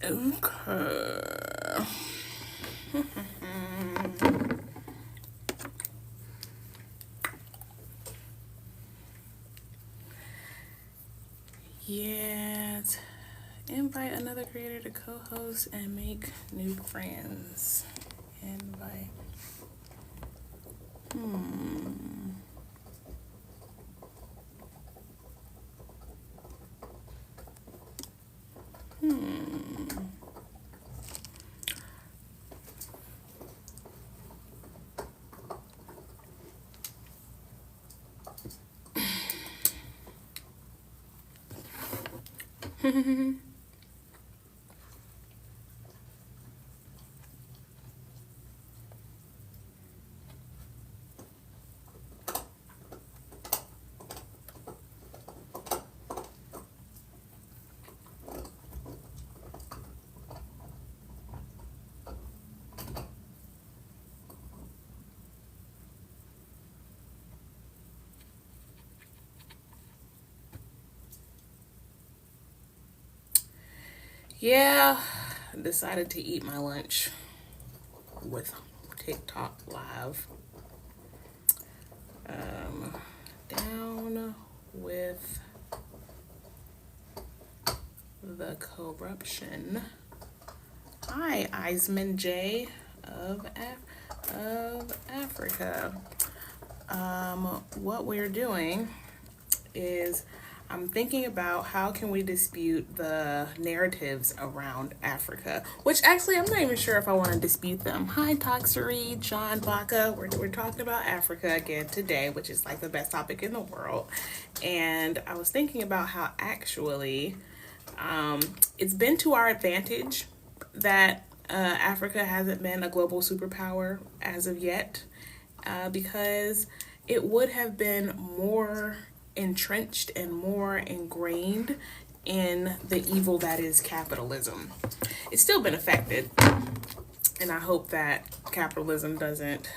Okay. Yeah. Invite another creator to co-host and make new friends. Invite. Yeah, decided to eat my lunch with TikTok live. Down with the corruption. Hi, Eisman J of Africa. What we're doing is I'm thinking about how can we dispute the narratives around Africa, which actually I'm not even sure if I want to dispute them. Hi, Toxery, John Baca. We're talking about Africa again today, which is like the best topic in the world. And I was thinking about how actually it's been to our advantage that Africa hasn't been a global superpower as of yet, because it would have been more entrenched and more ingrained in the evil that is capitalism. It's still been affected, and I hope that capitalism doesn't,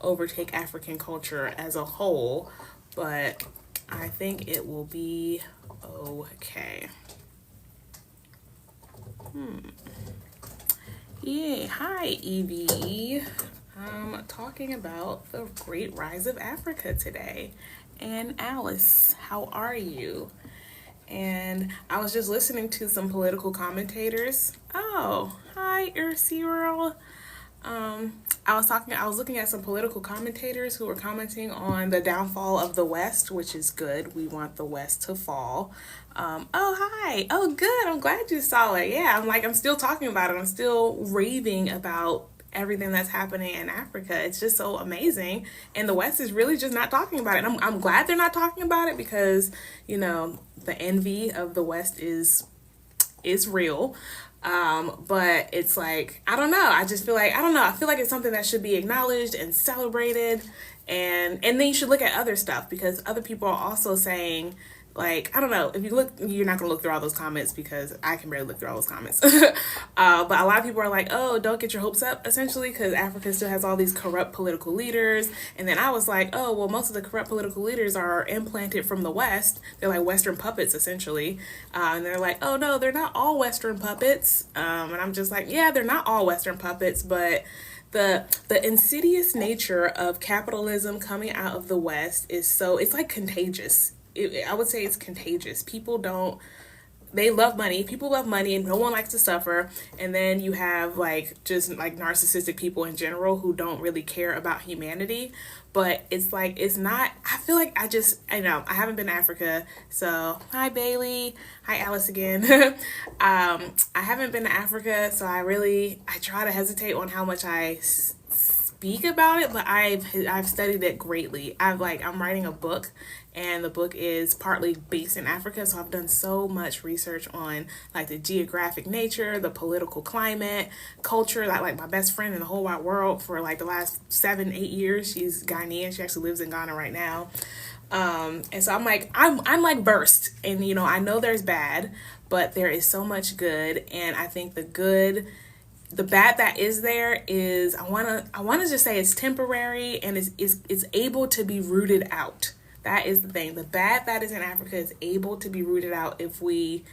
overtake African culture as a whole, but I think it will be okay. Yeah, hi Evie. I'm talking about the great rise of Africa today. And Alice, how are you? And I was just listening to some political commentators. Oh, hi Ursiril. I was looking at some political commentators who were commenting on the downfall of the West, which is good. We want the West to fall. Oh, hi. Oh, good. I'm glad you saw it. Yeah, I'm still talking about it. I'm still raving about everything that's happening in Africa. It's just so amazing. And the West is really just not talking about it. I'm glad they're not talking about it because, the envy of the West is real. But it's like, I don't know. I just feel like, I feel like it's something that should be acknowledged and celebrated. And then you should look at other stuff because other people are also saying, like, I don't know, if you look, you're not going to look through all those comments because I can barely look through all those comments. But a lot of people are like, oh, don't get your hopes up, essentially, because Africa still has all these corrupt political leaders. And then I was like, oh, well, most of the corrupt political leaders are implanted from the West. They're like Western puppets, essentially. And they're like, oh, no, they're not all Western puppets. And I'm just like, yeah, they're not all Western puppets, but the insidious nature of capitalism coming out of the West it's like contagious. I would say it's contagious. They love money. People love money and no one likes to suffer. And then you have just narcissistic people in general who don't really care about humanity. But it's not, I feel like I know, I haven't been to Africa. So hi Bailey. Hi Alice again. I haven't been to Africa. So I try to hesitate on how much I speak about it, but I've studied it greatly. I'm writing a book, and the book is partly based in Africa, so I've done so much research on the geographic nature, the political climate, culture. My best friend in the whole wide world for the last 7-8 years, she's Ghanaian. She actually lives in Ghana right now. And so I'm versed, and I know there's bad, but there is so much good, and I think the bad that is there is I wanna just say it's temporary and is able to be rooted out. That is the thing. The bad that is in Africa is able to be rooted out if we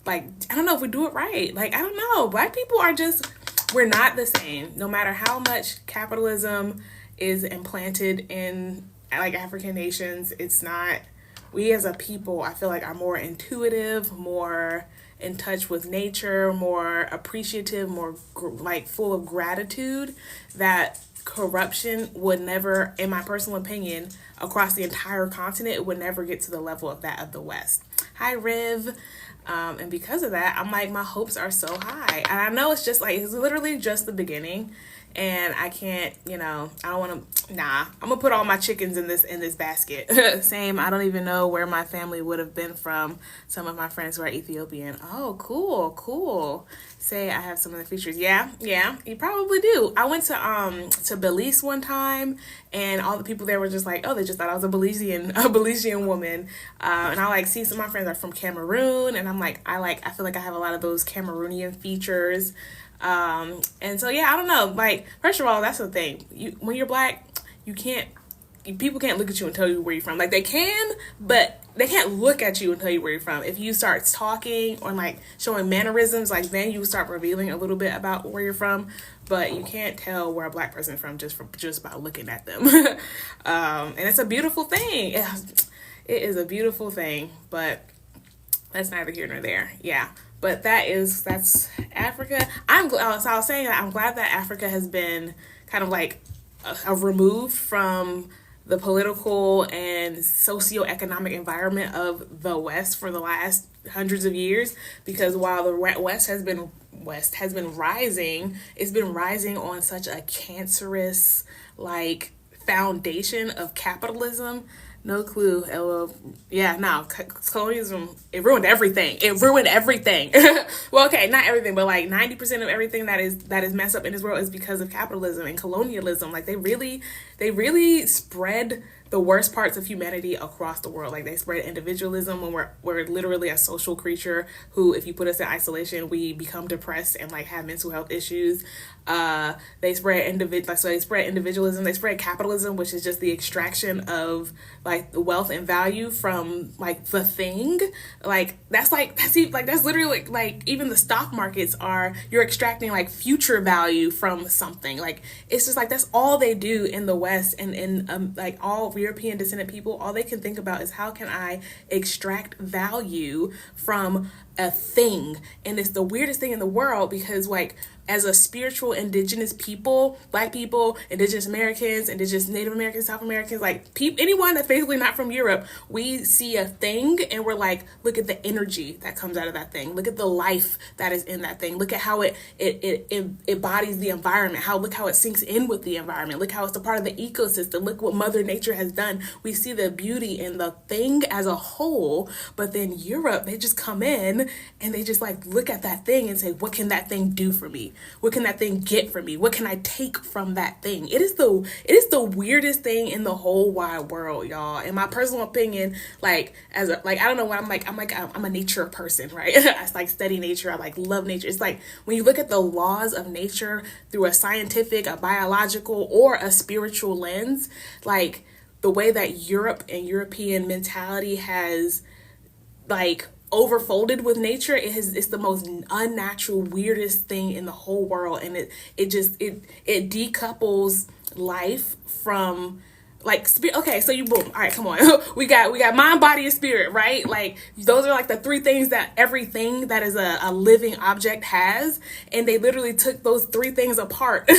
like, I don't know if we do it right. Like, I don't know. Black people are just, we're not the same. No matter how much capitalism is implanted in like African nations, it's not, we as a people, I feel like are more intuitive, more in touch with nature, more appreciative, more like full of gratitude, that corruption would never, in my personal opinion, across the entire continent, it would never get to the level of that of the West. Hi, Riv. And because of that, I'm like, my hopes are so high. And I know it's just like, it's literally just the beginning. And I can't, I don't want to, I'm gonna put all my chickens in this basket. Same, I don't even know where my family would have been from. Some of my friends who are Ethiopian. Oh, cool. Say I have some of the features. Yeah, you probably do. I went to Belize one time, and all the people there were just like, oh, they just thought I was a Belizean woman. And I like see some of my friends are from Cameroon, and I'm like, I feel like I have a lot of those Cameroonian features. And so, yeah, I don't know. Like, first of all, that's the thing. When you're Black, people can't look at you and tell you where you're from. Like, they can, but they can't look at you and tell you where you're from. If you start talking or like showing mannerisms, like then you start revealing a little bit about where you're from. But you can't tell where a Black person is from just by looking at them. And it's a beautiful thing. It is a beautiful thing, but that's neither here nor there. Yeah. But that's Africa. So I was saying that I'm glad that Africa has been kind of like removed from the political and socioeconomic environment of the West for the last hundreds of years, because while the West has been rising, it's been rising on such a cancerous like foundation of capitalism. No clue. Colonialism, it ruined everything. Well, okay, not everything, but like 90% of everything that is messed up in this world is because of capitalism and colonialism. Like they really spread the worst parts of humanity across the world. Like they spread individualism when we're literally a social creature who, if you put us in isolation, we become depressed and like have mental health issues. They spread individualism. They spread capitalism, which is just the extraction of like the wealth and value from like the thing. That's literally like even the stock markets you're extracting like future value from something. Like it's just like that's all they do in the West, and in like all European descendant people, all they can think about is how can I extract value from a thing. And it's the weirdest thing in the world, because like as a spiritual indigenous people, Black people, indigenous Americans, indigenous Native Americans, South Americans, like anyone that's basically not from Europe, we see a thing and we're like, look at the energy that comes out of that thing. Look at the life that is in that thing. Look at how it embodies the environment. Look how it sinks in with the environment. Look how it's a part of the ecosystem. Look what Mother Nature has done. We see the beauty in the thing as a whole. But then Europe, they just come in and they just like look at that thing and say, what can that thing do for me? What can that thing get for me? What can I take from that thing? It is the weirdest thing in the whole wide world, y'all. In my personal opinion, like I don't know what I'm a nature person, right? I like study nature. I like love nature. It's like when you look at the laws of nature through a scientific, a biological, or a spiritual lens, like the way that Europe and European mentality has like overfolded with nature, it's the most unnatural, weirdest thing in the whole world. And it decouples life from like okay, so you boom, all right, come on. we got mind, body, and spirit, right? Like those are like the three things that everything that is a living object has, and they literally took those three things apart.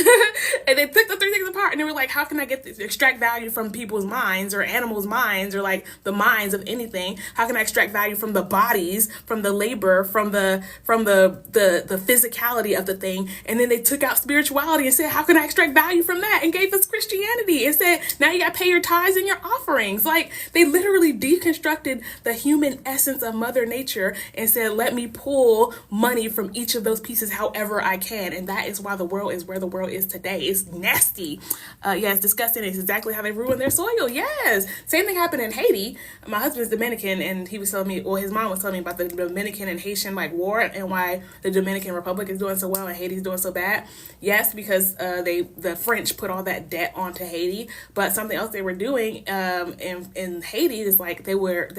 And they took the three things apart, and they were like, how can I extract value from people's minds or animals' minds or like the minds of anything? How can I extract value from the bodies, from the labor, from the physicality of the thing? And then they took out spirituality and said, how can I extract value from that? And gave us Christianity and said, now you got pay your tithes and your offerings. Like they literally deconstructed the human essence of Mother Nature and said, let me pull money from each of those pieces however I can. And that is why the world is where the world is today. It's nasty. It's disgusting. It's exactly how they ruined their soil. Yes. Same thing happened in Haiti. My husband's Dominican, and he was telling me, or his mom was telling me about the Dominican and Haitian like war and why the Dominican Republic is doing so well and Haiti's doing so bad. Yes, because the French put all that debt onto Haiti. But something else they were doing in Haiti is like they were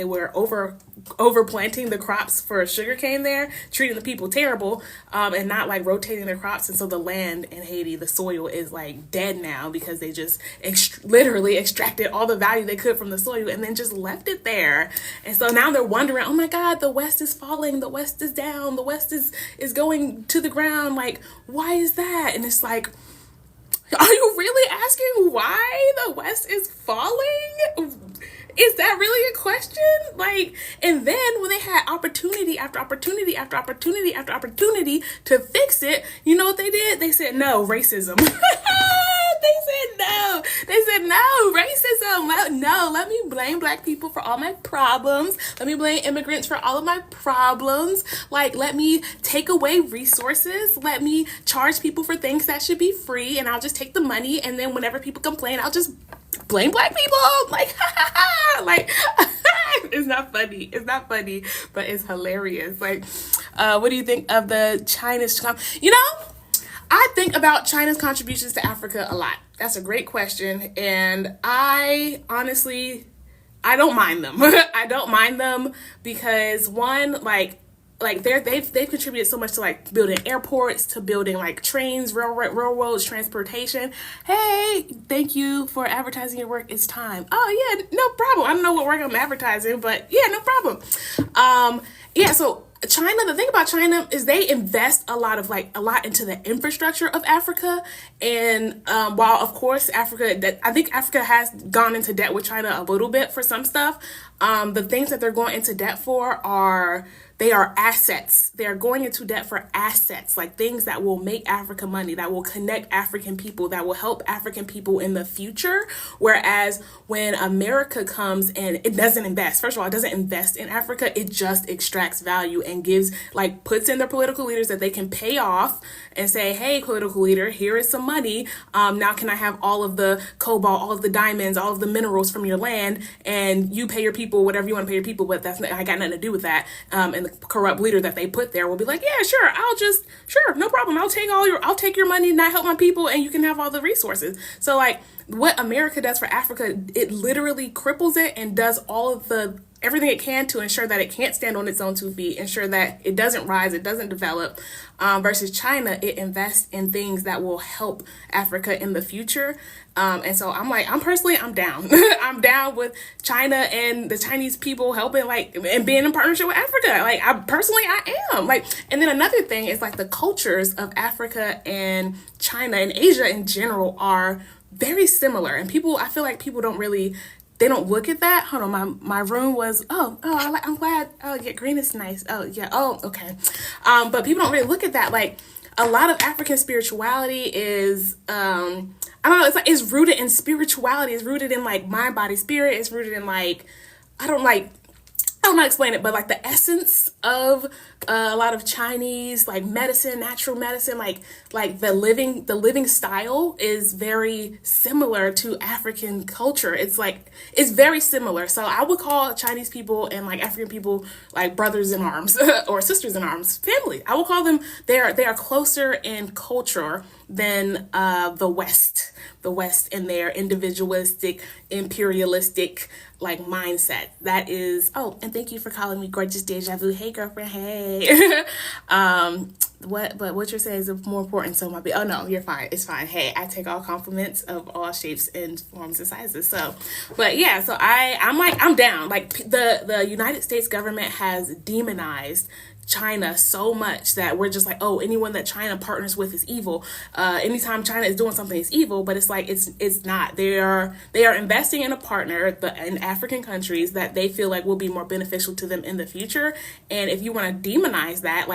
overplanting the crops for sugarcane there, treating the people terrible, and not like rotating their crops. And so the land in Haiti, the soil is like dead now because they just literally extracted all the value they could from the soil and then just left it there. And so now they're wondering, oh my God, the West is falling, the West is down, the West is going to the ground. Like, why is that? And it's like, are you really asking why the West is falling? Is that really a question? Like, and then when they had opportunity after opportunity after opportunity after opportunity to fix it, you know what they did? They said, no, racism. They said no. They said no, racism. No, let me blame Black people for all my problems. Let me blame immigrants for all of my problems. Like, let me take away resources. Let me charge people for things that should be free, and I'll just take the money. And then whenever people complain, I'll just blame Black people. Like, like, it's not funny. It's not funny, but it's hilarious. Like, what do you think of the China's? I think about China's contributions to Africa a lot. That's a great question. And I honestly, I don't mind them. I don't mind them because one, they've contributed so much to like building airports, to building like trains, railroads, transportation. Hey, thank you for advertising your work. It's time. Oh yeah, no problem. I don't know what work I'm advertising, but yeah, no problem. So China, the thing about China is they invest a lot into the infrastructure of Africa. And while of course I think Africa has gone into debt with China a little bit for some stuff, the things that they're going into debt for are assets. They're going into debt for assets, like things that will make Africa money, that will connect African people, that will help African people in the future. Whereas when America comes and it doesn't invest, first of all, it doesn't invest in Africa. It just extracts value and puts in their political leaders that they can pay off and say, hey, political leader, here is some money. Now can I have all of the cobalt, all of the diamonds, all of the minerals from your land, and you pay your people whatever you want to pay your people, but I got nothing to do with that. And the corrupt leader that they put there will be like, yeah, sure, no problem. I'll take your money, not help my people, and you can have all the resources. So like what America does for Africa, it literally cripples it and does all of everything it can to ensure that it can't stand on its own 2 feet, ensure that it doesn't rise, it doesn't develop. Versus China, it invests in things that will help Africa in the future. And so I'm down. I'm down with China and the Chinese people helping and being in partnership with Africa. I am. And then another thing is the cultures of Africa and China and Asia in general are very similar. And I feel like people they don't look at that. Hold on, my room was, I'm glad. Oh yeah, green is nice. Oh yeah, oh, okay. But people don't really look at that. A lot of African spirituality is, I don't know, it's rooted in spirituality. It's rooted in mind, body, spirit. It's rooted in I don't know how to explain it, but the essence of a lot of Chinese medicine, natural medicine, the living style is very similar to African culture. It's very similar. So I would call Chinese people and African people brothers in arms or sisters in arms, family. I will call them, they are closer in culture than the West and their individualistic, imperialistic mindset. That is, and thank you for calling me gorgeous deja vu. Hey girlfriend, hey. What you're saying is more important, so oh no, you're fine, it's fine. Hey, I take all compliments of all shapes and forms and sizes. So but yeah, so I'm down. The United States government has demonized China so much that we're just anyone that China partners with is evil. Anytime China is doing something, it's evil, but it's not. They are investing in a partner in African countries that they feel will be more beneficial to them in the future. And if you want to demonize that,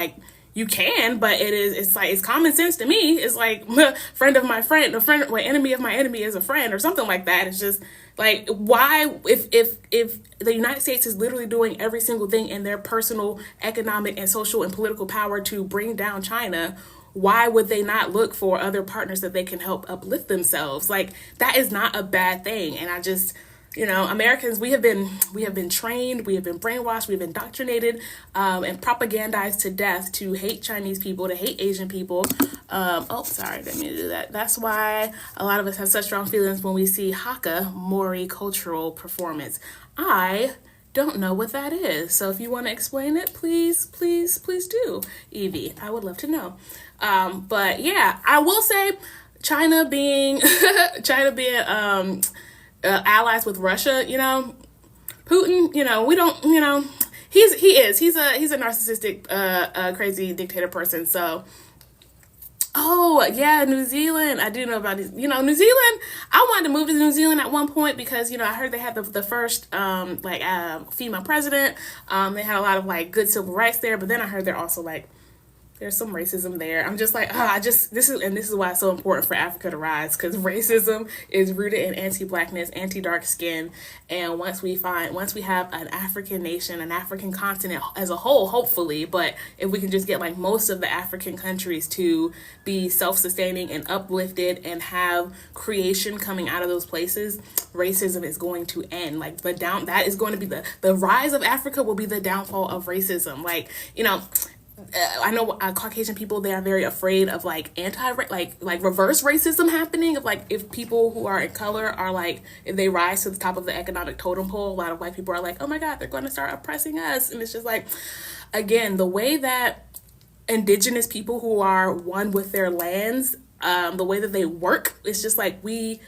you can, but it's common sense to me. It's friend of my friend, enemy of my enemy is a friend, or something like that. It's just why, if the United States is literally doing every single thing in their personal economic and social and political power to bring down China, why would they not look for other partners that they can help uplift themselves? That is not a bad thing. And I just, Americans, we have been trained, we have been brainwashed, we've been indoctrinated, and propagandized to death to hate Chinese people, to hate Asian people. Sorry, didn't mean to do that. That's why a lot of us have such strong feelings when we see Haka, Maori cultural performance. I don't know what that is. So if you want to explain it, please do, Evie. I would love to know. But yeah, I will say China being allies with Russia, Putin, we don't, he's a narcissistic, crazy dictator person. So, oh yeah, New Zealand. I do know about these. New Zealand. I wanted to move to New Zealand at one point because I heard they had the first female president. They had a lot of good civil rights there, but then I heard they're also there's some racism there. I'm just this is why it's so important for Africa to rise, because racism is rooted in anti-blackness, anti-dark skin. And once we have an African nation, an African continent as a whole, hopefully, but if we can just get most of the African countries to be self-sustaining and uplifted and have creation coming out of those places, racism is going to end. That is going to be the rise of Africa will be the downfall of racism. I know Caucasian people, they are very afraid of reverse racism happening, of if people who are in color are if they rise to the top of the economic totem pole, a lot of white people are oh my God, they're going to start oppressing us. And it's just again, the way that indigenous people who are one with their lands, the way that they work, it's just we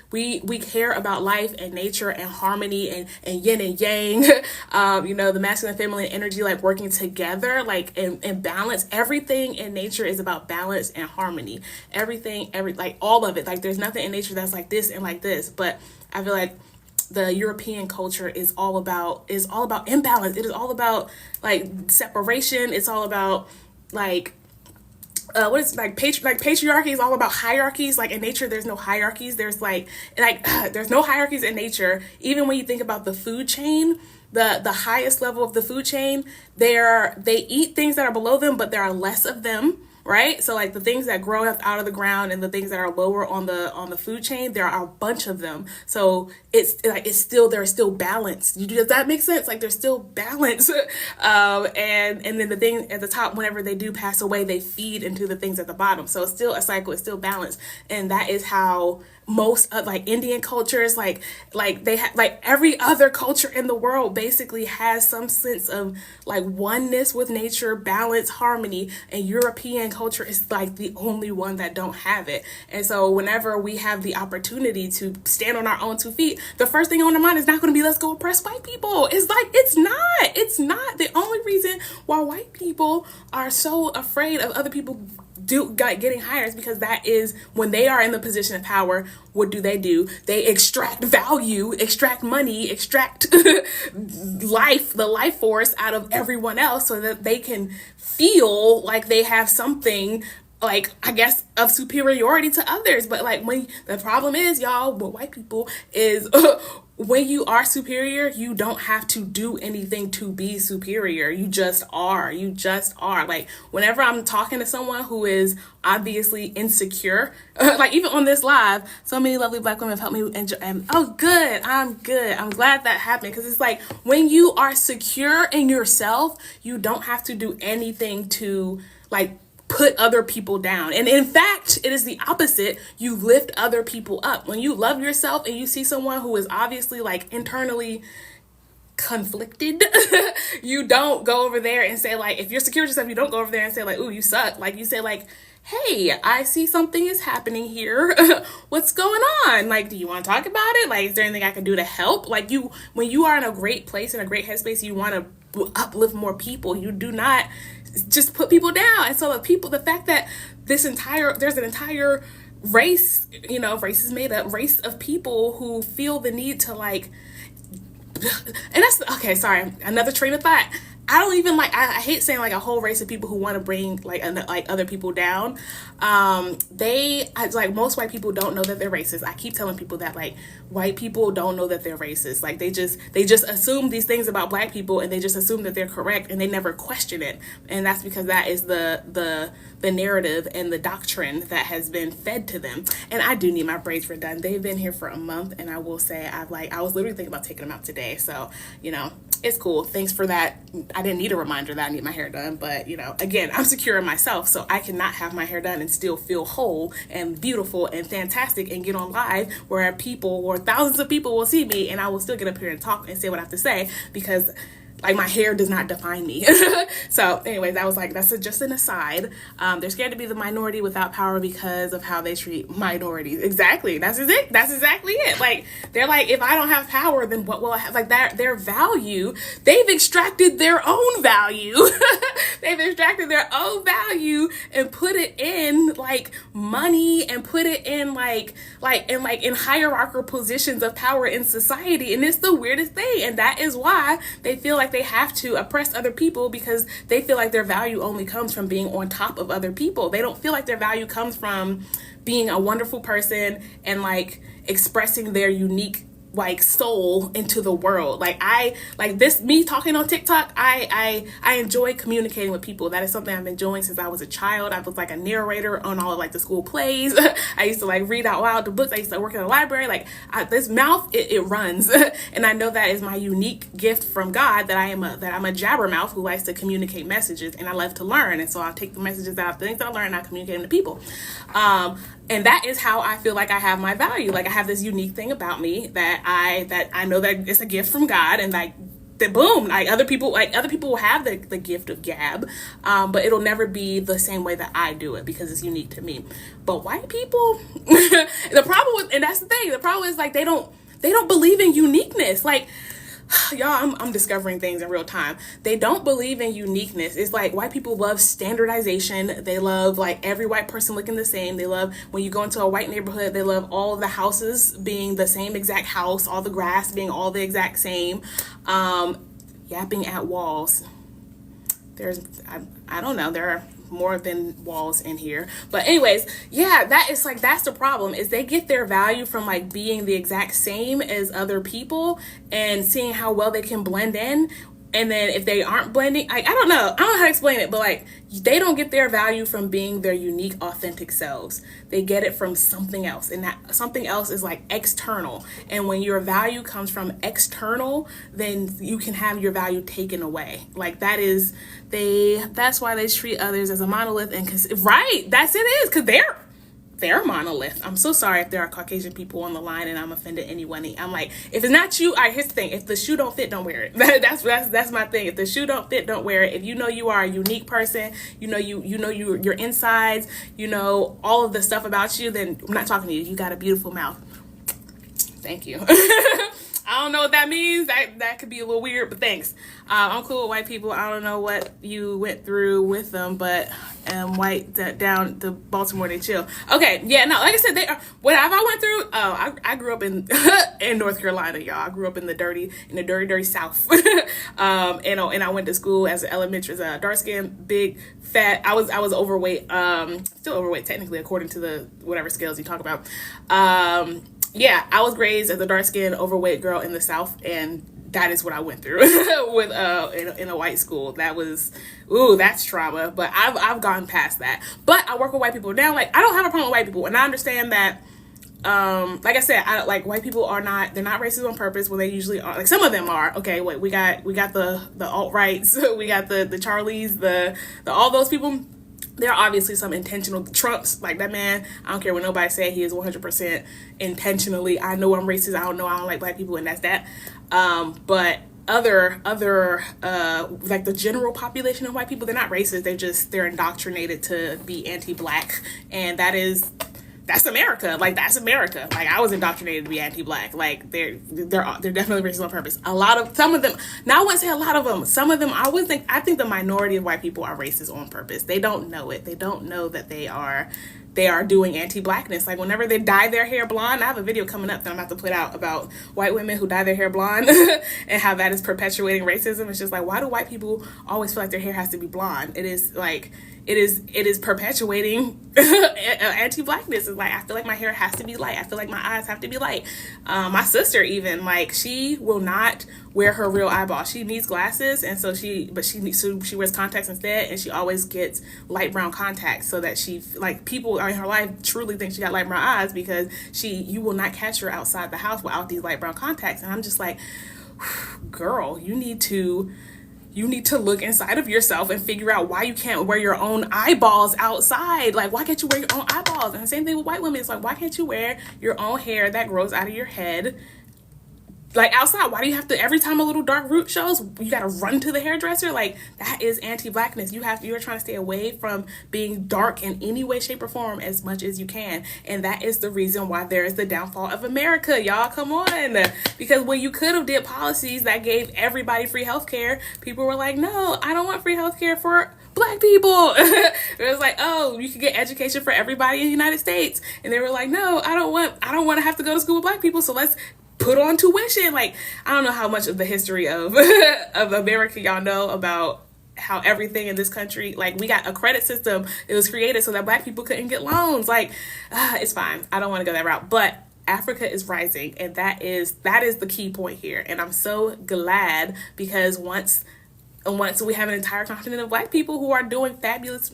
care about life and nature and harmony and yin and yang, the masculine and feminine energy, working together, and balance. Everything in nature is about balance and harmony. All of it. There's nothing in nature that's like this and like this. But I feel the European culture is all about imbalance. It is all about separation. It's all about patriarchy is all about hierarchies. In nature, there's no hierarchies. There's there's no hierarchies in nature. Even when you think about the food chain, the highest level of the food chain, they eat things that are below them, but there are less of them. Right? So the things that grow up out of the ground and the things that are lower on the food chain, there are a bunch of them. So there's still balance. Does that make sense? There's still balance. And then the thing at the top, whenever they do pass away, they feed into the things at the bottom. So it's still a cycle, it's still balance. And that is how most of Indian cultures, they have every other culture in the world basically has some sense of oneness with nature, balance, harmony, and European culture is the only one that don't have it. And so whenever we have the opportunity to stand on our own 2 feet, the first thing on our mind is not going to be let's go oppress white people. It's not the only reason why white people are so afraid of other people getting higher is because that is when they are in the position of power. What do? They extract value, extract money, extract the life force out of everyone else so that they can feel like they have something I guess of superiority to others. But when the problem is, y'all, with white people is when you are superior, you don't have to do anything to be superior. You just are. Whenever I'm talking to someone who is obviously insecure, even on this live, so many lovely Black women have helped me enjoy. Oh, good. I'm good. I'm glad that happened, because it's when you are secure in yourself, you don't have to do anything to put other people down. And in fact, it is the opposite. You lift other people up. When you love yourself and you see someone who is obviously internally conflicted, you don't go over there and say if you're secure with yourself, you don't go over there and say ooh, you suck. You say hey, I see something is happening here. What's going on? Do you want to talk about it? Is there anything I can do to help? When you are in a great place, in a great headspace, you want to uplift more people. You do not just put people down. And so the fact that there's an entire race, race is made up, race of people who feel the need to and that's, okay, sorry, another train of thought. I don't even I hate saying a whole race of people who want to bring other people down. Most white people don't know that they're racist. I keep telling people that white people don't know that they're racist. They just assume these things about Black people, and they just assume that they're correct, and they never question it. And that's because that is the narrative and the doctrine that has been fed to them. And I do need my braids redone. They've been here for a month, and I will say I was literally thinking about taking them out today. So it's cool. Thanks for that. I didn't need a reminder that I need my hair done, but again, I'm secure in myself, so I cannot have my hair done and still feel whole and beautiful and fantastic and get on live where thousands of people will see me, and I will still get up here and talk and say what I have to say, because like my hair does not define me. So anyways, that was like, that's just an aside. They're scared to be the minority without power because of how they treat minorities. Exactly. That's exactly it. Like, they're like, if I don't have power, then what will I have? Like, their value, they've extracted their own value. They've extracted their own value and put it in like money, and put it in in hierarchical positions of power in society. And it's the weirdest thing. And that is why they feel like they have to oppress other people, because they feel like their value only comes from being on top of other people. They don't feel like their value comes from being a wonderful person and like expressing their unique like soul into the world. Me talking on TikTok, I enjoy communicating with people. That is something I've been enjoying since I was a child. I was like a narrator on all of like the school plays. I used to like read out loud the books. I used to work in the library. This mouth, it runs. And I know that is my unique gift from God, that I'm a jabbermouth who likes to communicate messages, and I love to learn. And so I'll take the messages out, the things that I learn, and I communicate them to people. And that is how I feel like I have my value. Like, I have this unique thing about me that I know that it's a gift from God, and other people will have the gift of gab, but it'll never be the same way that I do it, because it's unique to me. But white people, the problem is like they don't believe in uniqueness. Like, y'all, I'm discovering things in real time. They don't believe in uniqueness. It's like white people love standardization. They love like every white person looking the same. They love when you go into a white neighborhood, they love all of the houses being the same exact house, all the grass being all the exact same. Yapping at walls. I don't know, there are more than walls in here. But anyways, yeah, that's the problem, is they get their value from like being the exact same as other people and seeing how well they can blend in. And then if they aren't blending, I don't know how to explain it, but like, they don't get their value from being their unique, authentic selves. They get it from something else, and that something else is like external. And when your value comes from external, then you can have your value taken away. Like, that's why they treat others as a monolith. And that's it is, because they're a monolith. I'm so sorry if there are Caucasian people on the line and I'm offended anyone. I'm like, if it's not you, all right, here's the thing. If the shoe don't fit, don't wear it. That's my thing. If the shoe don't fit, don't wear it. If you know you are a unique person, you know your insides, you know all of the stuff about you, then I'm not talking to you. You got a beautiful mouth. Thank you. I don't know what that means. That could be a little weird, but thanks. I'm cool with white people. I don't know what you went through with them, but white down to Baltimore, they chill. Okay, yeah, no, like I said, they are. Whatever I went through. Oh, I grew up in in North Carolina, y'all. I grew up in the dirty South. And I went to school as an elementary, as a dark skinned, big, fat. I was overweight. Still overweight technically, according to the whatever scales you talk about. Yeah, I was raised as a dark-skinned, overweight girl in the South, and that is what I went through with in a white school. That's trauma. But I've gone past that. But I work with white people now. Like, I don't have a problem with white people, and I understand that. Like I said, white people they're not racist on purpose. Well, they usually are. Like, some of them are. Okay, wait, we got the alt-rights, we got the Charlies, the all those people. There are obviously some intentional Trumps, like that man. I don't care what nobody say. He is 100% intentionally. I know I'm racist. I don't like black people, and that's that. But other like the general population of white people, they're not racist. They're indoctrinated to be anti-black, and that's America. Like, that's America. Like, I was indoctrinated to be anti-black. Like, they're definitely racist on purpose. Some of them, now I wouldn't say a lot of them, some of them, I think the minority of white people are racist on purpose. They don't know it. They don't know that they are doing anti-blackness. Like, whenever they dye their hair blonde, I have a video coming up that I'm about to put out about white women who dye their hair blonde and how that is perpetuating racism. It's just like, why do white people always feel like their hair has to be blonde? It is like, it is perpetuating anti-blackness. It's like, I feel like my hair has to be light. I feel like my eyes have to be light. My sister even, like, she will not wear her real eyeballs. She needs glasses, and so she wears contacts instead, and she always gets light brown contacts so that people in her life truly think she got light brown eyes, because you will not catch her outside the house without these light brown contacts. And I'm just like, girl, you need to look inside of yourself and figure out why you can't wear your own eyeballs outside. Like, why can't you wear your own eyeballs? And the same thing with white women. It's like, why can't you wear your own hair that grows out of your head like outside. Why do you have to, every time a little dark root shows, you gotta run to the hairdresser? Like, that is anti-blackness. You're trying to stay away from being dark in any way, shape, or form as much as you can. And that is the reason why there is the downfall of America. Y'all, come on. Because when you could have did policies that gave everybody free healthcare, people were like, no, I don't want free healthcare for Black people. It was like, oh, you could get education for everybody in the United States. And they were like, no, I don't want to have to go to school with Black people, so let's put on tuition. Like, I don't know how much of the history of of America y'all know about how everything in this country, like, we got a credit system. It was created so that Black people couldn't get loans. Like, it's fine. I don't want to go that route. But Africa is rising, and that is the key point here. And I'm so glad, because once we have an entire continent of Black people who are doing fabulous,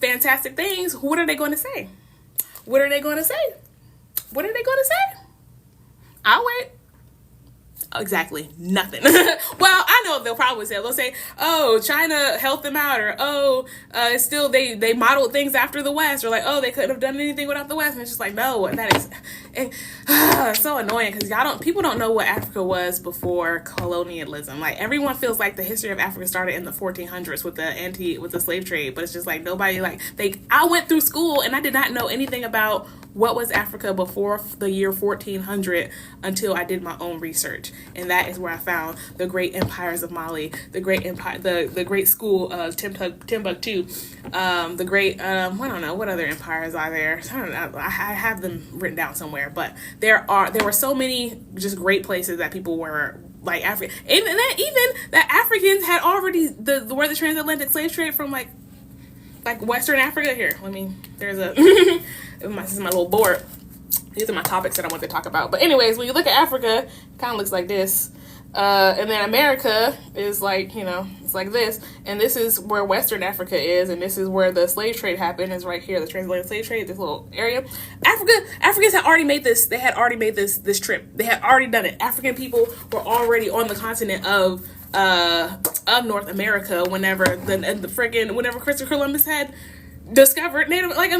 fantastic things, what are they going to say? What are they going to say? What are they going to say? I'll wait. Exactly nothing. Well, I know they'll probably say, oh, China helped them out, or it's still they modeled things after the West, or like, oh, they couldn't have done anything without the West. And it's just like, no, that is so annoying, because people don't know what Africa was before colonialism. Like, everyone feels like the history of Africa started in the 1400s with the slave trade, but it's just like nobody, like, I went through school and I did not know anything about what was Africa before the year 1400 until I did my own research. And that is where I found the great empires of Mali, the great empire, the great school of Timbuktu, the great, I don't know, what other empires are there? I don't know, I have them written down somewhere, but there were so many just great places that people were, like, Africa, and that even that Africans had already, where the transatlantic slave trade from, like Western Africa. Here, there's a, this is my little board. These are my topics that I want to talk about. But anyways, when you look at Africa, it kind of looks like this. And then America is like, it's like this. And this is where Western Africa is. And this is where the slave trade happened, is right here. The transatlantic slave trade, this little area. Africans had already made this. They had already made this trip. They had already done it. African people were already on the continent of North America whenever whenever Christopher Columbus had discovered America. Like,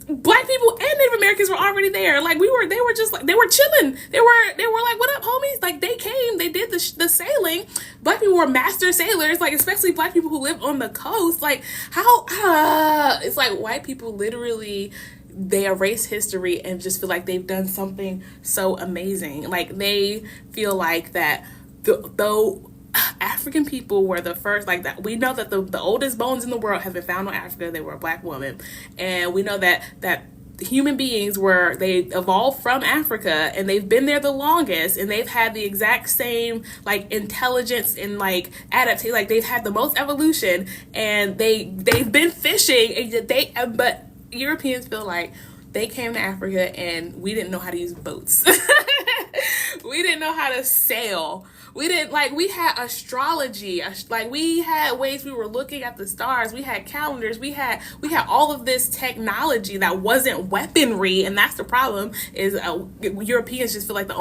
Black people and Native Americans were already there. Like, they were just like, they were chilling. They were like, what up, homies? Like, they came, they did the sailing. Black people were master sailors, like, especially Black people who lived on the coast. Like, how it's like white people literally, they erase history and just feel like they've done something so amazing. Like, they feel like that though African people were the first, like, that we know that the oldest bones in the world have been found on Africa. They were a Black woman, and we know that human beings they evolved from Africa, and they've been there the longest, and they've had the exact same, like, intelligence and, like, adaptation. Like, they've had the most evolution, and they've been fishing, and but Europeans feel like they came to Africa and we didn't know how to use boats. We didn't know how to sail. We had astrology, like, we had ways we were looking at the stars. We had calendars. We had all of this technology that wasn't weaponry, and that's the problem. Is Europeans just feel like the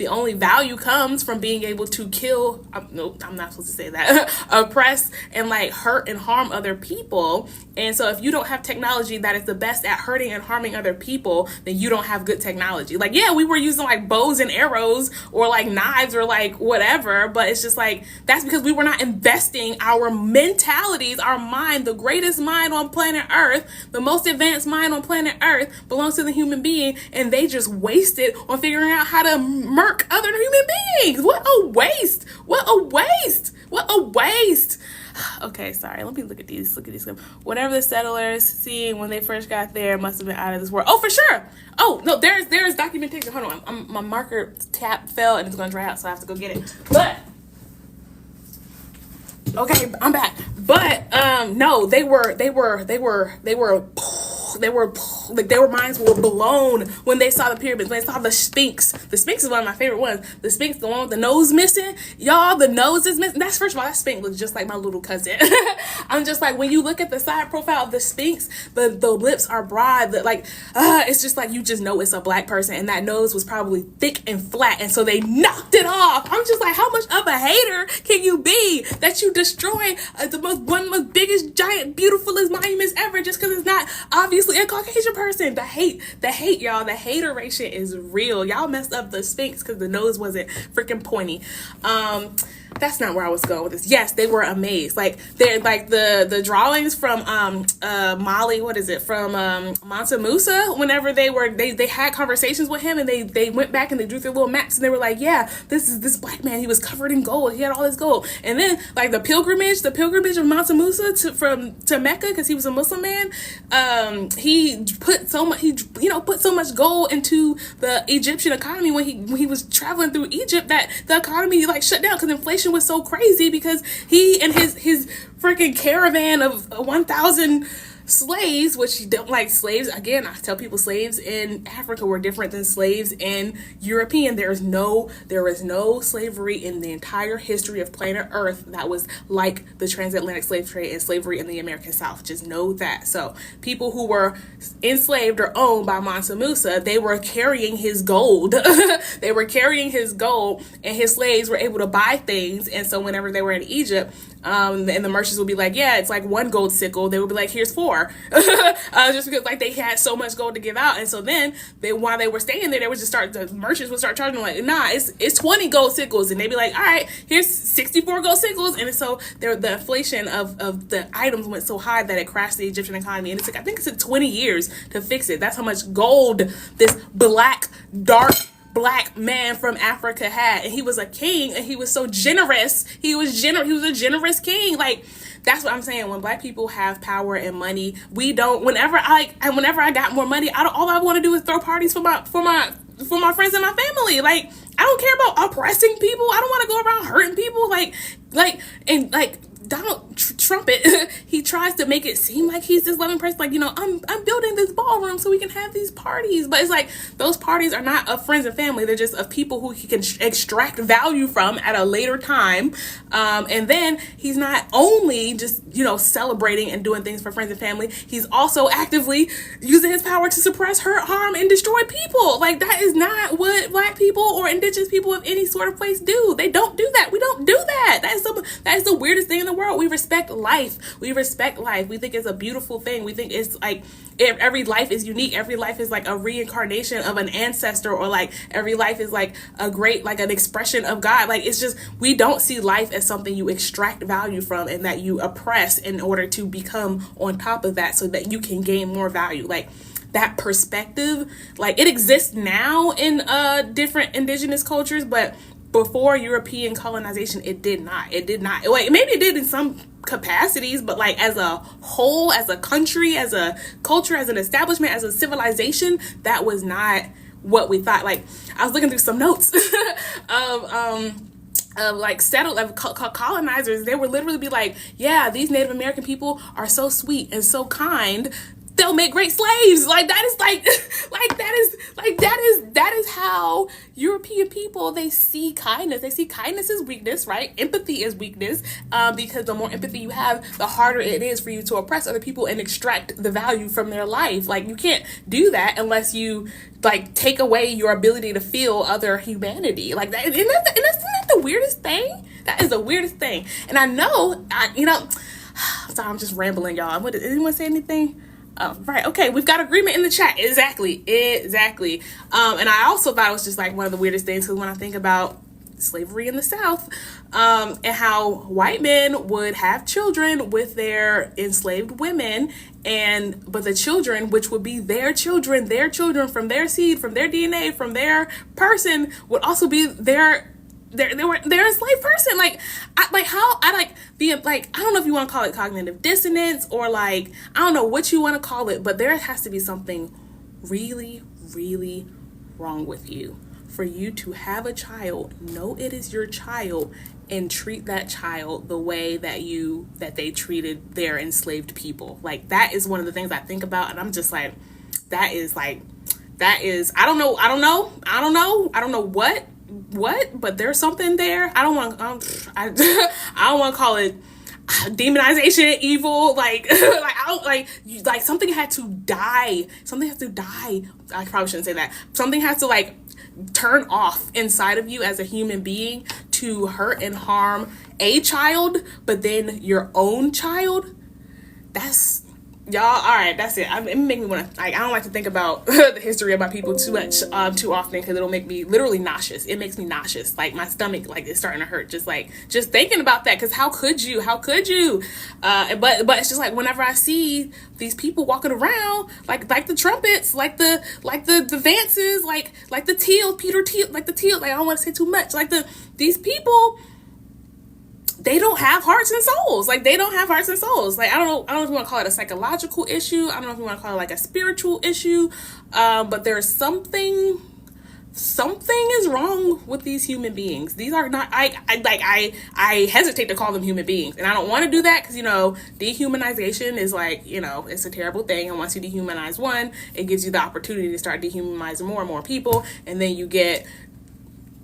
only value comes from being able to kill. Nope, I'm not supposed to say that. Oppress and, like, hurt and harm other people. And so if you don't have technology that is the best at hurting and harming other people, then you don't have good technology. Like, yeah, we were using, like, bows and arrows, or, like, knives, or, like, whatever, but it's just like, that's because we were not investing our mentalities, our mind. The greatest mind on planet Earth, the most advanced mind on planet Earth, belongs to the human being, and they just wasted on figuring out how to murk other human beings. What a waste. What a waste. What a waste. Okay, sorry. Let me look at these. Whatever the settlers seen when they first got there must have been out of this world. Oh, for sure. Oh, no, there's documentation. Hold on. My marker tap fell and it's going to dry out, so I have to go get it. But okay, I'm back. But no, their minds were blown when they saw the pyramids, when they saw the Sphinx. The Sphinx is one of my favorite ones. The Sphinx, the one with the nose missing. Y'all, the nose is missing. That's, first of all, that Sphinx looks just like my little cousin. I'm just like, when you look at the side profile of the Sphinx, the lips are broad. It's just like, you just know it's a Black person, and that nose was probably thick and flat, and so they knocked it off. I'm just like, how much of a hater can you be that you destroy one of the most biggest, giant, beautifulest monuments ever just because it's not obvious obviously a Caucasian person. The hate, y'all. The hateration is real. Y'all messed up the Sphinx because the nose wasn't freaking pointy. That's not where I was going with this. Yes, they were amazed. Like they're like the drawings from Mali, what is it, from Mansa Musa, whenever they had conversations with him, and they went back and they drew their little maps, and they were like, yeah, this is this black man, he was covered in gold, he had all this gold. And then like the pilgrimage of Mansa Musa to Mecca, because he was a Muslim man, he put so much gold into the Egyptian economy when he was traveling through Egypt, that the economy like shut down because inflation was so crazy, because he and his freaking caravan of 1,000 slaves, which you don't like slaves. Again, I tell people slaves in Africa were different than slaves in European. There is no slavery in the entire history of planet Earth that was like the transatlantic slave trade and slavery in the American South. Just know that. So people who were enslaved or owned by Mansa Musa, they were carrying his gold. They were carrying his gold, and his slaves were able to buy things. And so whenever they were in Egypt, and the merchants would be like, yeah, it's like 1 gold sickle. They would be like, here's 4. Just because like they had so much gold to give out. And so then while they were staying there, the merchants would start charging them like, nah, it's 20 gold sickles. And they'd be like, all right, here's 64 gold sickles. And so the inflation of the items went so high that it crashed the Egyptian economy. And I think it took 20 years to fix it. That's how much gold this dark black man from Africa had. And he was a king, and he was so generous. He was a generous king. Like, that's what I'm saying. When black people have power and money, we don't. Whenever I got more money, all I want to do is throw parties for my friends and my family. Like, I don't care about oppressing people. I don't want to go around hurting people. Like Donald Trump, he tries to make it seem like he's this loving person. Like, I'm building this ballroom so we can have these parties. But it's like, those parties are not of friends and family. They're just of people who he can extract value from at a later time. And then he's not only just, celebrating and doing things for friends and family. He's also actively using his power to suppress, hurt, harm, and destroy people. Like, that is not what black people or indigenous people of any sort of place do. They don't do that. We don't do that. That is the weirdest thing in the world. We respect life. We think it's a beautiful thing. We think it's like every life is unique. Every life is like a reincarnation of an ancestor, or like every life is like an expression of God. Like, it's just, we don't see life as something you extract value from and that you oppress in order to become on top of that so that you can gain more value. Like, that perspective, like, it exists now in different indigenous cultures, but before European colonization, it did not. Like, maybe it did in some capacities, but like as a whole, as a country, as a culture, as an establishment, as a civilization, that was not what we thought. Like, I was looking through some notes of like colonizers. They would literally be like, yeah, these Native American people are so sweet and so kind, they'll make great slaves. Like, that is how European people, they see kindness. They see kindness as weakness, right? Empathy is weakness, because the more empathy you have, the harder it is for you to oppress other people and extract the value from their life. Like, you can't do that unless you like take away your ability to feel other humanity. Like that, and that's not the weirdest thing. That is the weirdest thing. And I know, sorry, I'm just rambling, y'all. Did anyone say anything? Oh, right. Okay. We've got agreement in the chat. Exactly. And I also thought it was just like one of the weirdest things, because when I think about slavery in the South, and how white men would have children with their enslaved women, but the children, which would be their children from their seed, from their DNA, from their person, would also be their enslaved person. I don't know if you want to call it cognitive dissonance, or like, I don't know what you want to call it, but there has to be something really, really wrong with you for you to have a child, know it is your child, and treat that child the way that they treated their enslaved people. Like, that is one of the things I think about, and I'm just like, that is I don't know what, but there's something there. I don't want to call it demonization, evil, like something had to die. I probably shouldn't say that. Something has to like turn off inside of you as a human being to hurt and harm a child, but then your own child. Y'all, all right, that's it. It make me want to, like, I don't like to think about the history of my people too much, too often, because it'll make me literally nauseous. It makes me nauseous. Like, my stomach, like, is starting to hurt. Just thinking about that, because how could you? But it's just like, whenever I see these people walking around, like the trumpets, like the Vances, like the Teal, Peter Teal, like I don't want to say too much, these people, they don't have hearts and souls. Like, they don't have hearts and souls. Like, I don't know if you want to call it a psychological issue. I don't know if you want to call it like a spiritual issue. But there's something is wrong with these human beings. These are not, I hesitate to call them human beings. And I don't want to do that because, dehumanization is like, it's a terrible thing. And once you dehumanize one, it gives you the opportunity to start dehumanizing more and more people. And then you get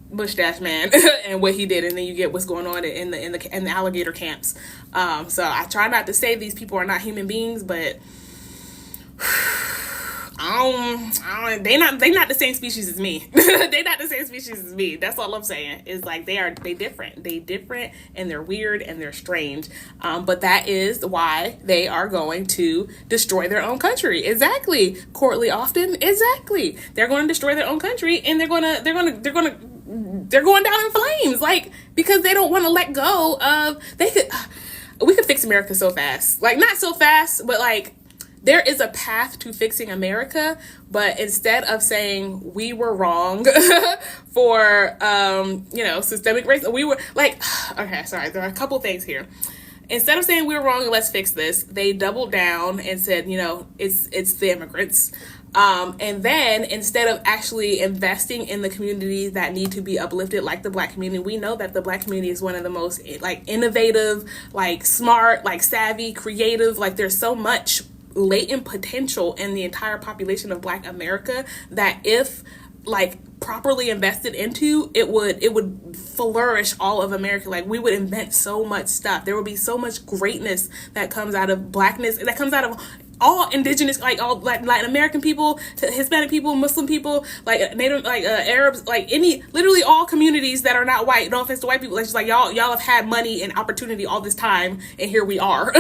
Bush Dash Man and what he did, and then you get what's going on in the alligator camps. So I try not to say these people are not human beings, but they not the same species as me. They not the same species as me. That's all I'm saying. Is like they different, and they're weird and they're strange. But that is why they are going to destroy their own country. Exactly, Courtly Often. Exactly, they're going to destroy their own country, and they're going down in flames, like, because they don't want to let go of. We could fix America so fast, like, not so fast, but like, there is a path to fixing America. But instead of saying we were wrong for systemic racism, we were like, okay, sorry, there are a couple things here. Instead of saying we were wrong and let's fix this, they doubled down and said, it's the immigrants. And then instead of actually investing in the communities that need to be uplifted, like the Black community, we know that the Black community is one of the most like innovative, like smart, like savvy, creative, like there's so much latent potential in the entire population of Black America that if like properly invested into, it would flourish all of America. Like, we would invent so much stuff. There would be so much greatness that comes out of Blackness, that comes out of all indigenous, like all Latin American people, to Hispanic people, Muslim people, like Native, like Arabs, like literally all communities that are not white. No offense to white people, it's just like y'all have had money and opportunity all this time, and here we are.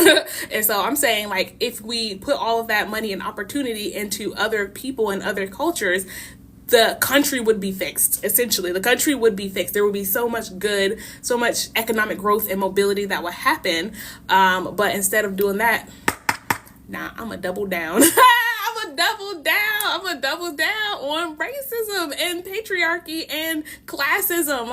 And so I'm saying, like, if we put all of that money and opportunity into other people and other cultures, the country would be fixed. Essentially, the country would be fixed. There would be so much good, so much economic growth and mobility that would happen. But instead of doing that, I'm a double down. I'm a double down on racism and patriarchy and classism.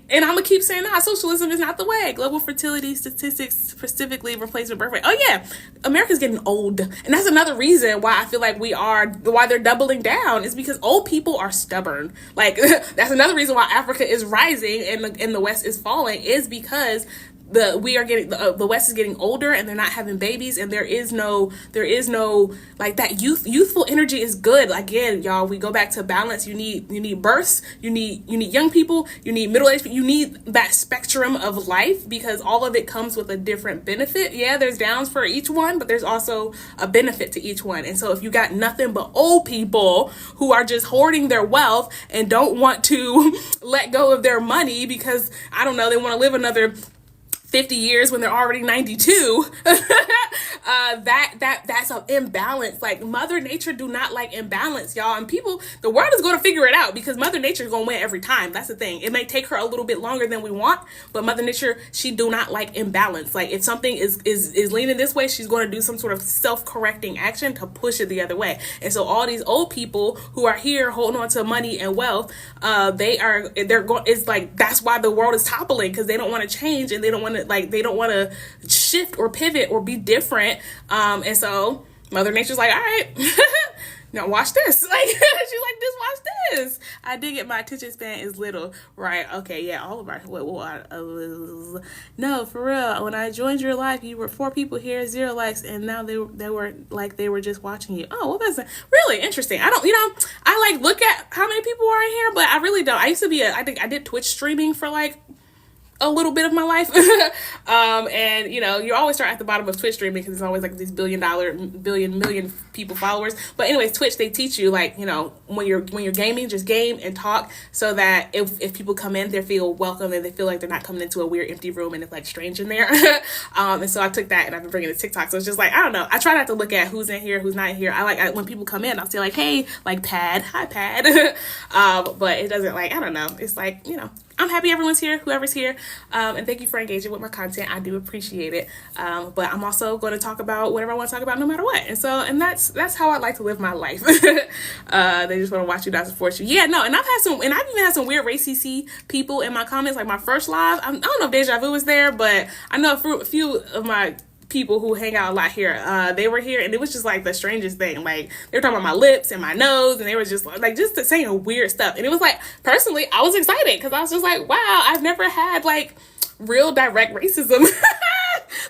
And I'm gonna keep saying, socialism is not the way. Global fertility statistics, specifically replacement birth rate. Oh yeah, America's getting old, and that's another reason why I feel like why they're doubling down, is because old people are stubborn. Like, that's another reason why Africa is rising and the West is falling, is because the West is getting older and they're not having babies, and there is no like that youthful energy is good. Again, y'all, we go back to balance. You need births, you need young people, you need middle-aged people, you need that spectrum of life, because all of it comes with a different benefit. Yeah, there's downs for each one, but there's also a benefit to each one. And so if you got nothing but old people who are just hoarding their wealth and don't want to let go of their money because, I don't know, they want to live another 50 years when they're already 92, that's an imbalance. Like, Mother Nature do not like imbalance, y'all. And the world is going to figure it out, because Mother Nature is going to win every time. That's the thing. It may take her a little bit longer than we want, but Mother Nature, she do not like imbalance. Like, if something is leaning this way, she's going to do some sort of self-correcting action to push it the other way. And so all these old people who are here holding on to money and wealth, it's like, that's why the world is toppling, because they don't want to change, and they don't want to shift or pivot or be different. And so Mother Nature's like, all right, now watch this. Like, she's like, just watch this. I dig it. My attention span is little. Right. Okay. Yeah. All of our, no, for real. When I joined your life, you were 4 people here, 0 likes. And now they were just watching you. Oh, well, that's really interesting. I look at how many people are in here, but I really don't. I used to be I did Twitch streaming for like a little bit of my life. And you always start at the bottom of Twitch streaming because it's always like these billion people followers. But anyways, Twitch, they teach you like, when you're gaming, just game and talk, so that if people come in, they feel welcome and they feel like they're not coming into a weird empty room and it's like strange in there. And so I took that and I've been bringing it to TikTok. So it's just like, I don't know. I try not to look at who's in here, who's not in here. When people come in, I'll say like, hey, like Pad, hi Pad. But it doesn't like, I don't know. It's like, I'm happy everyone's here, whoever's here. And thank you for engaging with my content. I do appreciate it. But I'm also going to talk about whatever I want to talk about no matter what. And that's how I like to live my life. They just want to watch you, not support you. Yeah, no, and I've even had some weird racist people in my comments. Like my first live, I don't know if Deja Vu was there, but I know a few of my people who hang out a lot here, they were here, and it was just like the strangest thing. Like they were talking about my lips and my nose, and they were just like just saying weird stuff. And it was like, personally, I was excited because I was just like, wow, I've never had like real direct racism.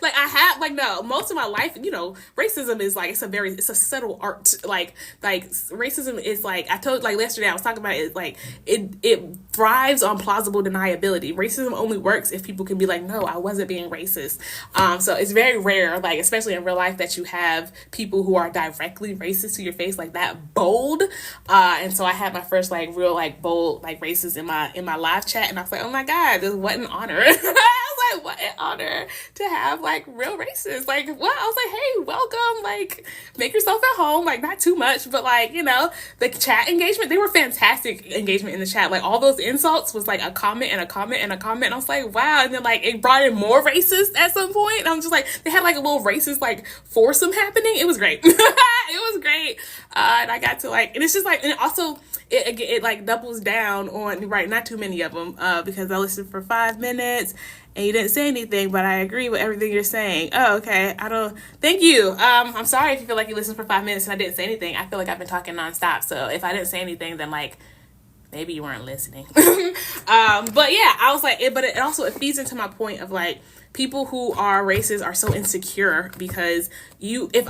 Like I have, like, no, most of my life, racism is like, it's a subtle art. Like racism is like, I told, like yesterday I was talking about it, like it thrives on plausible deniability. Racism only works if people can be like, no, I wasn't being racist. So it's very rare, like especially in real life, that you have people who are directly racist to your face, like that bold. And so I had my first like real like bold like racist in my live chat, and I was like, oh my God, this what an honor. I was like, what an honor to have like real racists. Like what? I was like, hey, welcome, like make yourself at home, like not too much, but like, the chat engagement, they were fantastic engagement in the chat. Like all those insults was like a comment and a comment and a comment. And I was like, wow. And then like it brought in more racists at some point. And I'm just like, they had like a little racist like foursome happening. It was great. It was great. And I got to like, and it's just like, and also it like doubles down on, right, not too many of them, because I listened for 5 minutes and you didn't say anything, but I agree with everything you're saying. Oh, okay. Thank you. I'm sorry if you feel like you listened for 5 minutes and I didn't say anything. I feel like I've been talking nonstop. So if I didn't say anything, then like, maybe you weren't listening. But yeah, I was like, but it also, it feeds into my point of like, people who are racist are so insecure because if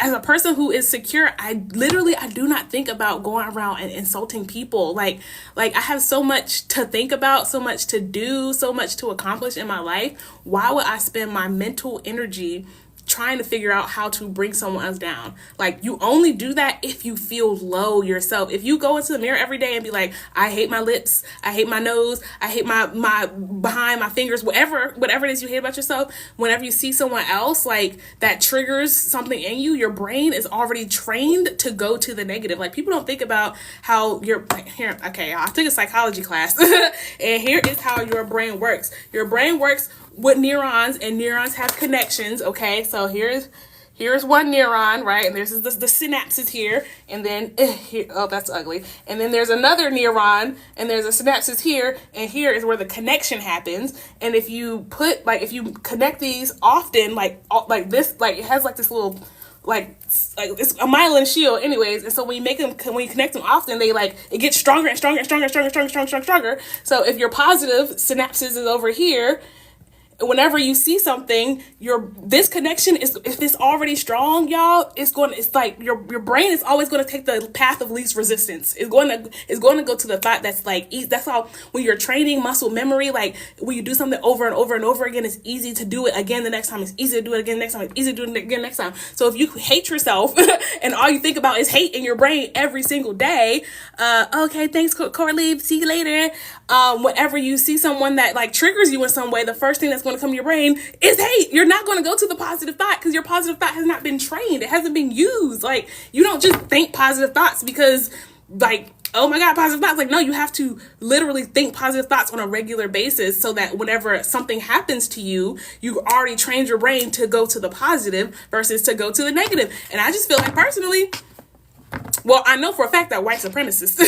as a person who is secure, I do not think about going around and insulting people. Like I have so much to think about, so much to do, so much to accomplish in my life. Why would I spend my mental energy trying to figure out how to bring someone else down? Like you only do that if you feel low yourself. If you go into the mirror every day and be like, I hate my lips, I hate my nose, I hate my behind my fingers, whatever it is you hate about yourself, whenever you see someone else, like that triggers something in you, your brain is already trained to go to the negative. Like people don't think about how here, okay, I took a psychology class and here is how your brain works. Your brain works with neurons, and neurons have connections. Okay, so here's one neuron, right? And there's the synapses here, and then here, oh, that's ugly. And then there's another neuron, and there's a synapses here, and here is where the connection happens. And if you connect these often, like this, like it has like this little like it's a myelin shield anyways, and so when you connect them often, they like, it gets stronger and stronger and stronger and stronger and stronger and stronger and stronger. So if your positive synapses is over here, whenever you see something, this connection is, if it's already strong, y'all, it's like your brain is always going to take the path of least resistance. It's going to go to the thought that's like, that's how when you're training muscle memory, like when you do something over and over and over again, it's easy to do it again the next time. It's easy to do it again next time. It's easy to do it again next time. So if you hate yourself and all you think about is hate in your brain every single day, okay, thanks, Corley, see you later. Whenever you see someone that like triggers you in some way, the first thing that's going to come to your brain is hate. You're not going to go to the positive thought because your positive thought has not been trained. It hasn't been used. Like you don't just think positive thoughts because like, oh my God, positive thoughts. Like, no, you have to literally think positive thoughts on a regular basis so that whenever something happens to you, you already trained your brain to go to the positive versus to go to the negative. And I just feel like personally, well, I know for a fact that white supremacists,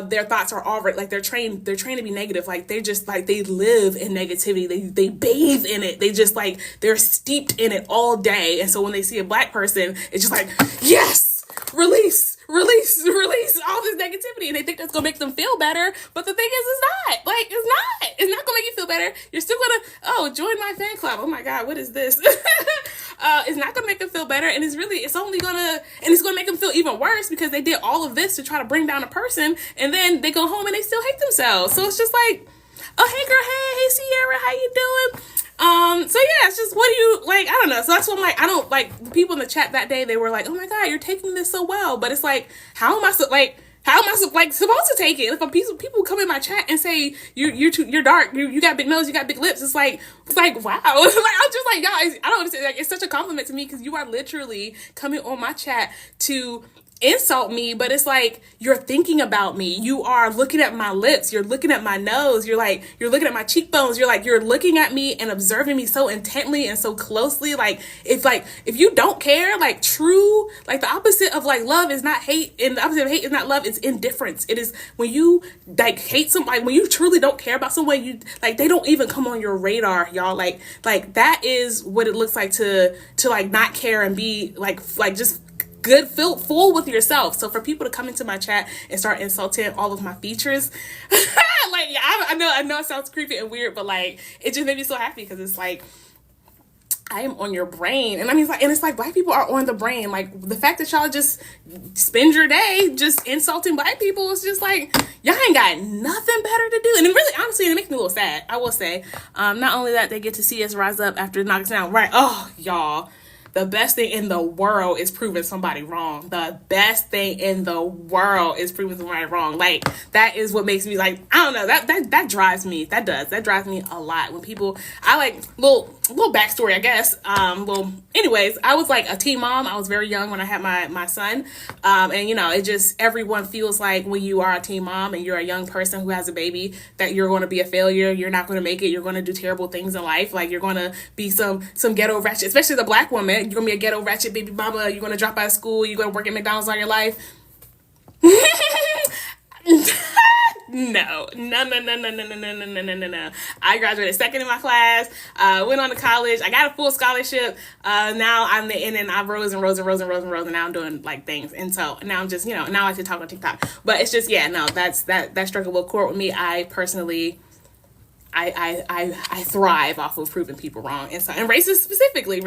their thoughts are already like, they're trained to be negative. Like they just like, they live in negativity. They bathe in it. They just like, they're steeped in it all day. And so when they see a black person, it's just like, yes, release all this negativity, and they think that's gonna make them feel better. But the thing is, it's not. Like, it's not gonna make you feel better. You're still gonna, join my fan club. Oh my God, what is this? It's not gonna make them feel better, and it's gonna make them feel even worse because they did all of this to try to bring down a person, and then they go home and they still hate themselves. So it's just like, Oh, hey girl, hey Sierra, how you doing? So yeah, it's just, what do you like? I don't know. So that's what I'm like. I don't like, the people in the chat that day. They were like, "Oh my god, you're taking this so well," but it's like, how am I like supposed to take it? If people come in my chat and say you're dark, you got big nose, you got big lips, it's like wow. Like, I'm just like, guys, I don't understand. Like, it's such a compliment to me because you are literally coming on my chat to insult me, but it's like, you're thinking about me. You are looking at my lips. You're looking at my nose. You're looking at my cheekbones. You're looking at me and observing me so intently and so closely. Like, if you don't care, like, true, like, the opposite of like love is not hate, and the opposite of hate is not love. It's indifference. It is when you like hate somebody, when you truly don't care about someone, you like, they don't even come on your radar, y'all. Like that is what it looks like to like not care and be like just good, full with yourself. So for people to come into my chat and start insulting all of my features, like, yeah, I know it sounds creepy and weird, but like, it just made me so happy because it's like, I am on your brain. And I mean, it's like black people are on the brain. Like, the fact that y'all just spend your day just insulting black people is just like, y'all ain't got nothing better to do. And it really, honestly, it makes me a little sad, I will say. Not only that, they get to see us rise up after it knocks down. Right. Oh, y'all. The best thing in the world is proving somebody wrong. The best thing in the world is proving somebody wrong. Like, that is what makes me, like, I don't know, that drives me. That drives me a lot. When people, I like, little backstory, I guess. Well, anyways, I was like a teen mom. I was very young when I had my son. And you know, it just, everyone feels like when you are a teen mom and you're a young person who has a baby, that you're going to be a failure. You're not going to make it. You're going to do terrible things in life. Like, you're going to be some ghetto ratchet, especially the black woman. You're gonna be a ghetto ratchet baby mama. You're gonna drop out of school. You're gonna work at McDonald's all your life. No. I graduated second in my class. Went on to college. I got a full scholarship. Now I'm and then I rose and rose. And now I'm doing like things. And so now I'm just, you know, now I can talk on TikTok. But it's just, yeah, no, that struggle will core with me. I personally, I thrive off of proving people wrong. And so, and racists specifically,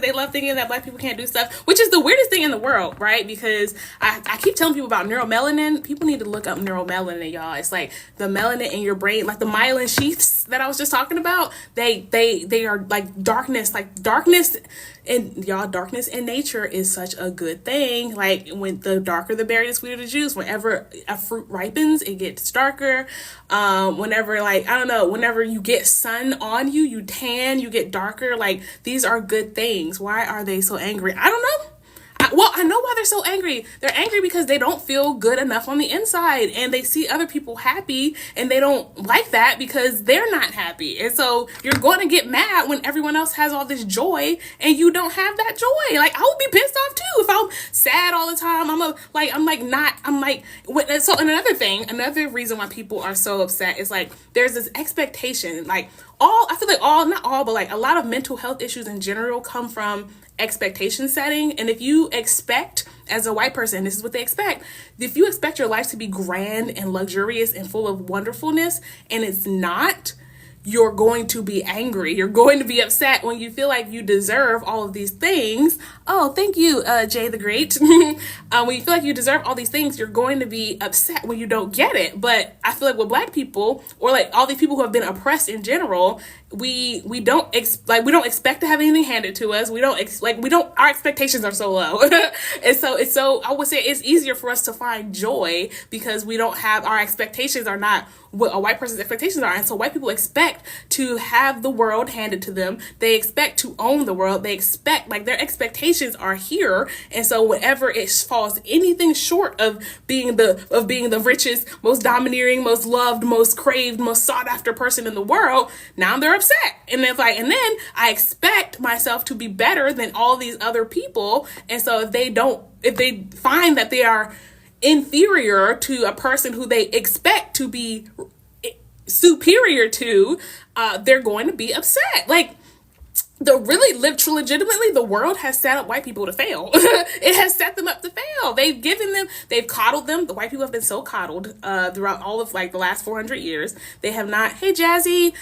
they love thinking that black people can't do stuff, which is the weirdest thing in the world, right? Because I keep telling people about neuromelanin. People need to look up neuromelanin, y'all. It's like the melanin in your brain, like the myelin sheaths that I was just talking about. They are like darkness, and y'all, darkness in nature is such a good thing. Like, when the darker the berry, the sweeter the juice. Whenever a fruit ripens, it gets darker. Whenever, like, I don't know, whenever you get sun on you, you tan, you get darker. Like, these are good things. Why are they so angry? I don't know. Well, I know why they're so angry. They're angry because they don't feel good enough on the inside, and they see other people happy and they don't like that because they're not happy. And so you're going to get mad when everyone else has all this joy and you don't have that joy. Like, I would be pissed off too if I'm sad all the time. So another reason why people are so upset is like, there's this expectation, like, I feel like not all, but like a lot of mental health issues in general come from expectation setting. And if you expect, as a white person, this is what they expect. If you expect your life to be grand and luxurious and full of wonderfulness, and it's not, you're going to be angry. You're going to be upset when you feel like you deserve all of these things. Oh, thank you, Jay the Great. When you feel like you deserve all these things, you're going to be upset when you don't get it. But I feel like with black people, or like all these people who have been oppressed in general, we don't expect to have anything handed to us. Our expectations are so low. And so I would say it's easier for us to find joy because our expectations are not what a white person's expectations are. And so white people expect to have the world handed to them. They expect to own the world. They expect, like, their expectations are here. And so whenever it falls anything short of being the richest, most domineering, most loved, most craved, most sought after person in the world, now they're upset. And then I expect myself to be better than all these other people. And so if they find that they are inferior to a person who they expect to be superior to, they're going to be upset. Like, legitimately, the world has set up white people to fail. It has set them up to fail. They've coddled them. The white people have been so coddled throughout all of like the last 400 years. They have not, hey Jazzy,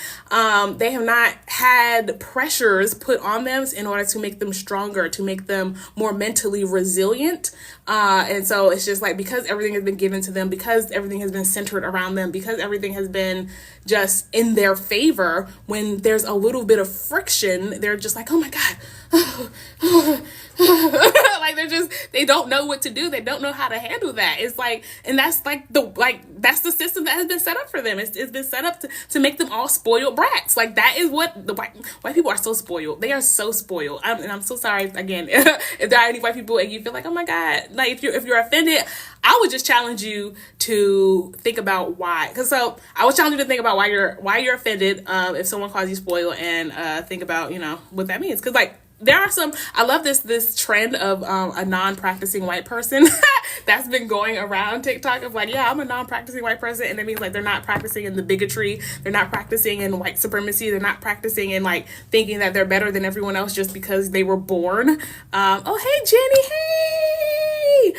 they have not had pressures put on them in order to make them stronger, to make them more mentally resilient. And so it's just like, because everything has been given to them, because everything has been centered around them, because everything has been just in their favor, when there's a little bit of friction, they're just like, oh my God. Like they don't know what to do. They don't know how to handle that. It's like, and that's like that's the system that has been set up for them. It's been set up to make them all spoiled brats. Like that is what the white people are so spoiled. They are so spoiled. And I'm so sorry again if there are any white people and you feel like, oh my God, like if you're offended, I would just challenge you to think about why. So I would challenge you to think about why you're offended if someone calls you spoiled, and think about what that means. Because like, there are I love this trend of a non-practicing white person that's been going around TikTok of like, yeah, I'm a non-practicing white person. And it means like they're not practicing in the bigotry. They're not practicing in white supremacy. They're not practicing in like thinking that they're better than everyone else just because they were born. Oh, hey, Jenny. Hey.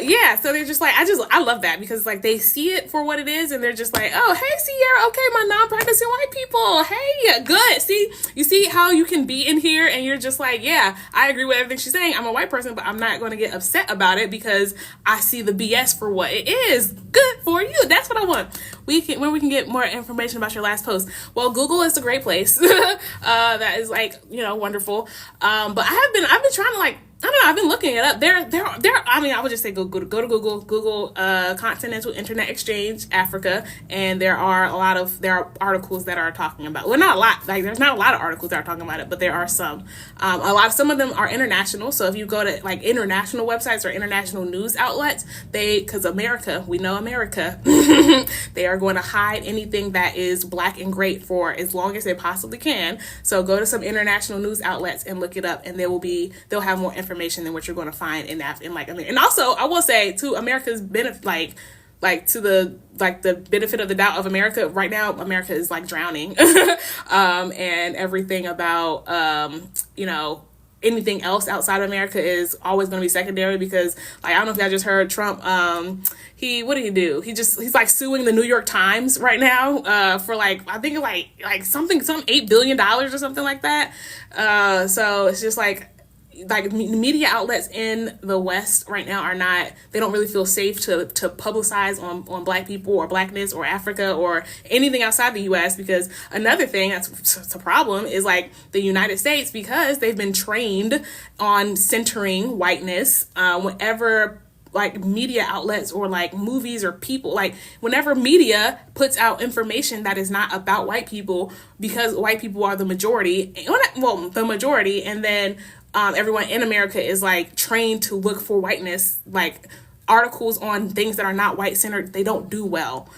Yeah, so they're just like, I love that, because like they see it for what it is, and they're just like, oh, hey, Sierra, okay, my non-practicing white people, hey, good. See, you see how you can be in here and you're just like, yeah, I agree with everything she's saying. I'm a white person, but I'm not going to get upset about it because I see the BS for what it is. Good for you. That's what I want. When we can get more information about your last post. Well, Google is a great place. That is like, wonderful. But I've been trying to like, I don't know, I've been looking it up. I mean, I would just say go to Google Continental Internet Exchange, Africa, and there are articles that are talking about, well, not a lot, like there's not a lot of articles that are talking about it, but there are some. Some of them are international. So if you go to like international websites or international news outlets, because America, we know America, they are going to hide anything that is black and great for as long as they possibly can. So go to some international news outlets and look it up, and they'll have more information than what you're going to find in like America. And also, I will say to America's benefit, like to the benefit of the doubt of America right now, America is like drowning, and everything about anything else outside of America is always going to be secondary, because like, I don't know if y'all just heard Trump, what did he do? He's like suing the New York Times right now, for like, I think like some $8 billion or something like that. So it's just like media outlets in the West right now they don't really feel safe to publicize on black people or blackness or Africa or anything outside the US, because another thing that's a problem is like the United States, because they've been trained on centering whiteness. Whenever like media outlets or like movies or people, like whenever media puts out information that is not about white people, because white people are the majority, and then everyone in America is like trained to look for whiteness, like articles on things that are not white centered, they don't do well.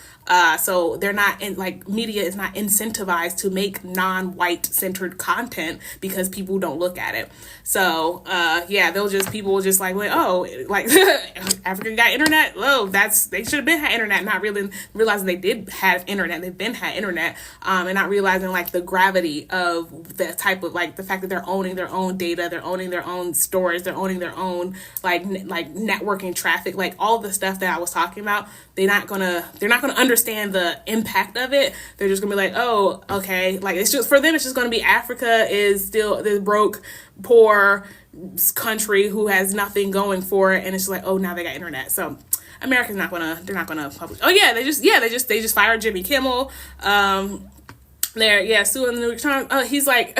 So they're not media is not incentivized to make non-white centered content because people don't look at it. So people will just like, oh, like Africa got internet. Oh, they should have been had internet, not really realizing they did have internet. They've been had internet, and not realizing like the gravity of the type of like the fact that they're owning their own data, they're owning their own stores, they're owning their own like networking traffic, like all the stuff that I was talking about. They're not gonna understand the impact of it. They're just gonna be like, oh, okay, like it's just for them. It's just gonna be Africa is still this broke, poor country who has nothing going for it, and it's just like, oh, now they got internet. So America's they're not gonna publish. Oh yeah, they just fired Jimmy Kimmel. They're suing the New York Times. He's like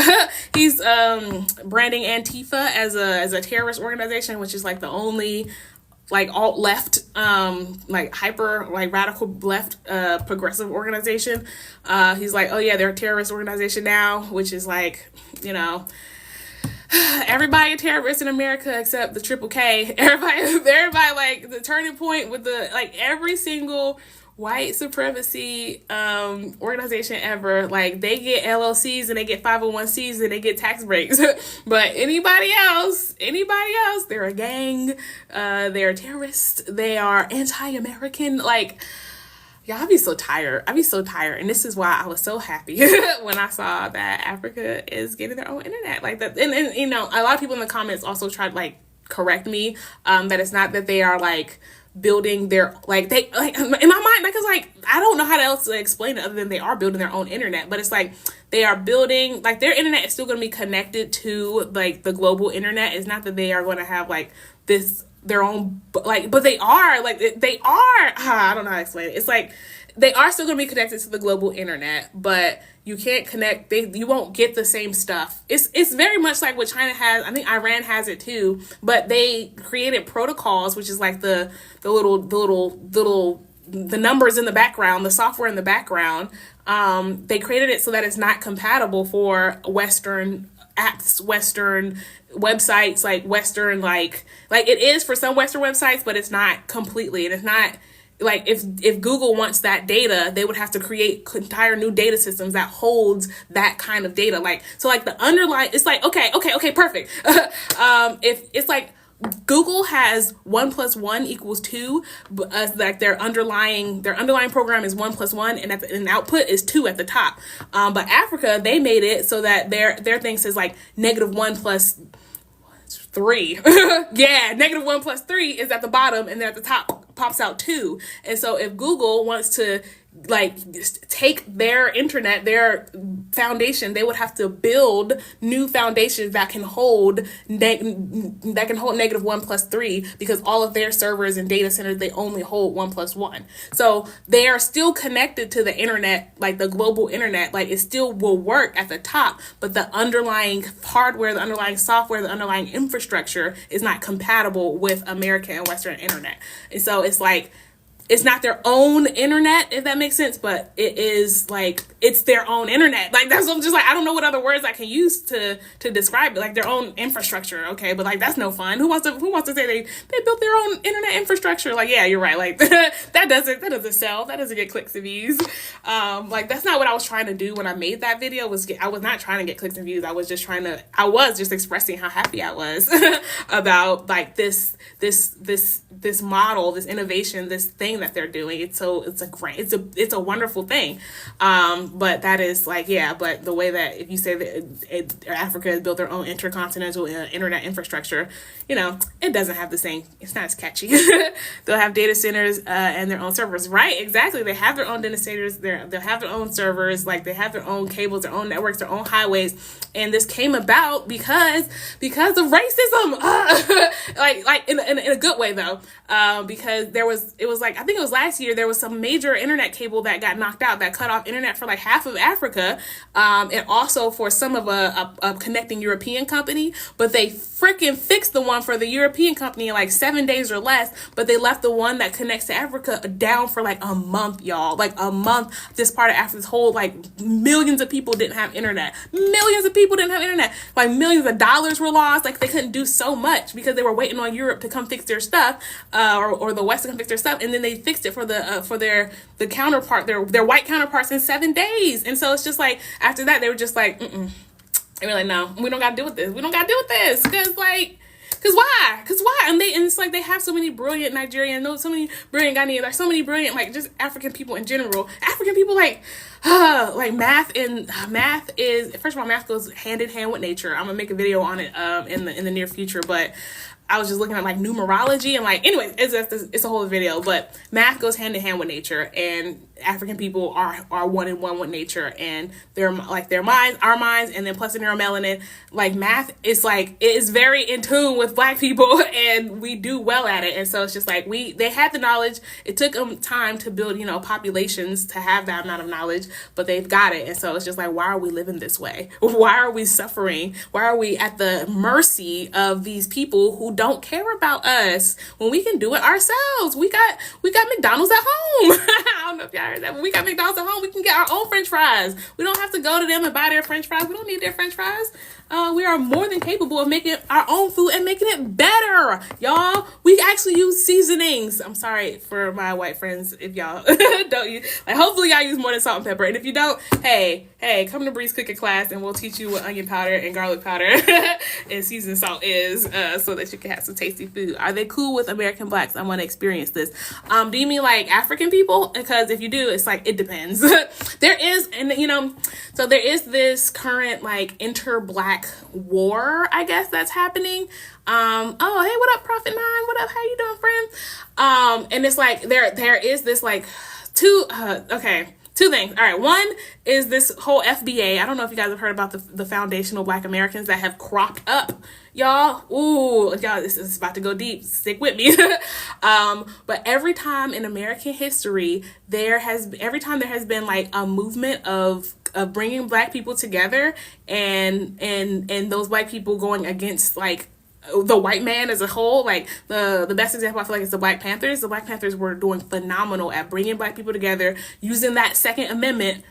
he's branding Antifa as a terrorist organization, which is like the only like alt left, like hyper like radical left progressive organization. He's like, oh yeah, they're a terrorist organization now, which is like, everybody a terrorist in America except the Triple K. Everybody like the turning point with the like every single white supremacy organization ever, like they get LLCs and they get 501c and they get tax breaks. But anybody else, they're a gang, they're terrorists, they are anti-American. Like Yeah, I'd be so tired. I'd be so tired. And this is why I was so happy when I saw that Africa is getting their own internet. Like that. And you know, a lot of people in the comments also tried to like correct me, that it's not that they are like building their, like they, like in my mind, like it's like, I don't know how else to explain it other than they are building their own internet. But it's like they are building, like their internet is still going to be connected to like the global internet. It's not that they are going to have like this their own, like, but they are like they are, I don't know how to explain it. It's like they are still going to be connected to the global internet, but you can't connect, you won't get the same stuff. It's very much like what China has. I think Iran has it too, but they created protocols, which is like the numbers in the background, the software in the background. They created it so that it's not compatible for Western apps, Western websites, like Western, like it is for some Western websites, but it's not completely. And it's not like if Google wants that data, they would have to create entire new data systems that holds that kind of data. Like, so like the underlying, it's like, okay, perfect. If it's like Google has 1 + 1 = 2, like their underlying program is 1 + 1, and the output is 2 at the top. But Africa, they made it so that their thing says like -1 + 3. Yeah, -1 + 3 is at the bottom, and then at the top pops out 2. And so if Google wants to like take their internet, their foundation, they would have to build new foundations that can hold -1 + 3, because all of their servers and data centers, they only hold 1 + 1. So they are still connected to the internet, like the global internet, like it still will work at the top, but the underlying hardware, the underlying software, the underlying infrastructure is not compatible with American and Western internet. And so it's like, it's not their own internet, if that makes sense, but it is like, it's their own internet. Like, that's what I'm just like, I don't know what other words I can use to describe it. Like their own infrastructure. Okay. But like, that's no fun. Who wants to say they built their own internet infrastructure? Like, yeah, you're right. Like that doesn't sell. That doesn't get clicks and views. Like that's not what I was trying to do when I made that video. I was not trying to get clicks and views. I was just expressing how happy I was about like this model, this innovation, this thing that they're doing. It's a wonderful thing. But that is like, yeah, but the way that if you say that Africa has built their own intercontinental internet infrastructure, you know, it doesn't have the same, it's not as catchy. They'll have data centers and their own servers, right? Exactly. They have their own data centers, they'll have their own servers, like they have their own cables, their own networks, their own highways. And this came about because of racism, like in a good way though, because it was like, I think it was last year, there was some major internet cable that got knocked out that cut off internet for like half of Africa, and also for some of a connecting European company, but they freaking fixed the one for the European company in like 7 days or less, but they left the one that connects to Africa down for like a month, y'all. Like a month. This part of Africa's whole, like millions of people didn't have internet. Like millions of dollars were lost. Like they couldn't do so much because they were waiting on Europe to come fix their stuff, or the West to come fix their stuff, and then they fixed it for their counterpart, their white counterparts in 7 days. And so it's just like after that they were just like, they were like, no, we don't gotta deal with this. Because why? And it's like they have so many brilliant Nigerians, so many brilliant Ghanaians, like so many brilliant, like just African people in general. African people, like math is, first of all, math goes hand in hand with nature. I'm gonna make a video on it in the near future, but I was just looking at like numerology and like, anyways, it's a whole video, but math goes hand in hand with nature, and African people are one in one with nature, and they're like their minds, our minds, and then plus the neuromelanin, like math is like, it is very in tune with Black people, and we do well at it. And so it's just like they had the knowledge. It took them time to build, you know, populations to have that amount of knowledge, but they've got it. And so it's just like, why are we living this way? Why are we suffering? Why are we at the mercy of these people who don't care about us when we can do it ourselves? We got McDonald's at home. I don't know if y'all heard that, but we got McDonald's at home. We can get our own French fries. We don't have to go to them and buy their French fries. We don't need their French fries. we are more than capable of making our own food and making it better, y'all. We actually use seasonings. I'm sorry for my white friends if y'all don't use, like, hopefully y'all use more than salt and pepper. And if you don't, hey, come to Bree's cooking class and we'll teach you what onion powder and garlic powder and seasoned salt is, so that you can have some tasty food. Are they cool with American blacks? I want to experience this. Do you mean like African people? Because if you do, it's like, it depends. There is, and so there is this current like inter-black war, I guess, that's happening. Oh, hey, what up, Prophet Nine? What up? How you doing, friend? And it's like there is this like two things. All right, one is this whole FBA. I don't know if you guys have heard about the foundational Black Americans that have cropped up, y'all. Ooh, y'all, this is about to go deep. Stick with me. But every time in American history, there has been like a movement of bringing Black people together, and those Black people going against like the white man as a whole. Like the best example I feel like is the Black Panthers. The Black Panthers were doing phenomenal at bringing Black people together, using that Second Amendment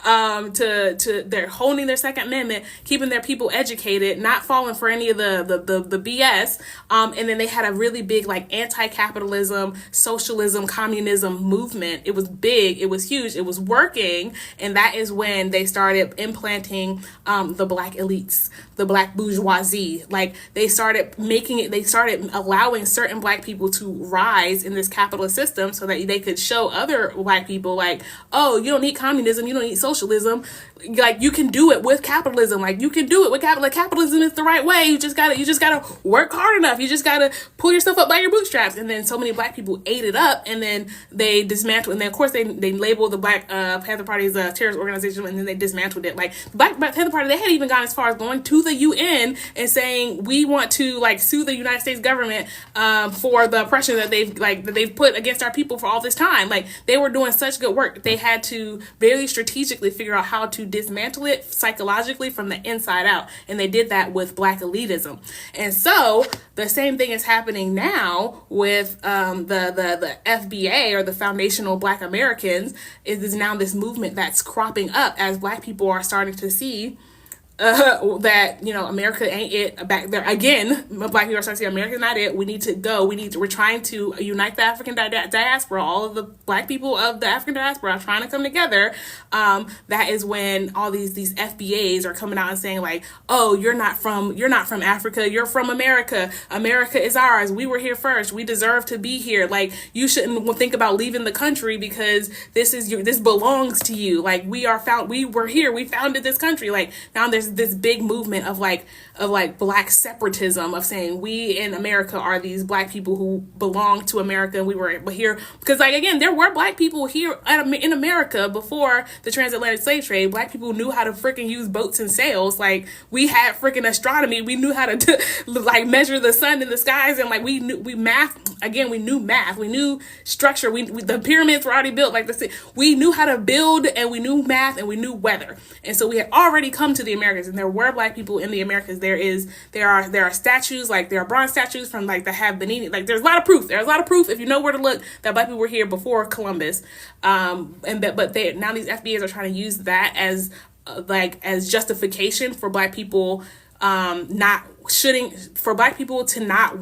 they're holding their Second Amendment, keeping their people educated, not falling for any of the BS. And then they had a really big like anti-capitalism, socialism, communism movement. It was big, it was huge, it was working. And that is when they started implanting the Black elites, the Black bourgeoisie. Like they started allowing certain Black people to rise in this capitalist system so that they could show other Black people like, oh, you don't need communism, you don't need socialism, like you can do it with capitalism, like you can do it with capitalism is the right way, you just gotta work hard enough, you just gotta pull yourself up by your bootstraps. And then so many Black people ate it up, and then they dismantled, and then of course they labeled the Black Panther Party as a terrorist organization, and then they dismantled it. Like the Black Panther Party, they had even gone as far as going to the UN and saying we want to like sue the United States government for the oppression that they've put against our people for all this time. Like they were doing such good work, they had to very strategically figure out how to dismantle it psychologically from the inside out, and they did that with Black elitism. And so the same thing is happening now with the FBA, or the Foundational Black Americans. Is now this movement that's cropping up as Black people are starting to see that America ain't it back there again. Black people are starting to say America's not it. We need to go. We're trying to unite the African diaspora. All of the Black people of the African diaspora are trying to come together. That is when all these FBAs are coming out and saying like, oh, you're not from Africa. You're from America. America is ours. We were here first. We deserve to be here. Like you shouldn't think about leaving the country because this belongs to you. Like we were here. We founded this country. Like now there's this big movement of Black separatism, of saying we in America are these Black people who belong to America, and we were here because, like, again, there were Black people here in America before the transatlantic slave trade. Black people knew how to freaking use boats and sails. Like we had freaking astronomy. We knew how to like measure the sun in the skies, and like we knew math. We knew structure. The pyramids were already built. Like we knew how to build, and we knew math, and we knew weather. And so we had already come to the Americas, and there were Black people in the Americas. There are statues, like there are bronze statues from like that have Benin. Like there's a lot of proof. There's a lot of proof if you know where to look that Black people were here before Columbus. Now these FBAs are trying to use that as justification for Black people for Black people to not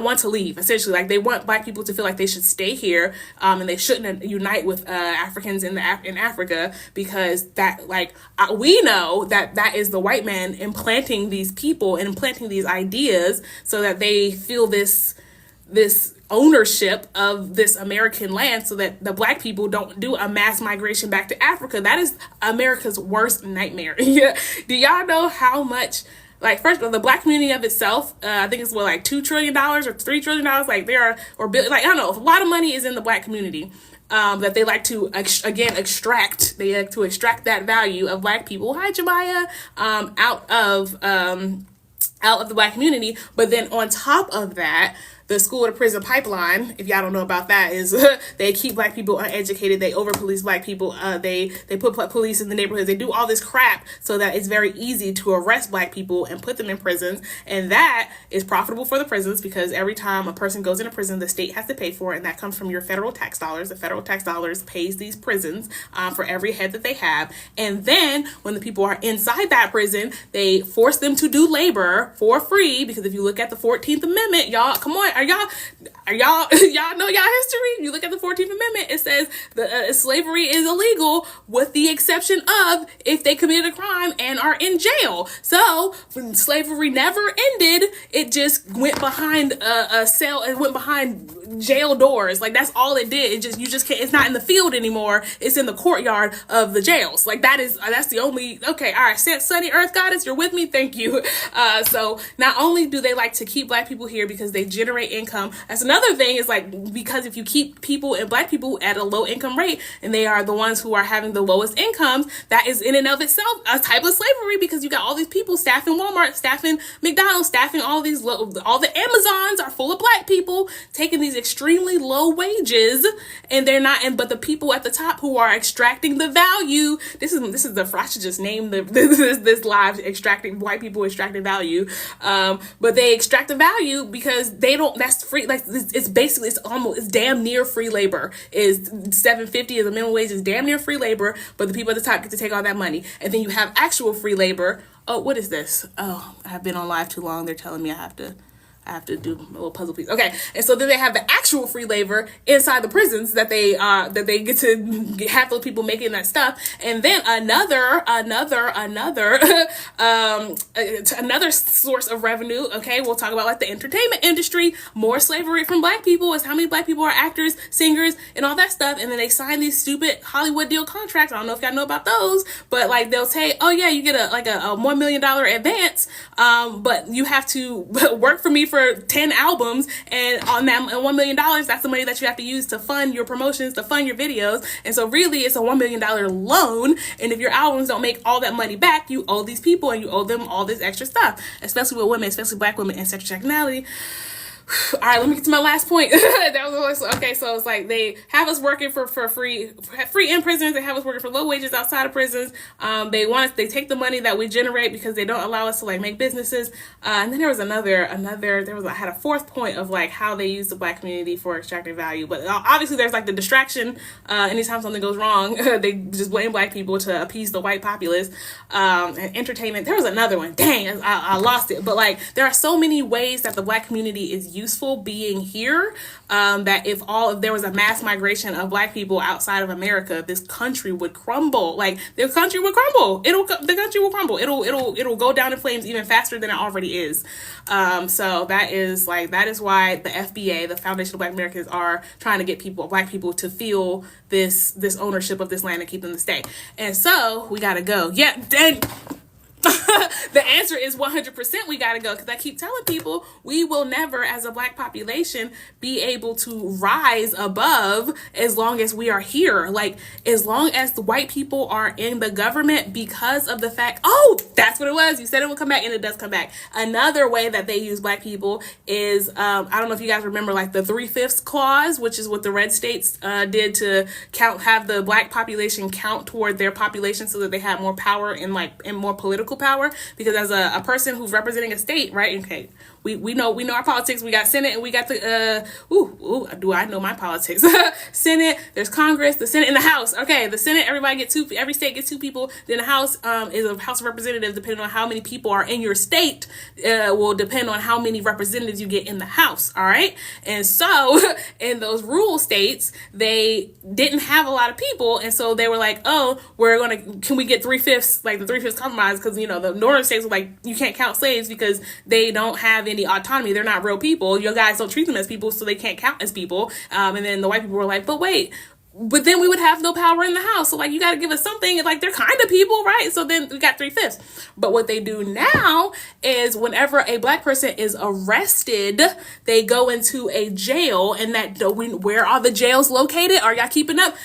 want to leave. Essentially, like they want Black people to feel like they should stay here, and they shouldn't unite with Africans in Africa, because we know that is the white man implanting these people and implanting these ideas so that they feel this ownership of this American land, so that the Black people don't do a mass migration back to Africa. That is America's worst nightmare. Do y'all know how much? Like, first of all, the Black community of itself, I think it's like $2 trillion or $3 trillion. Like I don't know, a lot of money is in the Black community that they like to extract. They like to extract that value of Black people. Hi, Jemiah, out of the Black community. But then on top of that, the school to prison pipeline, if y'all don't know about that, is they keep black people uneducated, they over police black people, they put police in the neighborhoods, they do all this crap so that it's very easy to arrest black people and put them in prisons. And that is profitable for the prisons, because every time a person goes into prison, the state has to pay for it, and that comes from your federal tax dollars. The federal tax dollars pays these prisons for every head that they have. And then when the people are inside that prison, they force them to do labor for free, because if you look at the 14th Amendment, y'all, come on, y'all know y'all history? You look at the 14th Amendment, it says the slavery is illegal with the exception of if they committed a crime and are in jail. So when slavery never ended, it just went behind a cell, it went behind jail doors. Like, that's all it did. You just can't, it's not in the field anymore, it's in the courtyard of the jails. Like, that's the only, okay, all right, Sunny Earth Goddess, you're with me, thank you. So not only do they like to keep black people here because they generate income, that's another thing, is like, because if you keep people and black people at a low income rate, and they are the ones who are having the lowest incomes, that is in and of itself a type of slavery, because you got all these people staffing Walmart, staffing McDonald's, staffing all the Amazons are full of black people taking these extremely low wages, and they're not, but the people at the top who are extracting the value, this is the, I should just name this live, extracting, white people extracting value, but they extract the value because they don't, that's free, like, it's basically, it's damn near free labor. Is $7.50 as a minimum wage, is damn near free labor, but the people at the top get to take all that money. And then you have actual free labor. Oh, what is this? Oh, I've been on live too long. They're telling me I have to do a little puzzle piece. Okay. And so then they have the actual free labor inside the prisons that they get to have those people making that stuff. And then another source of revenue. Okay. We'll talk about like the entertainment industry. More slavery from black people is how many black people are actors, singers, and all that stuff. And then they sign these stupid Hollywood deal contracts. I don't know if y'all know about those, but like they'll say, oh yeah, you get a $1 million advance. But you have to work for me for 10 albums, and on that $1 million, that's the money that you have to use to fund your promotions, to fund your videos. And so really it's a $1 million loan, and if your albums don't make all that money back, you owe these people, and you owe them all this extra stuff, especially with women, especially black women and intersectionality. All right, let me get to my last point. That was okay. So it's like they have us working for free in prisons. They have us working for low wages outside of prisons. They take the money that we generate because they don't allow us to like make businesses. And then there was I had a fourth point of like how they use the black community for extracting value. But obviously there's like the distraction. Anytime something goes wrong, they just blame black people to appease the white populace. And entertainment. There was another one. Dang, I lost it. But like there are so many ways that the black community is useful being here, that if there was a mass migration of black people outside of America, this country would crumble. Like the country would crumble. The country will crumble. It'll go down in flames even faster than it already is. So that is why the FBA, the Foundation of Black Americans, are trying to get black people to feel this ownership of this land and keep them to stay. And so we gotta go. Yeah, then. The answer is 100% we gotta go, because I keep telling people we will never, as a black population, be able to rise above as long as we are here. Like, as long as the white people are in the government, because of the fact, that's what it was. You said it would come back, and it does come back. Another way that they use black people is, I don't know if you guys remember, like the 3/5 clause, which is what the red states did to have the black population count toward their population so that they had more power and more political power. Because as a person who's representing a state, right? Okay, we know our politics. We got Senate, and we got the do I know my politics? Senate, there's Congress, the Senate, and the House. Okay, the Senate, every state gets 2 people. Then the House is a House of Representatives. Depending on how many people are in your state, will depend on how many representatives you get in the House. All right, and so in those rural states, they didn't have a lot of people, and so they were like, can we get 3/5, like the 3/5 compromise? Because the northern states were like, you can't count slaves because they don't have any autonomy. They're not real people. Your guys don't treat them as people, so they can't count as people. And then the white people were like, but then we would have no power in the House. So like, you got to give us something. Like, they're kind of people, right? So then we got 3/5. But what they do now is whenever a black person is arrested, they go into a jail, and where are the jails located? Are y'all keeping up?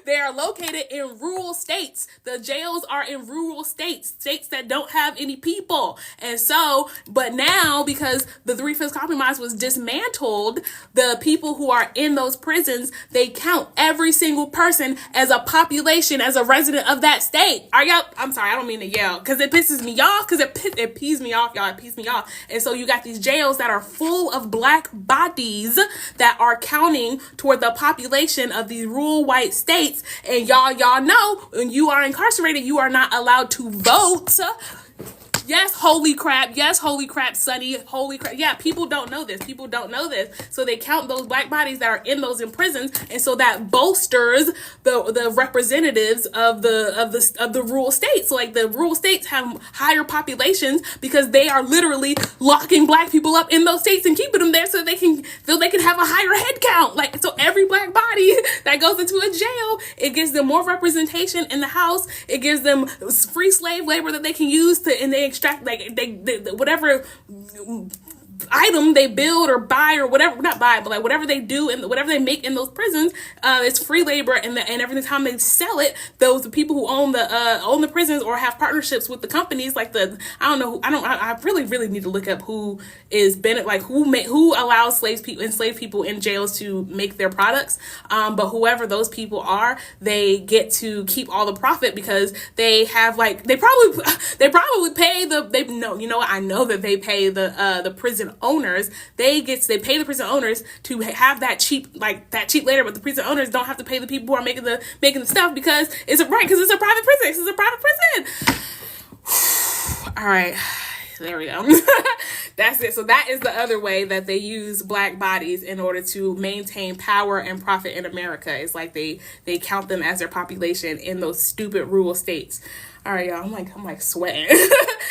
They are located in rural states. The jails are in rural states, states that don't have any people. And so, but now because the 3/5 compromise was dismantled, the people who are in those prisons, they count every single person as a population, as a resident of that state. Are y'all? I'm sorry, I don't mean to yell because it pisses me off, because it pees me off, y'all. It pees me off. And so you got these jails that are full of black bodies that are counting toward the population of these rural white states. And y'all know when you are incarcerated, you are not allowed to vote. Yes, holy crap. Yes, holy crap, Sonny. Holy crap. Yeah, people don't know this. People don't know this. So they count those black bodies that are in those prisons, and so that bolsters the representatives of the rural states. So like the rural states have higher populations because they are literally locking black people up in those states and keeping them there so they can have a higher head count. Like, so every black body that goes into a jail, it gives them more representation in the House. It gives them free slave labor that they can use and they extract, like they whatever item they build or buy or whatever, not buy, but like whatever they do and whatever they make in those prisons, it's free labor, and every time they sell it, those people who own the prisons or have partnerships with the companies, like I really need to look up who is who allows enslaved people in jails to make their products, but whoever those people are, they get to keep all the profit because they have they probably pay I know that they pay the prison owners. They pay the prison owners to have that cheap labor, but the prison owners don't have to pay the people who are making the stuff because it's a private prison. It's a private prison. All right. There we go. That's it. So that is the other way that they use black bodies in order to maintain power and profit in America. It's like they count them as their population in those stupid rural states. All right, y'all, I'm like sweating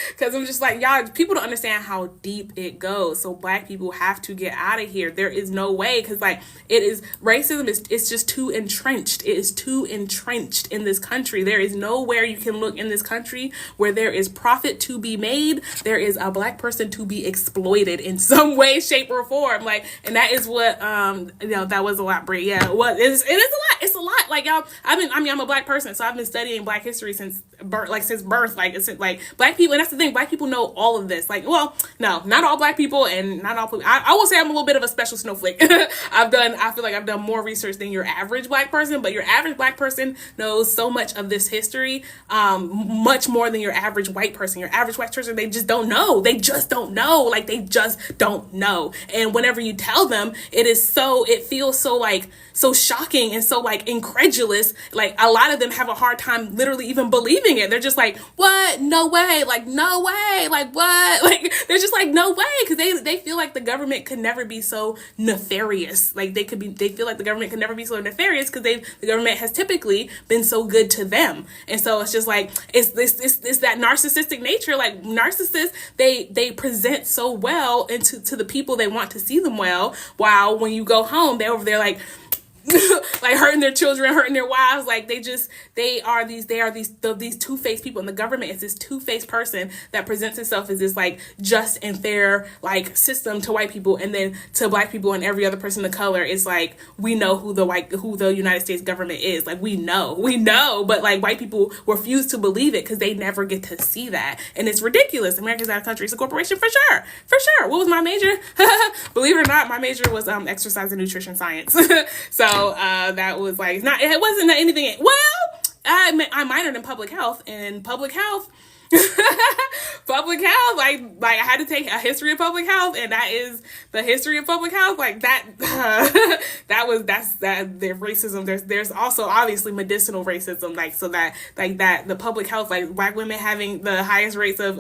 because I'm just like, y'all, people don't understand how deep it goes. So black people have to get out of here. There is no way, because racism is just too entrenched. It is too entrenched in this country. There is nowhere you can look in this country where there is profit to be made. There is a black person to be exploited in some way, shape, or form. And that is what that was a lot, Brie. Yeah, it was. It is a lot. It's a lot. Like, y'all, I'm a black person, so I've been studying black history since birth. It's like black people, and that's the thing, black people know all of this. No, not all black people, and not all people. I will say I'm a little bit of a special snowflake. I feel like I've done more research than your average black person, but your average black person knows so much of this history, much more than your average white person. Your average white person, they just don't know. They just don't know. They just don't know. And whenever you tell them, it feels so shocking and so incredulous. A lot of them have a hard time literally even believing it. They're just like, what? No way. No way. What? They're just like, no way. Because they feel like the government could never be so nefarious. They feel like the government could never be so nefarious because the government has typically been so good to them. And so it's just it's that narcissistic nature. Narcissists, they present so well to the people they want to see them well, while when you go home, they're over there hurting their children, hurting their wives. They are these two-faced people, and the government is this two-faced person that presents itself as this just and fair system to white people, and then to black people and every other person of color, it's we know who the United States government is. We know, but white people refuse to believe it because they never get to see that, and it's ridiculous. America's not a country; it's a corporation for sure. What was my major? Believe it or not, my major was exercise and nutrition science. So that was it wasn't anything. Well, I minored in public health, and public health, I had to take a history of public health, and that is the history of public health. The racism. There's also obviously medicinal racism, the public health, black women having the highest rates of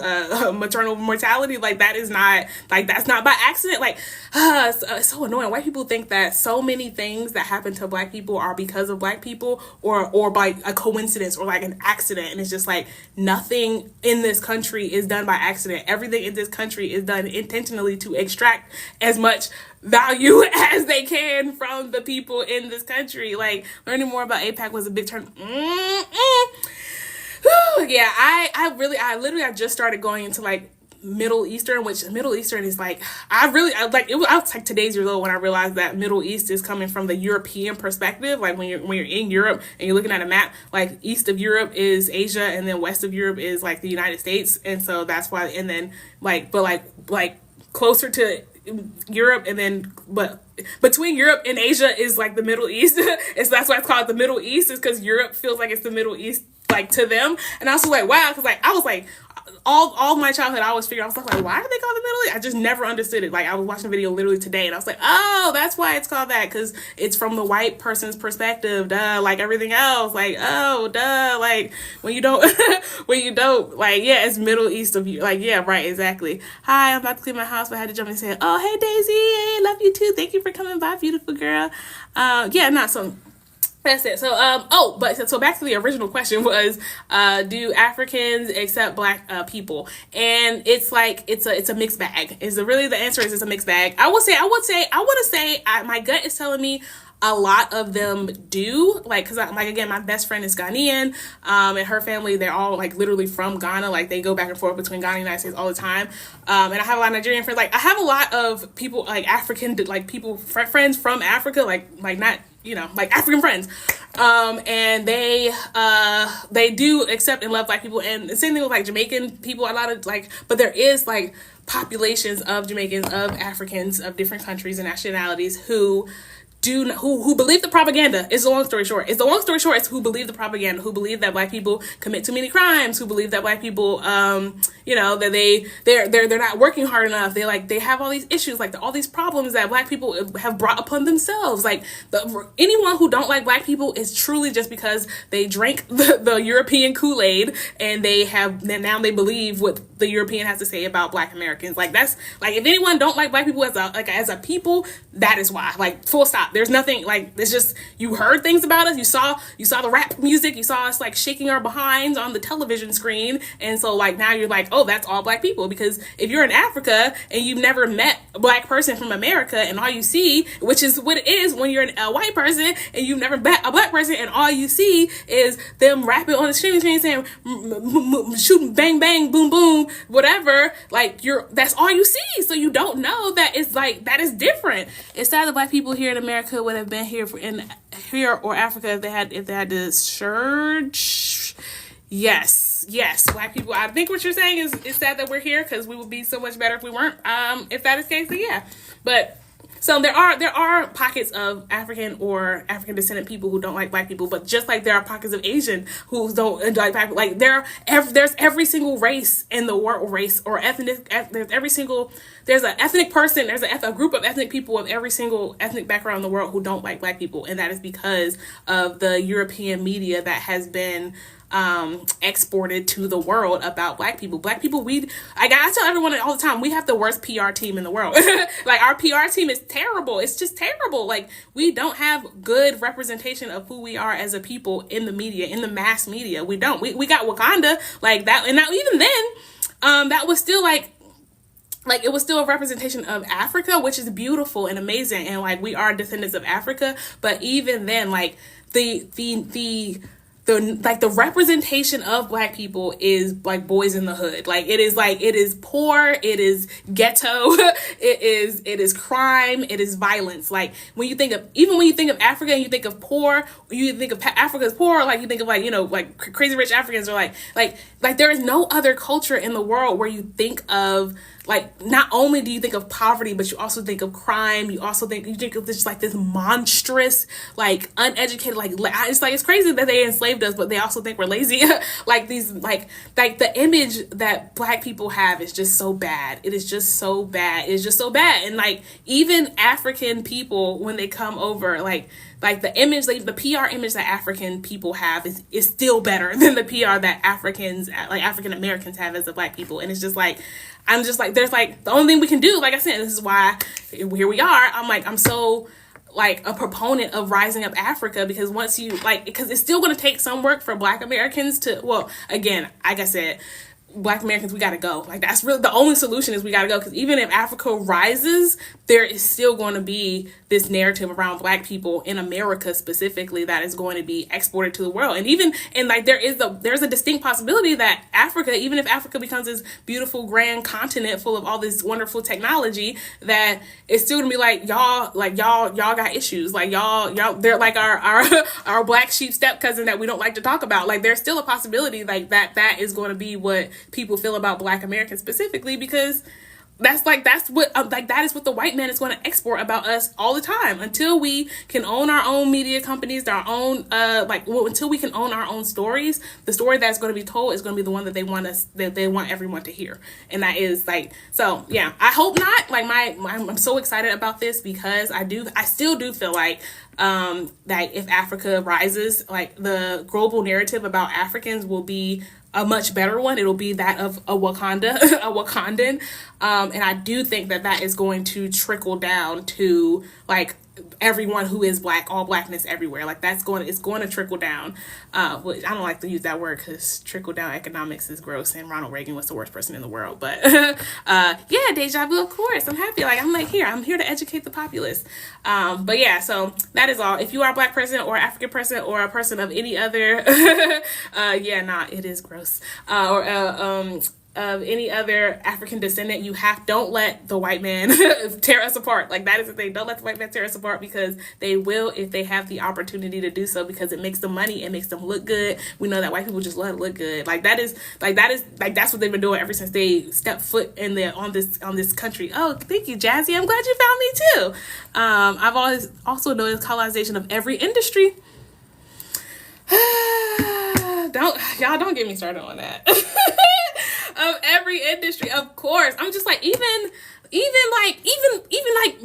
maternal mortality, that's not by accident. It's so annoying. White people think that so many things that happen to black people are because of black people or by a coincidence or an accident, and it's just nothing in this country is done by accident. Everything in this country is done intentionally to extract as much value as they can from the people in this country. Learning more about APAC was a big turn. Yeah, I just started going into Middle Eastern, which Middle Eastern is like, I was like today's years old when I realized that Middle East is coming from the European perspective. Like when you're in Europe and you're looking at a map, like east of Europe is Asia and then west of Europe is like the United States. And so that's why, and then like closer to Europe, and then but between Europe and Asia is like the Middle East. And so that's why it's called the Middle East, is because Europe feels like it's the Middle East like to them. And I was like, wow, because like I was like all my childhood I always figured, I was like, why are they called the Middle East? I just never understood it. Like I was watching a video literally today and I was like, oh, that's why it's called that, because it's from the white person's perspective, duh, like everything else, like, oh, duh, like when you don't like, yeah, it's Middle East of you, like, yeah, right, exactly. Hi, I'm about to clean my house, but I had to jump in and say, oh, hey Daisy, hey, love you too, thank you for coming by, beautiful girl. So that's it. So, so back to the original question was, do Africans accept Black people? And it's like, it's a mixed bag. The answer is it's a mixed bag. I want to say, my gut is telling me a lot of them do, like, cause again, my best friend is Ghanaian, and her family, they're all like literally from Ghana. Like they go back and forth between Ghana and the United States all the time. And I have a lot of Nigerian friends. Like I have a lot of people, like African, like people, friends from Africa, like not, like African friends. And they do accept and love Black people. And the same thing with like Jamaican people, a lot of like, but there is like populations of Jamaicans, of Africans, of different countries and nationalities who believe the propaganda. It's the long story short. It's who believe the propaganda, who believe that Black people commit too many crimes, who believe that Black people, that they're not working hard enough. They have all these issues, like all these problems that Black people have brought upon themselves. Like anyone who don't like Black people is truly just because they drank the European Kool-Aid and now they believe what the European has to say about Black Americans. Like that's like, if anyone don't like Black people as a people, that is why. Like full stop. There's nothing, like, it's just, you heard things about us, you saw the rap music, you saw us like shaking our behinds on the television screen, and so like now you're like, oh, that's all Black people. Because if you're in Africa and you've never met a Black person from America, and all you see, which is what it is when you're a white person and you've never met a Black person, and all you see is them rapping on the streaming screen saying shooting bang bang boom boom whatever, like that's all you see. So you don't know that it's like, that is different. It's sad that Black people here in America would have been here here or Africa if they had to search. Yes, Black people. I think what you're saying is it's sad that we're here, because we would be so much better if we weren't. If that is the case, then yeah. But so there are pockets of African or African descendant people who don't like Black people, but just like there are pockets of Asian who don't like Black people. Like there's every single race in the world, race or ethnic. There's an ethnic person. There's a group of ethnic people of every single ethnic background in the world who don't like Black people, and that is because of the European media that has been exported to the world about Black people. I tell everyone all the time, we have the worst PR team in the world. Like our PR team is terrible. It's just terrible. Like we don't have good representation of who we are as a people in the media, in the mass media. We don't. We got Wakanda like that, and now even then, that was still like it was still a representation of Africa, which is beautiful and amazing, and like we are descendants of Africa. But even then, like the representation of Black people is like Boys in the Hood. Like it is poor, it is ghetto, it is crime, it is violence. Like when you think of Africa and you think of poor, you think of Africa as poor, like you think of like crazy rich Africans, or like there is no other culture in the world where you think of, like, not only do you think of poverty, but you also think of crime. You think of this, like, this monstrous, like, uneducated, like it's crazy that they enslaved us, but they also think we're lazy. Like these, like the image that Black people have is just so bad. It is just so bad. It's just so bad. And like, even African people, when they come over, like the image, like the PR image that African people have is still better than the PR that African Americans have as the Black people. And it's just like, I'm just like, there's like, the only thing we can do, like I said, this is why here we are. I'm so like a proponent of rising up Africa, because because it's still going to take some work for Black Americans to, well, again, like I said, Black Americans, we gotta go. Like, that's really the only solution, is we gotta go. Because even if Africa rises, there is still going to be this narrative around Black people in America specifically that is going to be exported to the world. And like there's a distinct possibility that Africa, even if Africa becomes this beautiful grand continent full of all this wonderful technology, that it's still gonna be like y'all got issues. Like y'all they're like our black sheep step cousin that we don't like to talk about. Like, there's still a possibility like that is going to be what people feel about Black Americans specifically, because that is what the white man is going to export about us all the time, until we can own our own media companies, until we can own our own stories. The story that's going to be told is going to be the one that they want everyone to hear. And that is like, so yeah, I hope not. Like, I'm so excited about this, because I still do feel like that if Africa rises, like, the global narrative about Africans will be a much better one. It'll be that of a Wakandan. And I do think that is going to trickle down to, like, everyone who is Black, all Blackness everywhere. Like, it's going to trickle down. Well, I don't like to use that word because trickle down economics is gross, and Ronald Reagan was the worst person in the world. But yeah, deja vu, of course. I'm happy. Like, I'm here to educate the populace. But yeah, so that is all. If you are a Black person or African person or a person of any other, it is gross. Of any other African descendant, don't let the white man tear us apart. Like, that is the thing. Don't let the white man tear us apart, because they will if they have the opportunity to do so, because it makes them money, it makes them look good. We know that white people just love to look good. That's what they've been doing ever since they stepped foot on this country. Oh, thank you, Jazzy. I'm glad you found me too. I've always also noticed colonization of every industry. Don't get me started on that. Of every industry, of course. I'm just like, even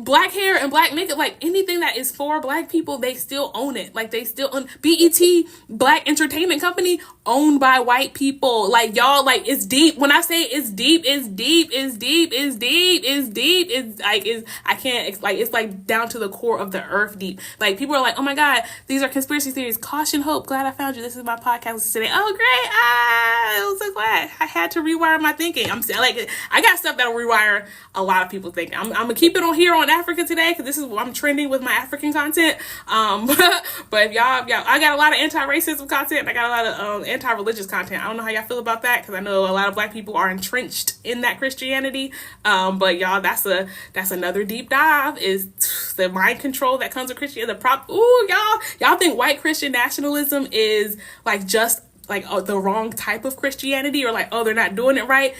Black hair and Black makeup, like, anything that is for Black people, they still own it. Like, they still own BET, Black entertainment company, owned by white people. Like, y'all, like, it's deep. When I say it's deep, it's deep. It's like down to the core of the earth deep. Like, people are like, oh my God, these are conspiracy theories. Caution, hope. Glad I found you. This is my podcast today. Oh, great. I was so glad. I had to rewire my thinking. I got stuff that'll rewire a lot of people thinking. I'm gonna keep it on here on Africa today, because this is what I'm trending with my African content. But if y'all, I got a lot of anti-racism content. I got a lot of anti-religious content. I don't know how y'all feel about that, because I know a lot of Black people are entrenched in that Christianity. But y'all, that's another deep dive, is the mind control that comes with Christianity. Y'all think white Christian nationalism is like just like the wrong type of Christianity, or like, oh, they're not doing it right.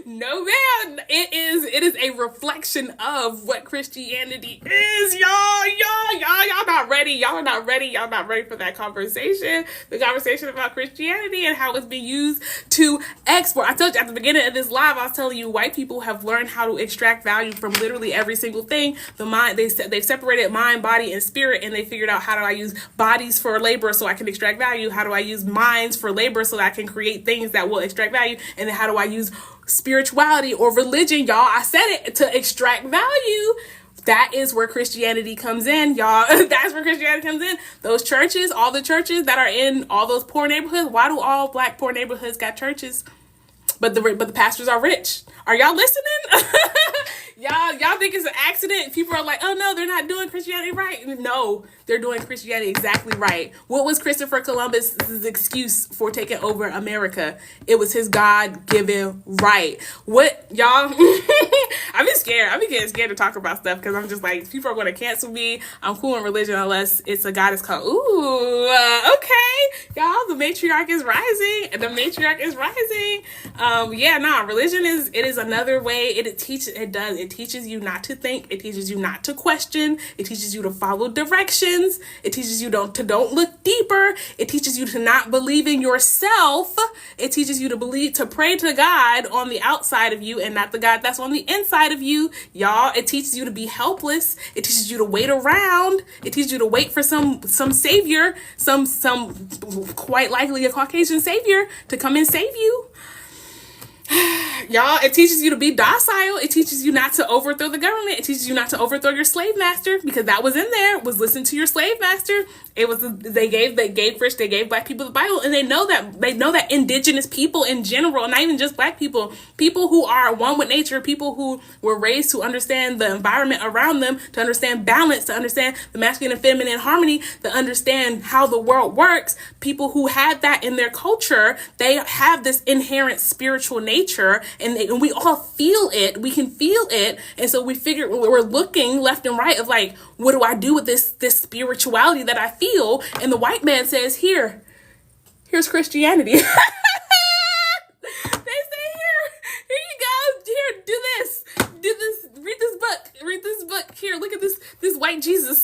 No, man, it is a reflection of what Christianity is, y'all not ready. Y'all are not ready. Y'all not ready for that conversation. The conversation about Christianity and how it's being used to export. I told you at the beginning of this live, I was telling you, white people have learned how to extract value from literally every single thing. The mind, they've separated mind, body, and spirit, and they figured out, how do I use bodies for labor so I can extract value? How do I use minds for labor so that I can create things that will extract value? And then how do I use spirituality or religion, y'all? I said it, to extract value. That is where Christianity comes in, y'all. That's where Christianity comes in. Those churches, all the churches that are in all those poor neighborhoods. Why do all Black poor neighborhoods got churches? But the pastors are rich. Are y'all listening? Y'all think it's an accident? People are like, oh no, they're not doing Christianity right. No, they're doing Christianity exactly right. What was Christopher Columbus's excuse for taking over America? It was his God-given right. What, y'all? I've been scared. I've been getting scared to talk about stuff, because I'm just like, people are going to cancel me. I'm cool in religion unless it's a goddess called, okay. Y'all, the matriarch is rising. Religion is another way. It teaches you not to think. It teaches you not to question. It teaches you to follow directions. It teaches you to don't look deeper. It teaches you to not believe in yourself. It teaches you to pray to God on the outside of you and not the God that's on the inside of you. Y'all, it teaches you to be helpless. It teaches you to wait around. It teaches you to wait for some savior, some quite likely a Caucasian savior to come and save you. Y'all, it teaches you to be docile. It teaches you not to overthrow the government. It teaches you not to overthrow your slave master, because that was in there, was listen to your slave master. It was, they gave Black people the Bible, and they know that indigenous people in general, not even just Black people who are one with nature, people who were raised to understand the environment around them, to understand balance, to understand the masculine and feminine harmony, to understand how the world works, people who had that in their culture, they have this inherent spiritual nature, and we all feel it. We can feel it. And so we figure, we're looking left and right of like, what do I do with this spirituality that I feel? And the white man says, here's Christianity. They say, here you go. Here, do this, read this book. Here, look at this white Jesus.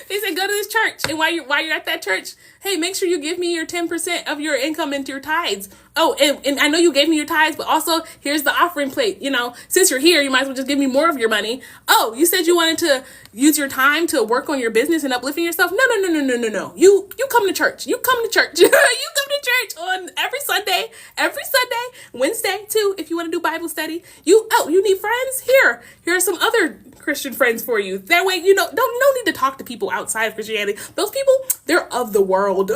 They say, go to this church. And while you're at that church, hey, make sure you give me your 10% of your income into your tithes. Oh, and I know you gave me your tithes, but also here's the offering plate. You know, since you're here, you might as well just give me more of your money. Oh, you said you wanted to use your time to work on your business and uplifting yourself. No. You come to church. You come to church. You come to church on every Sunday, Wednesday too, if you want to do Bible study. You need friends? Here are some other Christian friends for you. That way, you know, no need to talk to people outside of Christianity. Those people, they're of the world.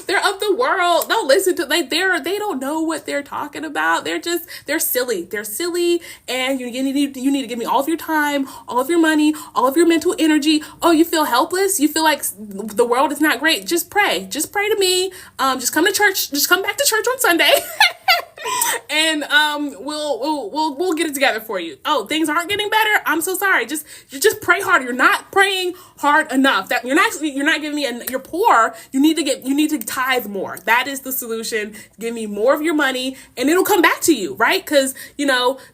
They're of the world. Don't listen to, like, they don't know what they're talking about. They're silly. And you need to give me all of your time, all of your money, all of your mental energy. Oh, you feel helpless? You feel like the world is not great? Just pray to me. Just come to church. Just come back to church on Sunday. And we'll get it together for you. Oh, things aren't getting better. I'm so sorry. Just pray harder. You're not praying hard enough. That you're not giving me. You're poor. You need to tithe more. That is the solution. Give me more of your money, and it'll come back to you, right? Because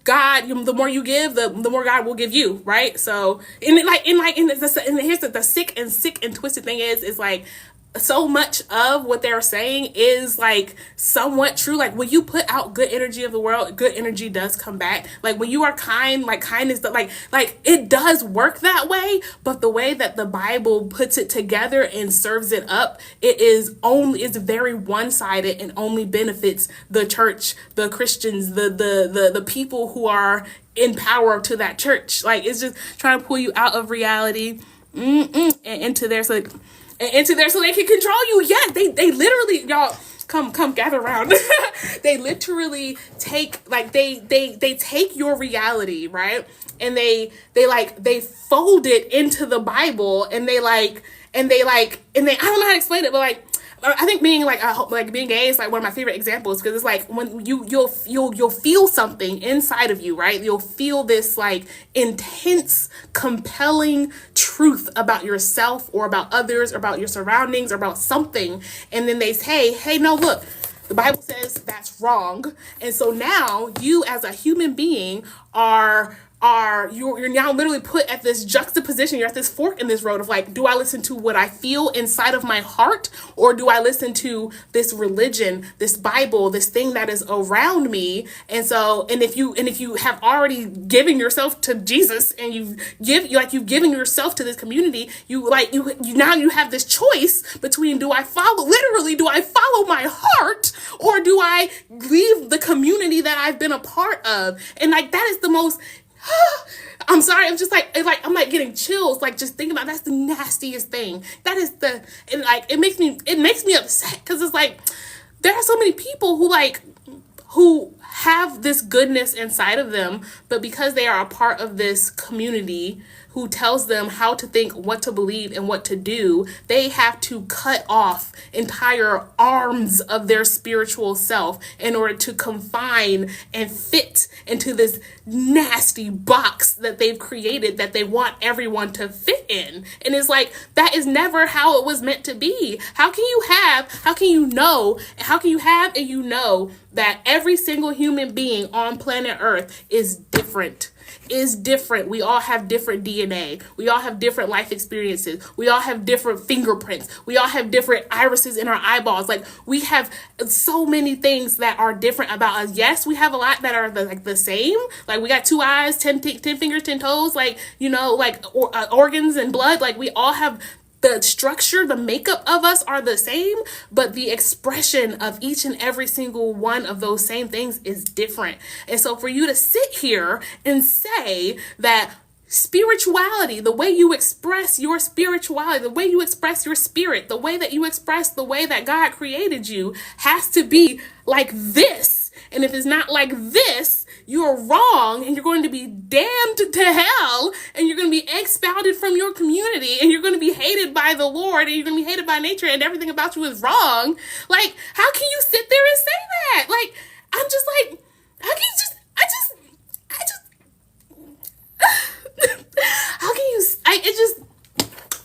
God, the more you give, the more God will give you, right? So, and here's the sick and twisted thing is like, so much of what they're saying is like somewhat true. Like when you put out good energy of the world, good energy does come back. Like when you are kind, like kindness, like it does work that way. But the way that the Bible puts it together and serves it up, it's very one-sided and only benefits the church, the Christians, the people who are in power to that church. Like it's just trying to pull you out of reality and into there. So they can control you. Yeah, they literally, y'all, come gather around. They literally take, like, they take your reality, right? And they fold it into the Bible, and they I don't know how to explain it, but like, I think being being gay is like one of my favorite examples, because it's like when you'll feel something inside of you, right? You'll feel this like intense, compelling truth about yourself or about others or about your surroundings or about something, and then they say, hey, no, look, the Bible says that's wrong, and so now you as a human being you're now literally put at this juxtaposition. You're at this fork in this road of like, do I listen to what I feel inside of my heart, or do I listen to this religion, this Bible, this thing that is around me? And so, and if you have already given yourself to Jesus, and you've given yourself to this community, you now have this choice between, do I follow my heart, or do I leave the community that I've been a part of? And like, that is the most, I'm sorry, I'm just I'm getting chills, like just thinking about, that's the nastiest thing. That is it makes me upset, because it's like, there are so many people who have this goodness inside of them, but because they are a part of this community who tells them how to think, what to believe, and what to do, they have to cut off entire arms of their spiritual self in order to confine and fit into this nasty box that they've created that they want everyone to fit in. And it's like, that is never how it was meant to be. How can you have and you know that every single human being on planet Earth is different? We all have different DNA. We all have different life experiences. We all have different fingerprints. We all have different irises in our eyeballs. Like, we have so many things that are different about us. Yes, we have a lot that are the same. Like, we got 2 eyes, 10 fingers, 10 toes, organs and blood. Like, we all have the structure, the makeup of us are the same, but the expression of each and every single one of those same things is different. And so for you to sit here and say that spirituality, the way you express your spirituality, the way you express your spirit, the way that you express the way that God created you has to be like this. And if it's not like this, you're wrong and you're going to be damned to hell and you're going to be expounded from your community and you're going to be hated by the Lord and you're going to be hated by nature and everything about you is wrong. Like, how can you sit there and say that? Like, I'm just like, how can you just, I just how can you,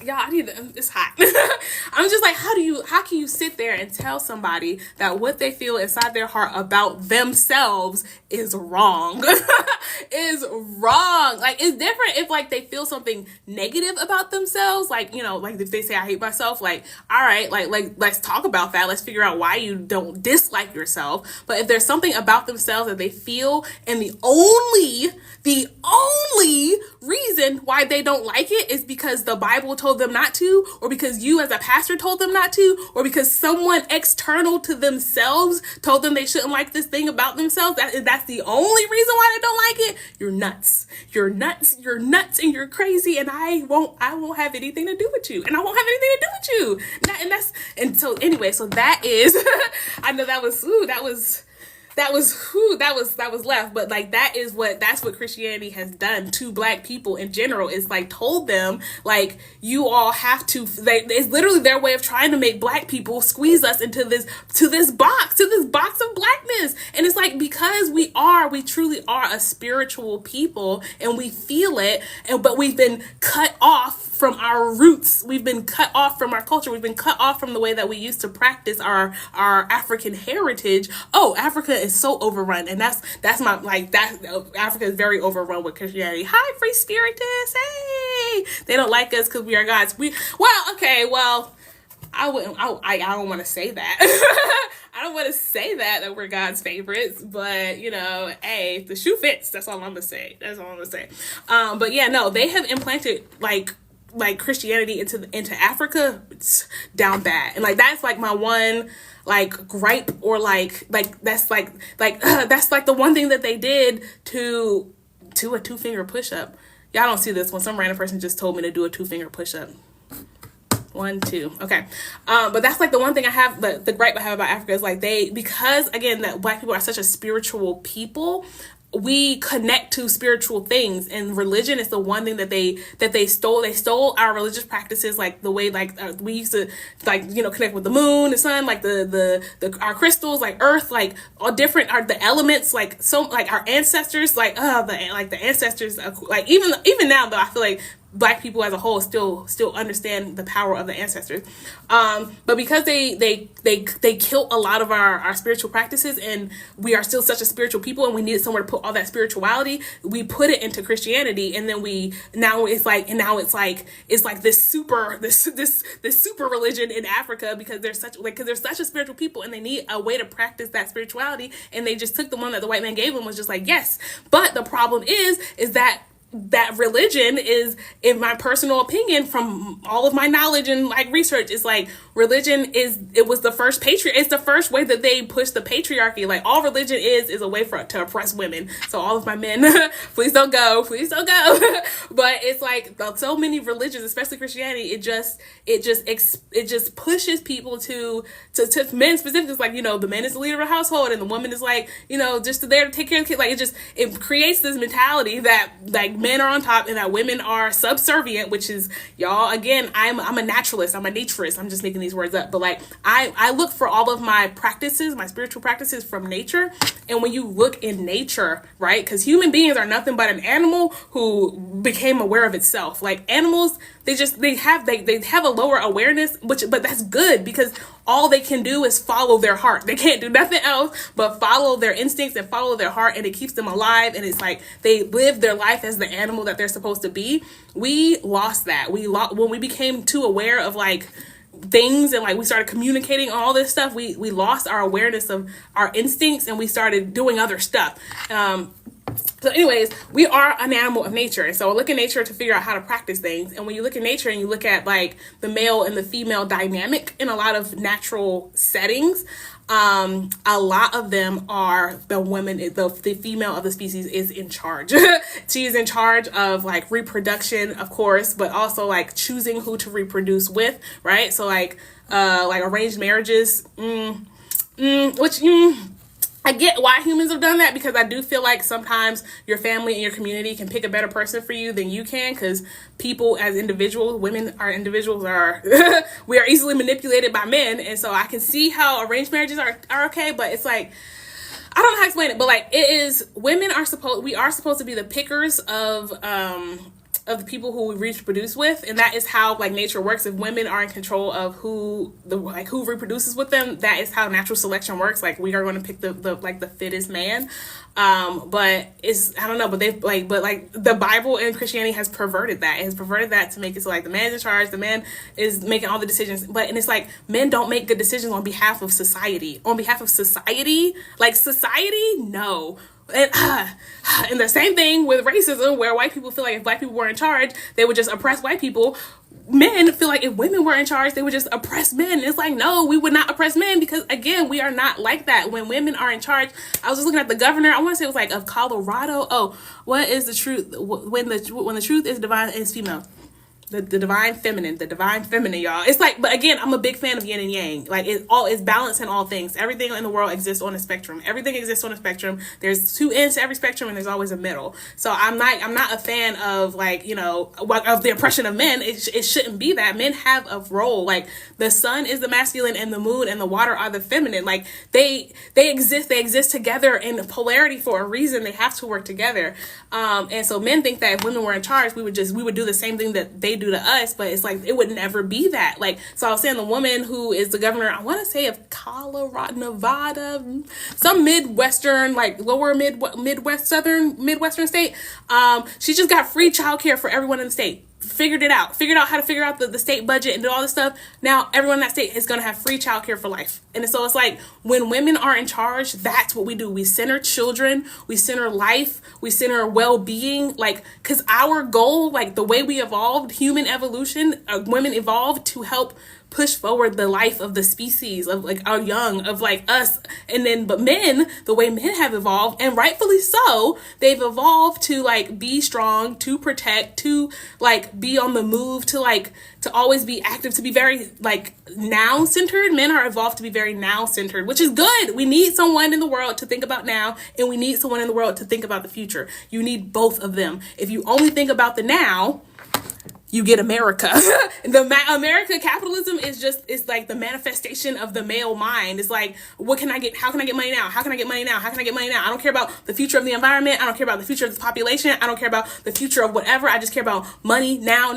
y'all, I need to, it's hot. I'm just like, how can you sit there and tell somebody that what they feel inside their heart about themselves is wrong? Is wrong. Like, it's different if like they feel something negative about themselves. Like, you know, like if they say I hate myself, like, all right, like let's talk about that. Let's figure out why you don't dislike yourself. But if there's something about themselves that they feel and the only reason why they don't like it is because the Bible told them not to, or because you as a pastor told them not to, or because someone external to themselves told them they shouldn't like this thing about themselves, that's the only reason why they don't like it, you're nuts. You're nuts, and you're crazy, and I won't have anything to do with you. And I won't have anything to do with you. And so anyway, so that is I know that was left, but like that's what Christianity has done to Black people in general. Is like told them like you all have to. It's literally their way of trying to make Black people squeeze us into this box of Blackness. And it's like because we truly are a spiritual people and we feel it, but we've been cut off from our roots. We've been cut off from our culture. We've been cut off from the way that we used to practice our African heritage. Oh, Africa is so overrun, and that's my like that. Africa is very overrun with Christianity. Hi, free spiritists. Hey, they don't like us because we are gods. I don't want to say that. I don't want to say that we're God's favorites, but you know, hey, the shoe fits. That's all I'm gonna say. But yeah, no, they have implanted like Christianity into Africa. It's down bad, and like that's like my one like gripe, or like that's like that's like the one thing that they did to a 2-finger push-up. Y'all don't see this one. Some random person just told me to do a 2-finger push-up. 1, 2. Okay. But that's like the one thing I have, the gripe I have about Africa is like because again, that Black people are such a spiritual people, we connect to spiritual things, and religion is the one thing that they stole our religious practices, like the way we used to connect with the moon, the sun, like our crystals, like earth, like all different are the elements, like so like our ancestors, the ancestors, like even now though I feel like Black people as a whole still understand the power of the ancestors, but because they killed a lot of our spiritual practices, and we are still such a spiritual people, and we needed somewhere to put all that spirituality, we put it into Christianity, and then it's like this super religion in Africa because they're such a spiritual people, and they need a way to practice that spirituality, and they just took the one that the white man gave them, was just like yes, but the problem is that religion is, in my personal opinion, from all of my knowledge and like research, is like religion was the first it's the first way that they pushed the patriarchy. Like all religion is a way to oppress women. So all of my men, please don't go. But it's like so many religions, especially Christianity, it just pushes people to men specifically. It's like, you know, the man is the leader of a household and the woman is like, you know, just there to take care of the kid. Like it creates this mentality that like men are on top and that women are subservient, which is, y'all, again, I'm a naturalist, I'm a naturist, I'm just making these words up, but like I look for all of my practices, my spiritual practices, from nature. And when you look in nature, right, because human beings are nothing but an animal who became aware of itself. Like animals, they have a lower awareness, but that's good, because all they can do is follow their heart. They can't do nothing else but follow their instincts and follow their heart, and it keeps them alive. And it's like they live their life as the animal that they're supposed to be. We lost that. When we became too aware of like things, and like we started communicating all this stuff, we lost our awareness of our instincts, and we started doing other stuff. So anyways, we are an animal of nature. And so look at nature to figure out how to practice things. And when you look at nature and you look at like the male and the female dynamic in a lot of natural settings, a lot of them are the women, the female of the species is in charge. She is in charge of like reproduction, of course, but also like choosing who to reproduce with, right? So like arranged marriages, I get why humans have done that, because I do feel like sometimes your family and your community can pick a better person for you than you can, because people as individuals, women are individuals, are we are easily manipulated by men. And so I can see how arranged marriages are okay, but it's like, I don't know how to explain it, but like we are supposed to be the pickers of the people who we reproduce with, and that is how like nature works. If women are in control of who reproduces with them, that is how natural selection works. Like we are going to pick the fittest man. But it's, I don't know, but the Bible and Christianity has perverted that. It has perverted that to make it so like the man's in charge, the man is making all the decisions. And it's like men don't make good decisions on behalf of society. On behalf of society, like society, no. And the same thing with racism, where white people feel like if black people were in charge, they would just oppress white people. Men feel like if women were in charge, they would just oppress men. It's like, no, we would not oppress men, because again, we are not like that. When women are in charge, I was just looking at the governor, I want to say it was like of Colorado. Oh, what is the truth? When the truth is divine and it's female. The divine feminine, y'all. It's like, but again, I'm a big fan of yin and yang. Like it's balance in all things. Everything in the world exists on a spectrum. Everything exists on a spectrum. There's two ends to every spectrum, and there's always a middle. So I'm not a fan of like, of the oppression of men. It shouldn't be that. Men have a role. Like the sun is the masculine, and the moon and the water are the feminine. Like they exist together in polarity for a reason. They have to work together. And so men think that if women were in charge, we would do the same thing that they do to us, but it's like it would never be that. Like, so I was saying the woman who is the governor, I want to say of Colorado, Nevada, some Midwestern, like lower Midwestern state, she just got free childcare for everyone in the state. Figured out how to figure out the state budget and do all this stuff. Now everyone in that state is going to have free childcare for life. And so it's like when women are in charge, that's what we do. We center children, we center life, we center well-being. Like, because our goal, like the way we evolved, human evolution, women evolved to help push forward the life of the species, of like our young, of like us. And then, but men, the way men have evolved, and rightfully so, they've evolved to like be strong, to protect, to like be on the move, to always be active, to be very like now centered. Men are evolved to be very now centered, which is good. We need someone in the world to think about now, and we need someone in the world to think about the future. You need both of them. If you only think about the now, you get America. America capitalism is like the manifestation of the male mind. It's like, what can I get? How can I get money now? How can I get money now? How can I get money now? I don't care about the future of the environment. I don't care about the future of the population. I don't care about the future of whatever. I just care about money now,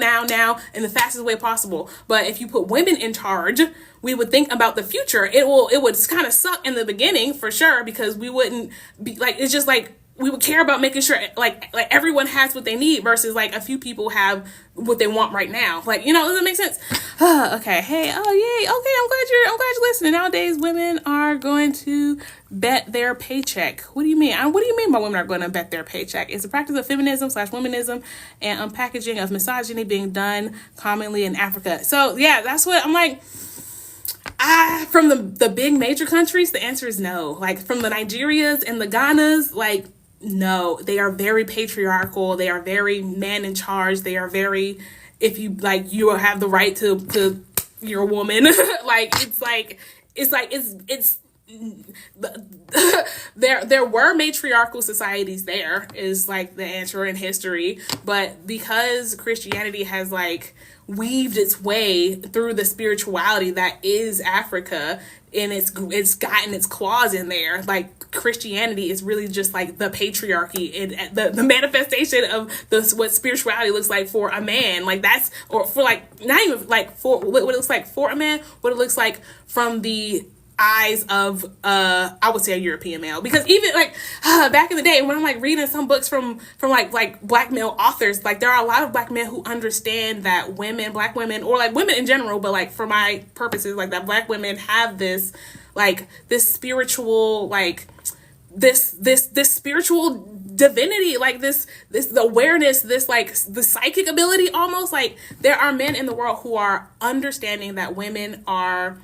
in the fastest way possible. But if you put women in charge, we would think about the future. It would kind of suck in the beginning for sure, because we wouldn't be like, it's just like, we would care about making sure like everyone has what they need versus like a few people have what they want right now. Like, does that make sense? Okay. Hey, oh yay. Okay, I'm glad you're listening. Nowadays, women are going to bet their paycheck. What do you mean? What do you mean by women are going to bet their paycheck? It's the practice of feminism/womanism and unpackaging of misogyny being done commonly in Africa. So yeah, that's what I'm like. From the big major countries, the answer is no. Like from the Nigerias and the Ghanas, like, no, they are very patriarchal. They are very man in charge. They are very, if you like, you have the right to you're a woman. There were matriarchal societies, there is like the answer in history, but because Christianity has like weaved its way through the spirituality that is Africa, and it's gotten its claws in there. Like Christianity is really just like the patriarchy and the manifestation of what spirituality looks like for a man. Like that's, or for like, not even like for what it looks like for a man, what it looks like from the eyes of I would say a European male. Because even like back in the day when I'm like reading some books from like black male authors, like there are a lot of black men who understand that black women, or like women in general, but like for my purposes, like that black women have this like this spiritual like this spiritual divinity, like this the awareness, this like the psychic ability almost. Like there are men in the world who are understanding that women are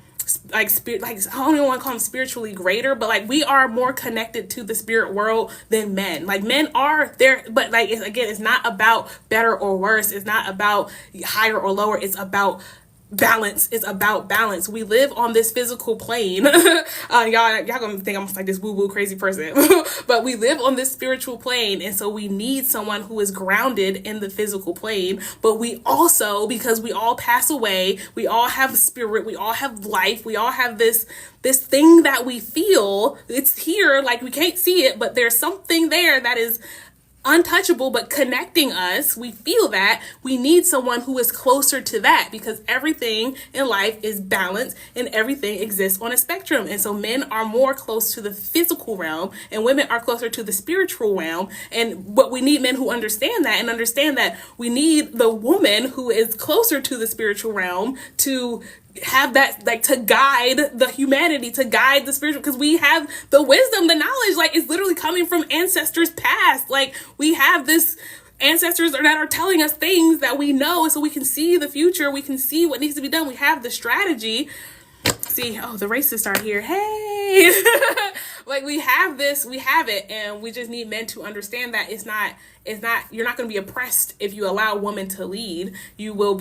like spirit, like I don't even want to call them spiritually greater, but like we are more connected to the spirit world than men. Like men are there, but like again, it's not about better or worse. It's not about higher or lower. It's about balance. Is about balance. We live on this physical plane. Y'all gonna think I'm like this woo-woo crazy person, but we live on this spiritual plane, and so we need someone who is grounded in the physical plane. But we also, because we all pass away, we all have spirit, we all have life, we all have this thing that we feel. It's here, like we can't see it, but there's something there that is untouchable but connecting us. We feel that. We need someone who is closer to that, because everything in life is balanced and everything exists on a spectrum. And so men are more close to the physical realm and women are closer to the spiritual realm. And what we need men who understand that, and understand that we need the woman who is closer to the spiritual realm to have that, like, to guide the humanity, to guide the spiritual, because we have the wisdom, the knowledge, like it's literally coming from ancestors past. Like we have this ancestors that are telling us things that we know, so we can see the future, we can see what needs to be done, we have the strategy. See, oh, the racists are here. Hey. Like we have this, we have it, and we just need men to understand that it's not, you're not going to be oppressed if you allow women to lead. You will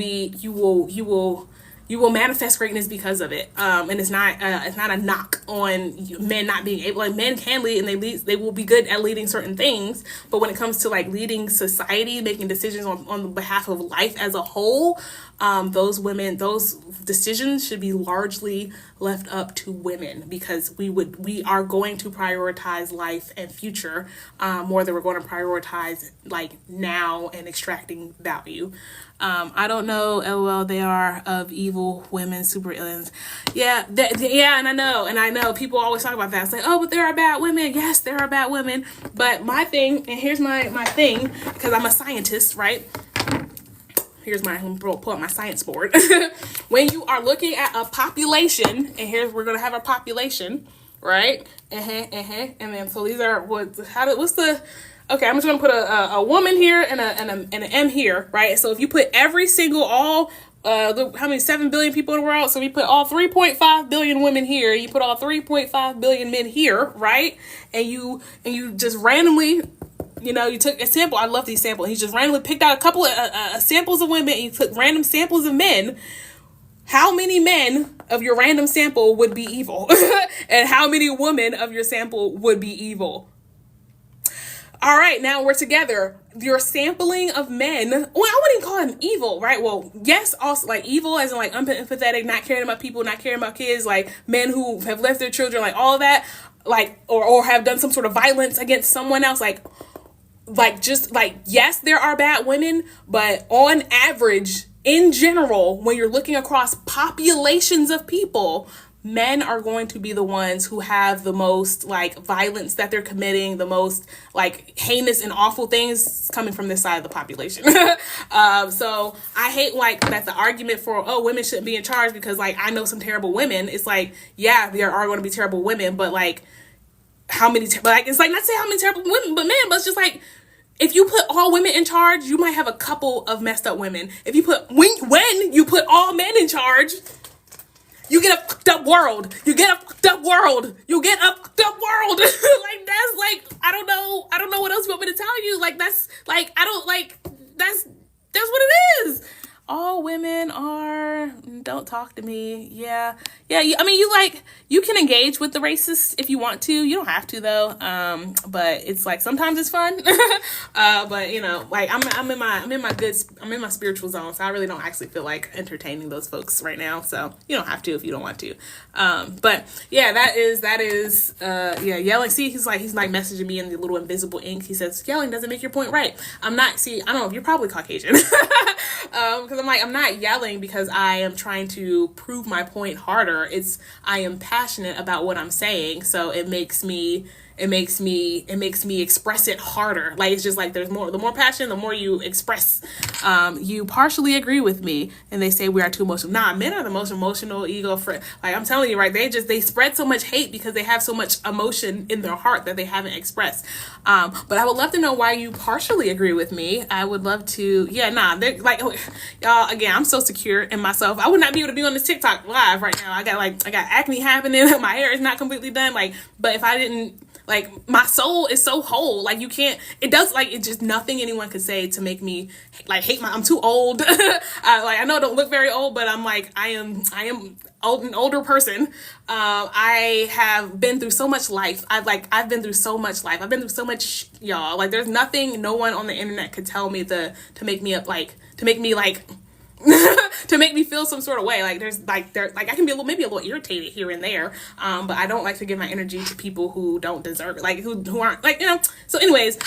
manifest greatness because of it. And it's not a knock on men not being able, like men can lead and they will be good at leading certain things. But when it comes to like leading society, making decisions on behalf of life as a whole, those decisions should be largely left up to women, because we are going to prioritize life and future more than we're going to prioritize like now and extracting value. I don't know, LOL, they are of evil women, super aliens. Yeah, and I know people always talk about that. It's like, oh, but there are bad women. Yes, there are bad women. But my thing, and here's my thing, because I'm a scientist, right? Let me pull up my science board. When you are looking at a population, and we're going to have a population, right? And then, so these are, okay, I'm just going to put a woman here and an M here, right? So if you put every single, how many 7 billion people in the world? So we put all 3.5 billion women here. You put all 3.5 billion men here, right? And you just randomly, you took a sample. I love these samples. He just randomly picked out a couple of samples of women, and you took random samples of men. How many men of your random sample would be evil? And how many women of your sample would be evil? All right, now we're together. Your sampling of men, well, I wouldn't call them evil, right? Well, yes, also like evil as in like unempathetic, not caring about people, not caring about kids, like men who have left their children, like all of that, like, or have done some sort of violence against someone else, like just like, yes, there are bad women, but on average, in general, when you're looking across populations of people, men are going to be the ones who have the most like violence that they're committing, the most like heinous and awful things coming from this side of the population. So I hate like that the argument for, oh, women shouldn't be in charge because like I know some terrible women. It's like, yeah, there are going to be terrible women, but like how many, like it's like not say how many terrible women, but men, but it's just like, if you put all women in charge, you might have a couple of messed up women. If you put, when you put all men in charge, you get a fucked up world. You get a fucked up world. You get a fucked up world. Like, that's like, I don't know what else you want me to tell you. Like, that's like, that's what it is. All women are, don't talk to me. Yeah. I mean, you can engage with the racist if you want to. You don't have to though. But it's like, sometimes it's fun. But like I'm in my spiritual zone. So I really don't actually feel like entertaining those folks right now. So you don't have to if you don't want to. But yeah, that is yelling. See, he's like messaging me in the little invisible ink. He says, yelling doesn't make your point right. I don't know, you're probably Caucasian. Because I'm not yelling because I am trying to prove my point harder. I am passionate about what I'm saying, so it makes me it makes me express it harder. Like, it's just like the more passion, the more you express. You partially agree with me, and they say we are too emotional. Nah, men are the most emotional ego friend. Like, I'm telling you, right? They spread so much hate because they have so much emotion in their heart that they haven't expressed. But I would love to know why you partially agree with me. I would love to. Yeah, nah, they're like, y'all. Again, I'm so secure in myself. I would not be able to be on this TikTok live right now. I got acne happening. My hair is not completely done. Like, but if I didn't. Like, my soul is so whole. Like, you can't, it does, like, it's just nothing anyone could say to make me, like, hate I'm too old. I know I don't look very old, but I'm like, I am an older person. I have been through so much life. I've been through so much life. I've been through so much, y'all. Like, there's nothing no one on the internet could tell me to make me to make me feel some sort of way. Like, I can be maybe a little irritated here and there, but I don't like to give my energy to people who don't deserve it, like who aren't, like, so anyways,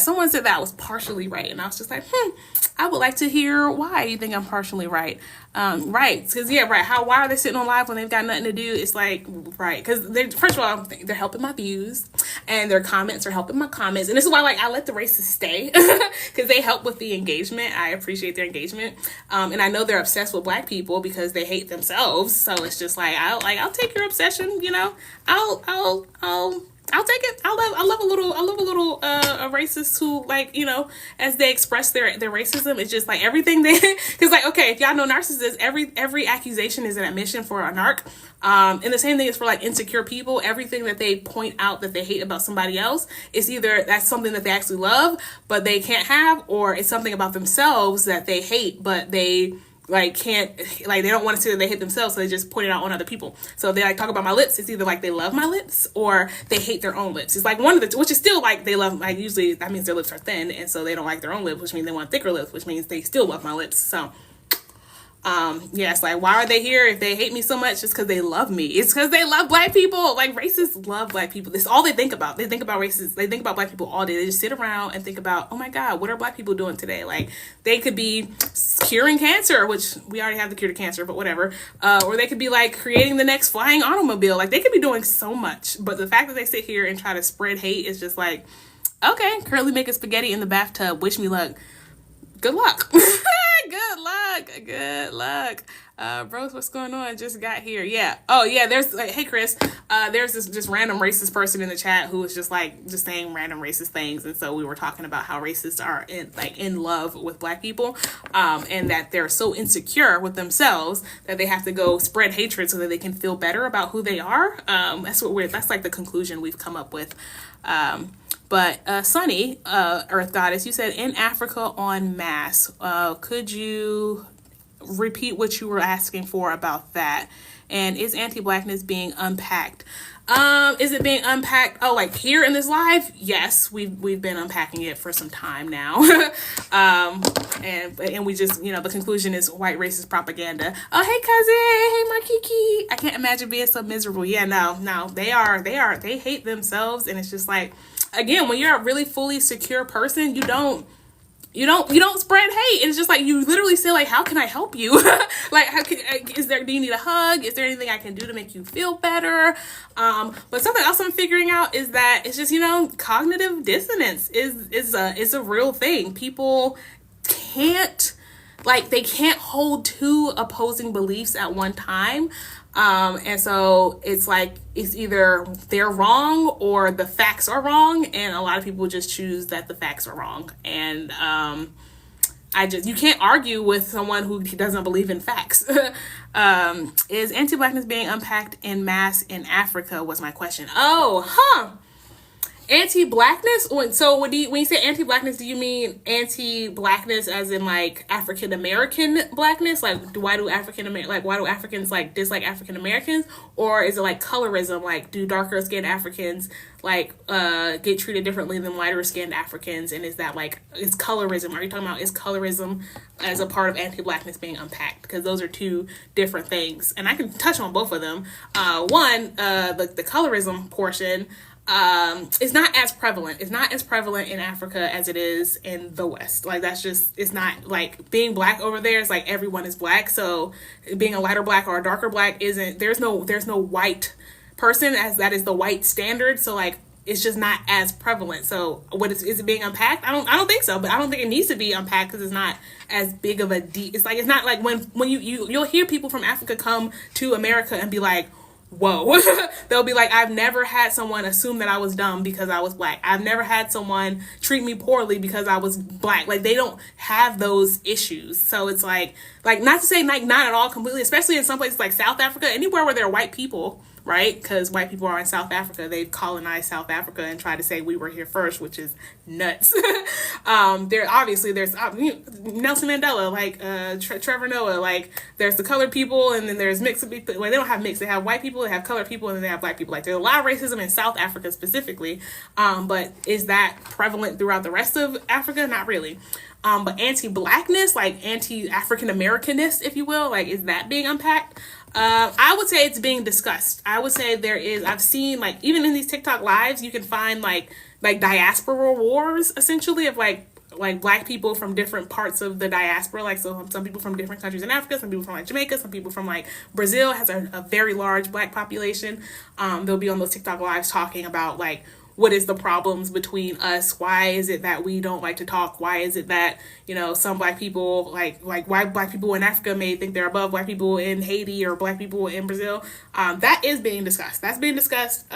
someone said that I was partially right, and I was just like, I would like to hear why you think I'm partially right. Right, because why are they sitting on live when they've got nothing to do? It's like, right, because first of all, they're helping my views, and their comments are helping my comments, and this is why, like, I let the racists stay, because they help with the engagement. I appreciate their engagement, and I know they're obsessed with Black people because they hate themselves. So it's just like, I'll take your obsession, I'll take it. I love a little a racist who, like, as they express their racism, it's just like everything because, like, okay, if y'all know narcissists, every accusation is an admission for a narc. And the same thing is for, like, insecure people. Everything that they point out that they hate about somebody else is either that's something that they actually love but they can't have, or it's something about themselves that they hate but they, like, can't, like, they don't want to say that they hate themselves, so they just point it out on other people. So they, like, talk about my lips. It's either like they love my lips or they hate their own lips. It's like one of the, which is still, like, they love, like, usually that means their lips are thin, and so they don't like their own lips, which means they want thicker lips, which means they still love my lips. So it's like, why are they here if they hate me so much? Just because they love me. It's because they love Black people. Like, racists love Black people. That's all they think about. They think about racists. They think about Black people all day. They just sit around and think about, oh my God, what are Black people doing today? Like, they could be curing cancer, which we already have the cure to cancer, but whatever. Or they could be, like, creating the next flying automobile. Like, they could be doing so much. But the fact that they sit here and try to spread hate is just like, okay, currently making spaghetti in the bathtub. Wish me luck. Good luck. Good luck. Bros, what's going on? Just got here. Yeah. Oh yeah, there's, like, hey Chris, there's this just random racist person in the chat who was just saying random racist things, and so we were talking about how racists are in love with Black people, and that they're so insecure with themselves that they have to go spread hatred so that they can feel better about who they are. That's like the conclusion we've come up with. But Sunny, Earth Goddess, you said in Africa en masse. Could you repeat what you were asking for about that? And is anti-Blackness being unpacked? Is it being unpacked? Oh, like here in this live? Yes, we've been unpacking it for some time now. And we just, the conclusion is white racist propaganda. Oh, hey cousin, hey Markiki. I can't imagine being so miserable. Yeah, no, they hate themselves, and it's just like, again, when you're a really fully secure person, you don't spread hate. It's just like, you literally say, like, how can I help you? Like, do you need a hug? Is there anything I can do to make you feel better? But something else I'm figuring out is that it's just, cognitive dissonance is a real thing. People can't hold two opposing beliefs at one time. And so it's like, it's either they're wrong or the facts are wrong. And a lot of people just choose that the facts are wrong. And, you can't argue with someone who doesn't believe in facts. Is anti-Blackness being unpacked en masse in Africa was my question. Anti-Blackness? So when you say anti-Blackness, do you mean anti-Blackness as in, like, African-American Blackness? Like, why do Africans, like, dislike African-Americans? Or is it, like, colorism? Like, do darker-skinned Africans, like, get treated differently than lighter-skinned Africans? And is that, like, is colorism? Are you talking about, is colorism as a part of anti-Blackness being unpacked? Because those are two different things. And I can touch on both of them. The colorism portion, it's not as prevalent. It's not as prevalent in Africa as it is in the West. Like, that's just, it's not, like, being Black over there is like everyone is Black. So being a lighter Black or a darker Black there's no white person, as that is the white standard. So, like, it's just not as prevalent. So what is it being unpacked? I don't think so, but I don't think it needs to be unpacked because it's not as big of a deep. It's not like when you'll hear people from Africa come to America and be like, whoa. They'll be like, I've never had someone assume that I was dumb because I was black. I've never had someone treat me poorly because I was black. Like, they don't have those issues. So it's like not to say like not at all completely, especially in some places like South Africa, anywhere where there are white people, right? Because white people are in South Africa. They've colonized South Africa and tried to say we were here first, which is nuts. There's Nelson Mandela, like Trevor Noah, like there's the colored people, and then there's mixed people. Well, they don't have mixed. They have white people, they have colored people, and then they have black people. Like, there's a lot of racism in South Africa specifically. But is that prevalent throughout the rest of Africa? Not really. But anti-Blackness, like anti-African Americanness, if you will, like, is that being unpacked? I would say it's being discussed. I would say I've seen, like, even in these TikTok lives, you can find like diasporal wars, essentially, of like black people from different parts of the diaspora. Like, so some people from different countries in Africa, some people from like Jamaica, some people from like Brazil has a very large black population. They'll be on those TikTok lives talking about like, what is the problems between us? Why is it that we don't like to talk? Why is it that, some black people, like why black people in Africa may think they're above black people in Haiti or black people in Brazil? That is being discussed. That's being discussed.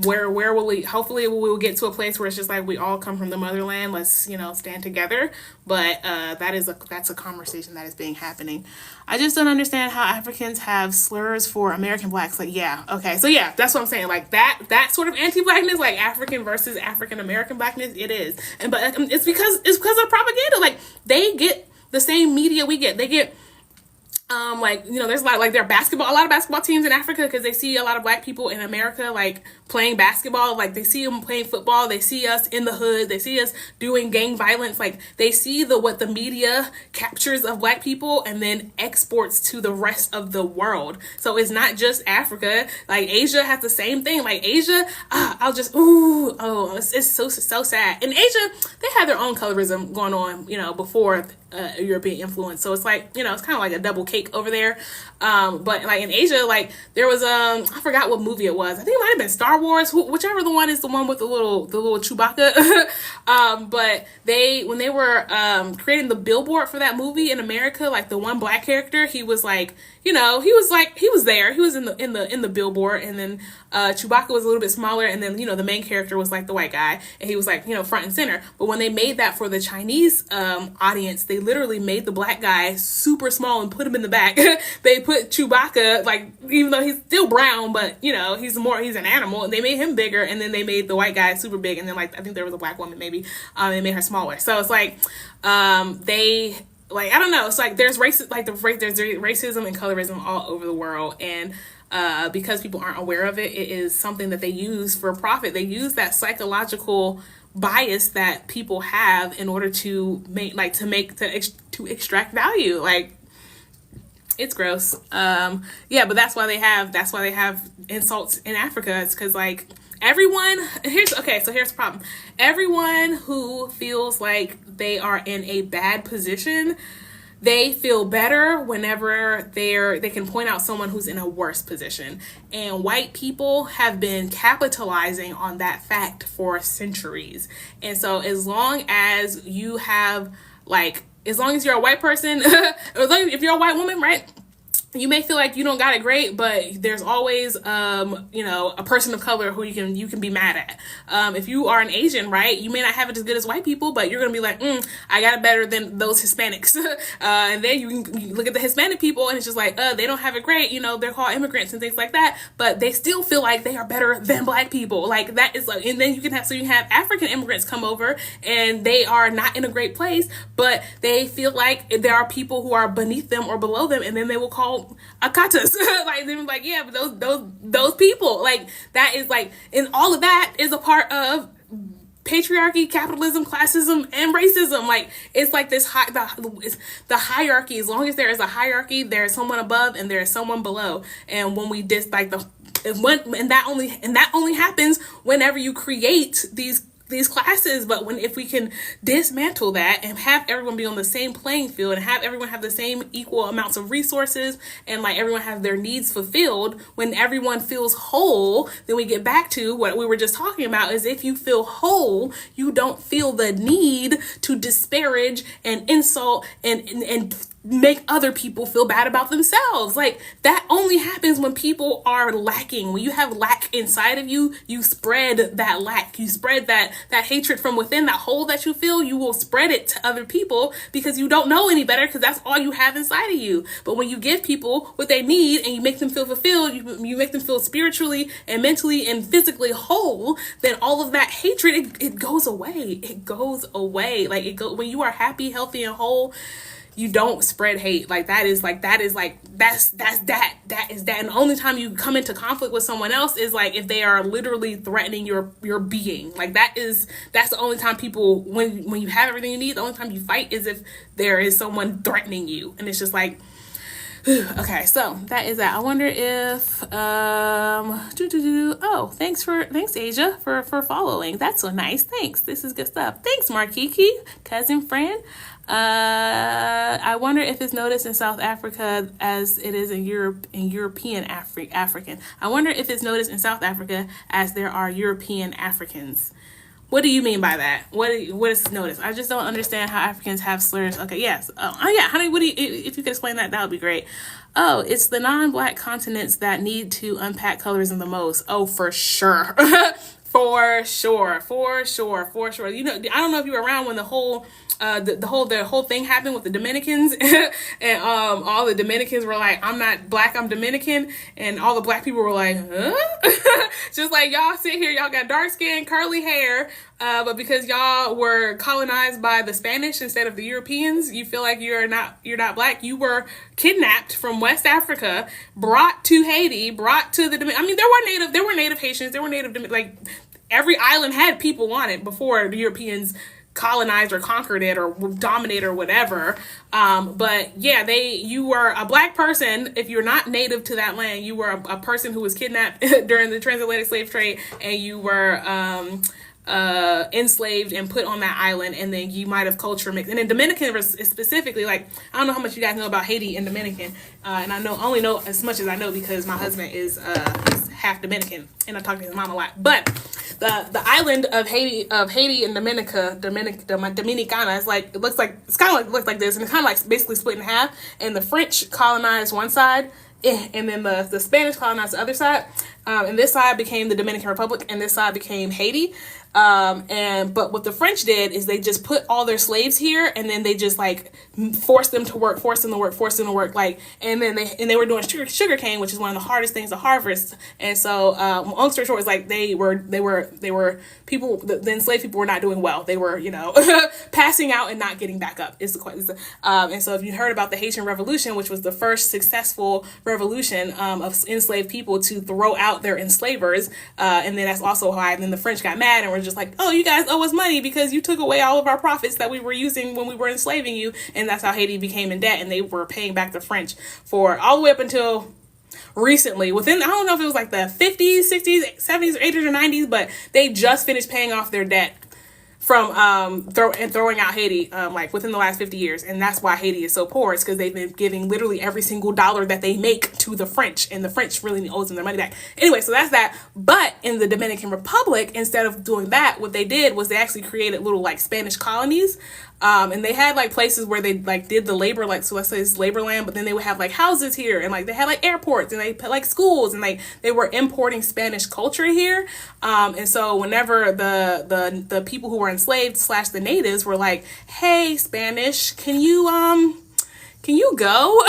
Where will we, hopefully we'll get to a place where it's just like, we all come from the motherland, let's, stand together. But that's a conversation that is being happening. I just don't understand how Africans have slurs for American blacks. Like, yeah, okay. So yeah, that's what I'm saying. Like that sort of anti-blackness, like African versus African American blackness, it is. But it's because of propaganda. Like, they get the same media we get. They get there's a lot of basketball teams in Africa because they see a lot of black people in America, like, playing basketball. Like, they see them playing football. They see us in the hood. They see us doing gang violence. Like, they see what the media captures of black people and then exports to the rest of the world. So it's not just Africa. Like, Asia has the same thing. Like, Asia, it's so sad. In Asia, they had their own colorism going on, before European influence. So it's like, it's kind of like a double cake over there. But like in Asia, like, there was I forgot what movie it was. I think it might have been Star Wars, whichever the one is, the one with the little Chewbacca. But when they were creating the billboard for that movie in America, like, the one black character, he was like, he was there. He was in the billboard, and then Chewbacca was a little bit smaller, and then the main character was like the white guy, and he was like front and center. But when they made that for the Chinese audience, they literally made the black guy super small and put him in the back. They put Chewbacca, like, even though he's still brown, but he's an animal, and they made him bigger, and then they made the white guy super big, and then, like, I think there was a black woman maybe, they made her smaller. So it's like they, like, I don't know, it's like there's there's racism and colorism all over the world, and because people aren't aware of it, it is something that they use for profit. They use that psychological bias that people have in order to extract value. Like, it's gross. But that's why they have insults in Africa. It's because, like, here's the problem. Everyone who feels like they are in a bad position, they feel better whenever they can point out someone who's in a worse position. And white people have been capitalizing on that fact for centuries. And so as long as you have, like, as long as you're a white person, if you're a white woman, right? You may feel like you don't got it great, but there's always, a person of color who you can be mad at. If you are an Asian, right, you may not have it as good as white people, but you're going to be like, I got it better than those Hispanics. And then you look at the Hispanic people and it's just like, they don't have it great. They're called immigrants and things like that, but they still feel like they are better than black people. Like, that is like, and then you can have African immigrants come over and they are not in a great place, but they feel like there are people who are beneath them or below them, and then they will call akatas. Like, they're like, yeah, but those people, like, that is like, and all of that is a part of patriarchy, capitalism, classism, and racism. Like, it's like this the hierarchy. As long as there is a hierarchy, there is someone above and there is someone below. And when we that only happens whenever you create these these classes. But if we can dismantle that and have everyone be on the same playing field and have everyone have the same equal amounts of resources and like everyone have their needs fulfilled, when everyone feels whole, then we get back to what we were just talking about, is if you feel whole, you don't feel the need to disparage and insult and make other people feel bad about themselves. Like, that only happens when people are lacking. When you have lack inside of you, you spread that lack. You spread that hatred from within, that hole that you feel, you will spread it to other people because you don't know any better, because that's all you have inside of you. But when you give people what they need and you make them feel fulfilled, you make them feel spiritually and mentally and physically whole, then all of that hatred, it goes away. It goes away. Like, when you are happy, healthy, and whole, you don't spread hate. That's that. And the only time you come into conflict with someone else is like if they are literally threatening your being. Like, that's the only time people, when you have everything you need, the only time you fight is if there is someone threatening you. And it's just like, okay, so that is that. I wonder if thanks Asia for following. That's so nice. Thanks. This is good stuff. Thanks, Markiki, cousin friend. I wonder if it's noticed in South Africa as it is in Europe, in European African. I wonder if it's noticed in South Africa as there are European Africans. What do you mean by that? What is noticed? I just don't understand how Africans have slurs. Okay, yes. Oh yeah, honey, if you could explain that, that would be great. Oh, it's the non-Black continents that need to unpack colorism the most. Oh, for sure. For sure. You know, I don't know if you were around when the whole thing happened with the Dominicans and all the Dominicans were like, I'm not Black, I'm Dominican, and all the Black people were like, huh? Just like, y'all sit here, y'all got dark skin, curly hair, but because y'all were colonized by the Spanish instead of the Europeans, you feel like you're not Black. You were kidnapped from West Africa, brought to Haiti, brought to the Dominican. I mean, there were native Haitians, there were native, like, every island had people on it before the Europeans colonized or conquered it or dominated or whatever. But yeah, you were a Black person. If you're not native to that land, you were a person who was kidnapped during the transatlantic slave trade, and you were enslaved and put on that island, and then you might have culture mixed. And in Dominican specifically, like, I don't know how much you guys know about Haiti and Dominican, and I only know as much as I know because my husband is half Dominican and I talk to his mom a lot. But the island of Haiti and Dominicana is like, looks like this, and it's kind of like basically split in half, and the French colonized one side, and then the Spanish colonized the other side, and this side became the Dominican Republic, and this side became Haiti. But what the French did is they just put all their slaves here, and then they just like forced them to work, like, and then they were doing sugar cane, which is one of the hardest things to harvest. And so, long story short, is like they were people, the enslaved people were not doing well. They were, passing out and not getting back up. And so if you heard about the Haitian Revolution, which was the first successful revolution of enslaved people to throw out their enslavers, and then that's also why then the French got mad and were just like, oh, you guys owe us money because you took away all of our profits that we were using when we were enslaving you. And that's how Haiti became in debt, and they were paying back the French for all the way up until recently, within, I don't know if it was like the 50s, 60s, 70s, or 80s, or 90s, but they just finished paying off their debt from throwing out Haiti, like within the last 50 years. And that's why Haiti is so poor. It's because they've been giving literally every single dollar that they make to the French, and the French really owes them their money back. Anyway, so that's that. But in the Dominican Republic, instead of doing that, what they did was they actually created little like Spanish colonies. And they had like places where they like did the labor, like, so let's say it's labor land, but then they would have like houses here, and like they had like airports, and they put like schools, and like they were importing Spanish culture here. And so whenever the people who were enslaved / the natives were like, hey, Spanish, can you go?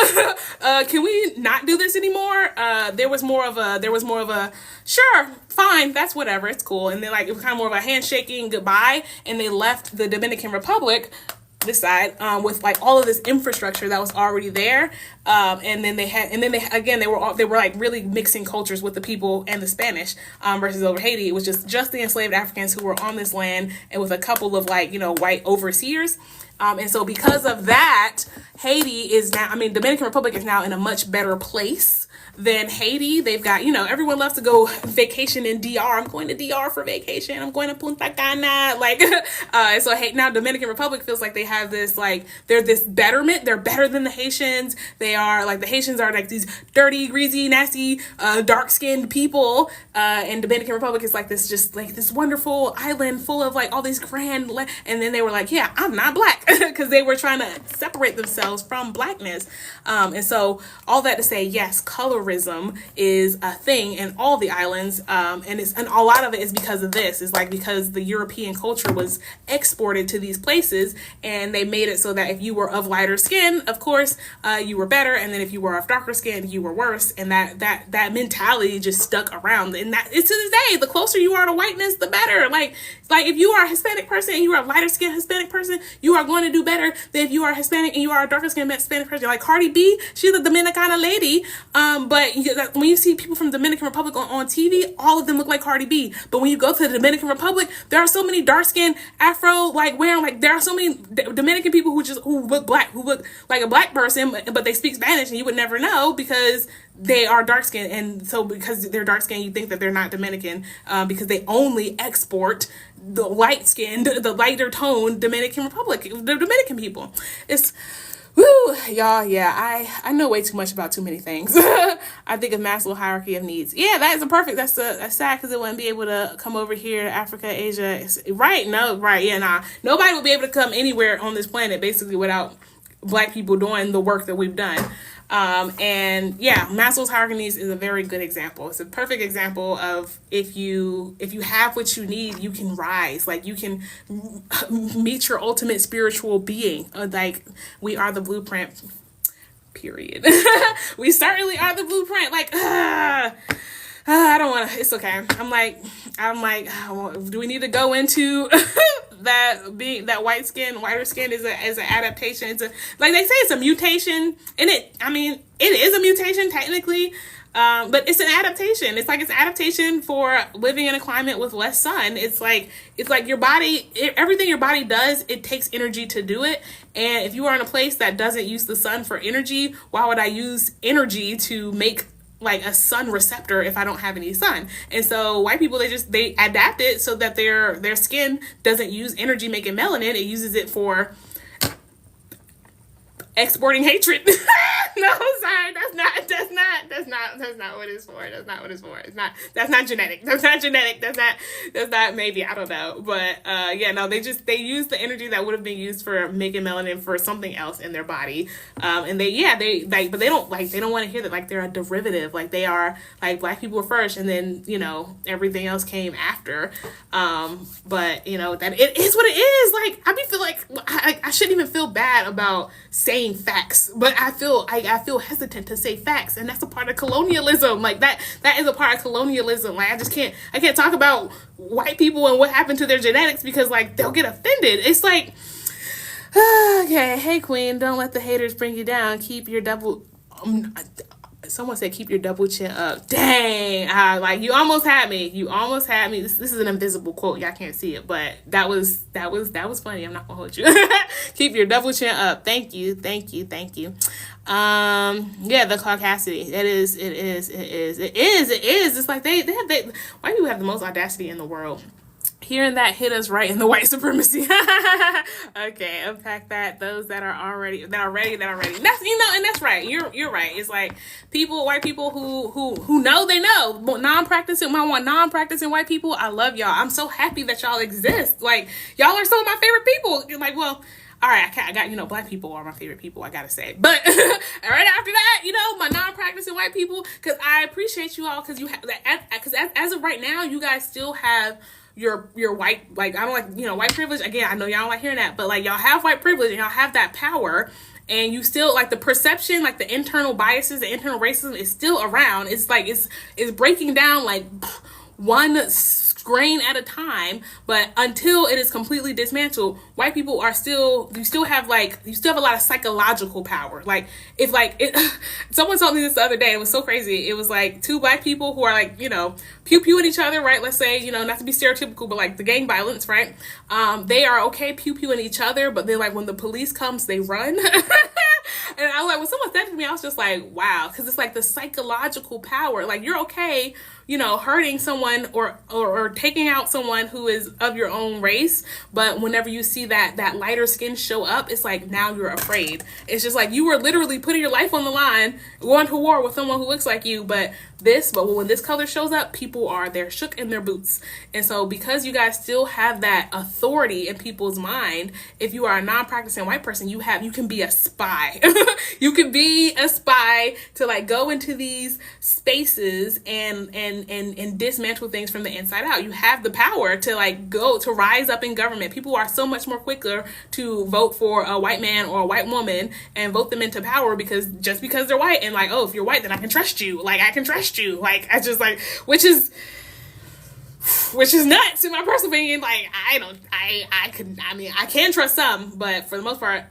Can we not do this anymore? There was more of a sure, fine, that's whatever, it's cool. And then like it was kind of more of a handshaking goodbye, and they left the Dominican Republic, this side, with like all of this infrastructure that was already there. And then they were like really mixing cultures with the people and the Spanish, versus over Haiti. It was just the enslaved Africans who were on this land, and with a couple of like, white overseers. And so because of that, Haiti is now, Dominican Republic is now in a much better place than Haiti. They've got, everyone loves to go vacation in DR. I'm going to DR for vacation. I'm going to Punta Cana. Now Dominican Republic feels like they have this, like, they're this betterment. They're better than the Haitians. They are, like, the Haitians are, like, these dirty, greasy, nasty, dark-skinned people. And Dominican Republic is, like, this, just, like, this wonderful island full of, like, all these grand, and then they were like, yeah, I'm not black, because they were trying to separate themselves from blackness. And so all that to say, yes, colorism is a thing in all the islands. And a lot of it is because of this. It's like because the European culture was exported to these places, and they made it so that if you were of lighter skin, of course, you were better. And then if you were of darker skin, you were worse. And that mentality just stuck around. And that it's to this day, the closer you are to whiteness, the better. Like if you are a Hispanic person and you are a lighter skin Hispanic person, you are going to do better than if you are Hispanic and you are a darker skin Hispanic person. Like Cardi B, she's a Dominicana lady. But when you see people from Dominican Republic on TV, all of them look like Cardi B. But when you go to the Dominican Republic, there are so many dark skinned Afro, there are so many Dominican people who look black, who look like a black person, but they speak Spanish, and you would never know because they are dark skinned. And so because they're dark skinned, you think that they're not Dominican, because they only export the light skinned, the lighter toned Dominican Republic, the Dominican people. It's woo, y'all, yeah, I know way too much about too many things. I think of Maslow's hierarchy of needs. Yeah, that is that's sad because it wouldn't be able to come over here to Africa, Asia. Nobody would be able to come anywhere on this planet basically without Black people doing the work that we've done. And yeah, Maslow's hierarchy of needs is a very good example. It's a perfect example of if you have what you need, you can rise. Like you can meet your ultimate spiritual being. Like we are the blueprint. Period. We certainly are the blueprint. Like, I don't want to. It's okay. I'm like, do we need to go into that whiter skin is an adaptation? It's like they say it's a mutation, and it is a mutation technically, but it's an adaptation. It's like it's an adaptation for living in a climate with less sun. It's like your body, everything your body does, it takes energy to do it. And if you are in a place that doesn't use the sun for energy, why would I use energy to make like a sun receptor if I don't have any sun? And so white people, they adapt it so that their skin doesn't use energy making melanin. It uses it for exporting hatred. No, sorry, that's not what it's for. That's not what it's for. That's not genetic. That's not maybe, I don't know. But they use the energy that would have been used for making melanin for something else in their body. And they don't want to hear that like they're a derivative. Like they are like Black people were first and then, everything else came after. But that it is what it is. Like I feel like I shouldn't even feel bad about saying facts, but I feel hesitant to say facts, and that's a part of colonialism. Like that is a part of colonialism. Like I can't talk about white people and what happened to their genetics because like they'll get offended. It's like, okay, hey queen, don't let the haters bring you down. Keep your double. Someone said keep your double chin up. Dang, like you almost had me. This is an invisible quote. Y'all can't see it, but that was funny. I'm not gonna hold you. Keep your double chin up. Thank you. The caucasity. It is. It's like they white people have the most audacity in the world. Hearing that hit us right in the white supremacy. Okay, unpack that. Those that are ready. That's and that's right. You're right. It's like white people who know they know. Non-practicing white people. I love y'all. I'm so happy that y'all exist. Like y'all are some of my favorite people. Like, well, all right, I got, Black people are my favorite people, I gotta say. But right after that, my non-practicing white people, because I appreciate you all, because you have that. Because as of right now, you guys still have your white, like, I don't like, white privilege. Again, I know y'all don't like hearing that, but like y'all have white privilege and y'all have that power, and you still like the perception, like the internal biases, the internal racism is still around. It's like it's breaking down like one grain at a time, but until it is completely dismantled, white people are still, you still have a lot of psychological power. Like, if someone told me this the other day, it was so crazy. It was like two black people who are like, pew pew at each other, right? Let's say, not to be stereotypical, but like the gang violence, right? They are okay pew pew at each other, but then like when the police comes, they run. And I was like, when someone said to me, I was just like, wow, because it's like the psychological power. Like, you're okay, hurting someone or taking out someone who is of your own race, but whenever you see that lighter skin show up, it's like now you're afraid. It's just like you were literally putting your life on the line, going to war with someone who looks like you, but when this color shows up, they're shook in their boots. And so because you guys still have that authority in people's mind, if you are a non-practicing white person, you can be a spy. You can be a spy to like go into these spaces and dismantle things from the inside out. You have the power to like go to rise up in government. People are so much more quicker to vote for a white man or a white woman and vote them into power because they're white, and like, oh, if you're white, then I can trust you. Like, I can trust you. Like, I just like, which is nuts in my personal opinion. Like, I can trust some, but for the most part,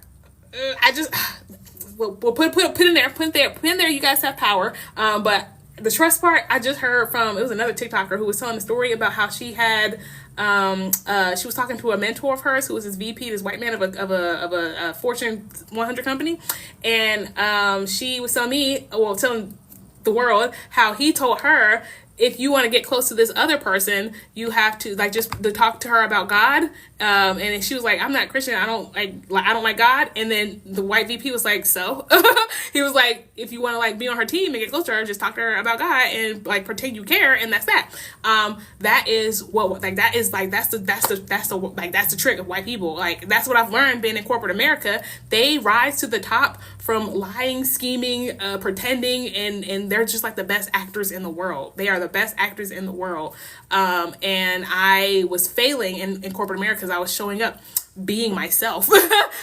we'll put in there. You guys have power. But the trust part, I just heard from, it was another TikToker who was telling a story about how she had, she was talking to a mentor of hers who was this VP, this white man of a Fortune 100 company. And, she was telling the world how he told her, if you want to get close to this other person, you have to like just to talk to her about God. And she was like, I'm not Christian. I don't like God. And then the white VP was like, so he was like, if you want to like be on her team and get close to her, just talk to her about God and like pretend you care. And that's that. That is what like that is like that's the trick of white people. Like, that's what I've learned being in corporate America. They rise to the top from lying, scheming, pretending, and they're just like the best actors in the world. They are the best actors in the world. And I was failing in corporate America because I was showing up being myself.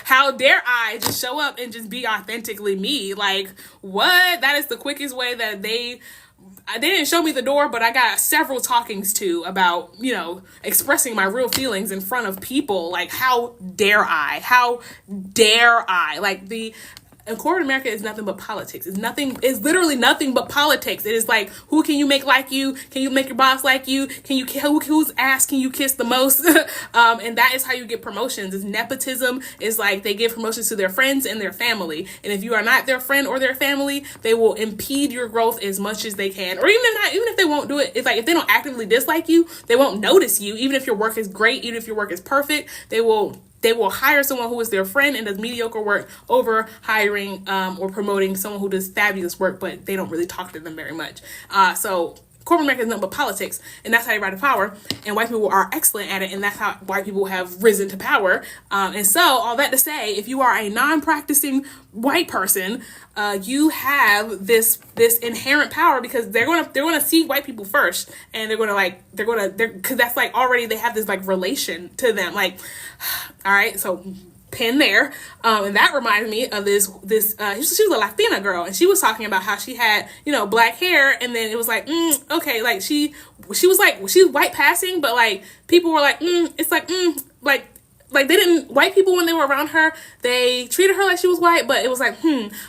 How dare I just show up and just be authentically me? Like, what? That is the quickest way that they didn't show me the door, but I got several talkings to about, expressing my real feelings in front of people. Like, how dare I? How dare I? Like, and corporate America is nothing but politics. It's literally nothing but politics. It is like, who can you make like you? Can you make your boss like you? Whose ass can you kiss the most? And that is how you get promotions. It's nepotism. It's like they give promotions to their friends and their family. And if you are not their friend or their family, they will impede your growth as much as they can. Or even if they won't do it, it's like if they don't actively dislike you, they won't notice you. Even if your work is great, even if your work is perfect, they will hire someone who is their friend and does mediocre work over hiring or promoting someone who does fabulous work, but they don't really talk to them very much. So corporate America is nothing but politics, and that's how you rise to power. And white people are excellent at it, and that's how white people have risen to power. And so, all that to say, if you are a non-practicing white person, you have this inherent power because they're gonna see white people first, and because that's like already they have this like relation to them. Like, all right, so pin there. And that reminds me of this she was a Latina girl, and she was talking about how she had, black hair, and then it was like, okay, like she was white passing, but like people were like, it's like, like they didn't, white people when they were around her, they treated her like she was white, but it was like,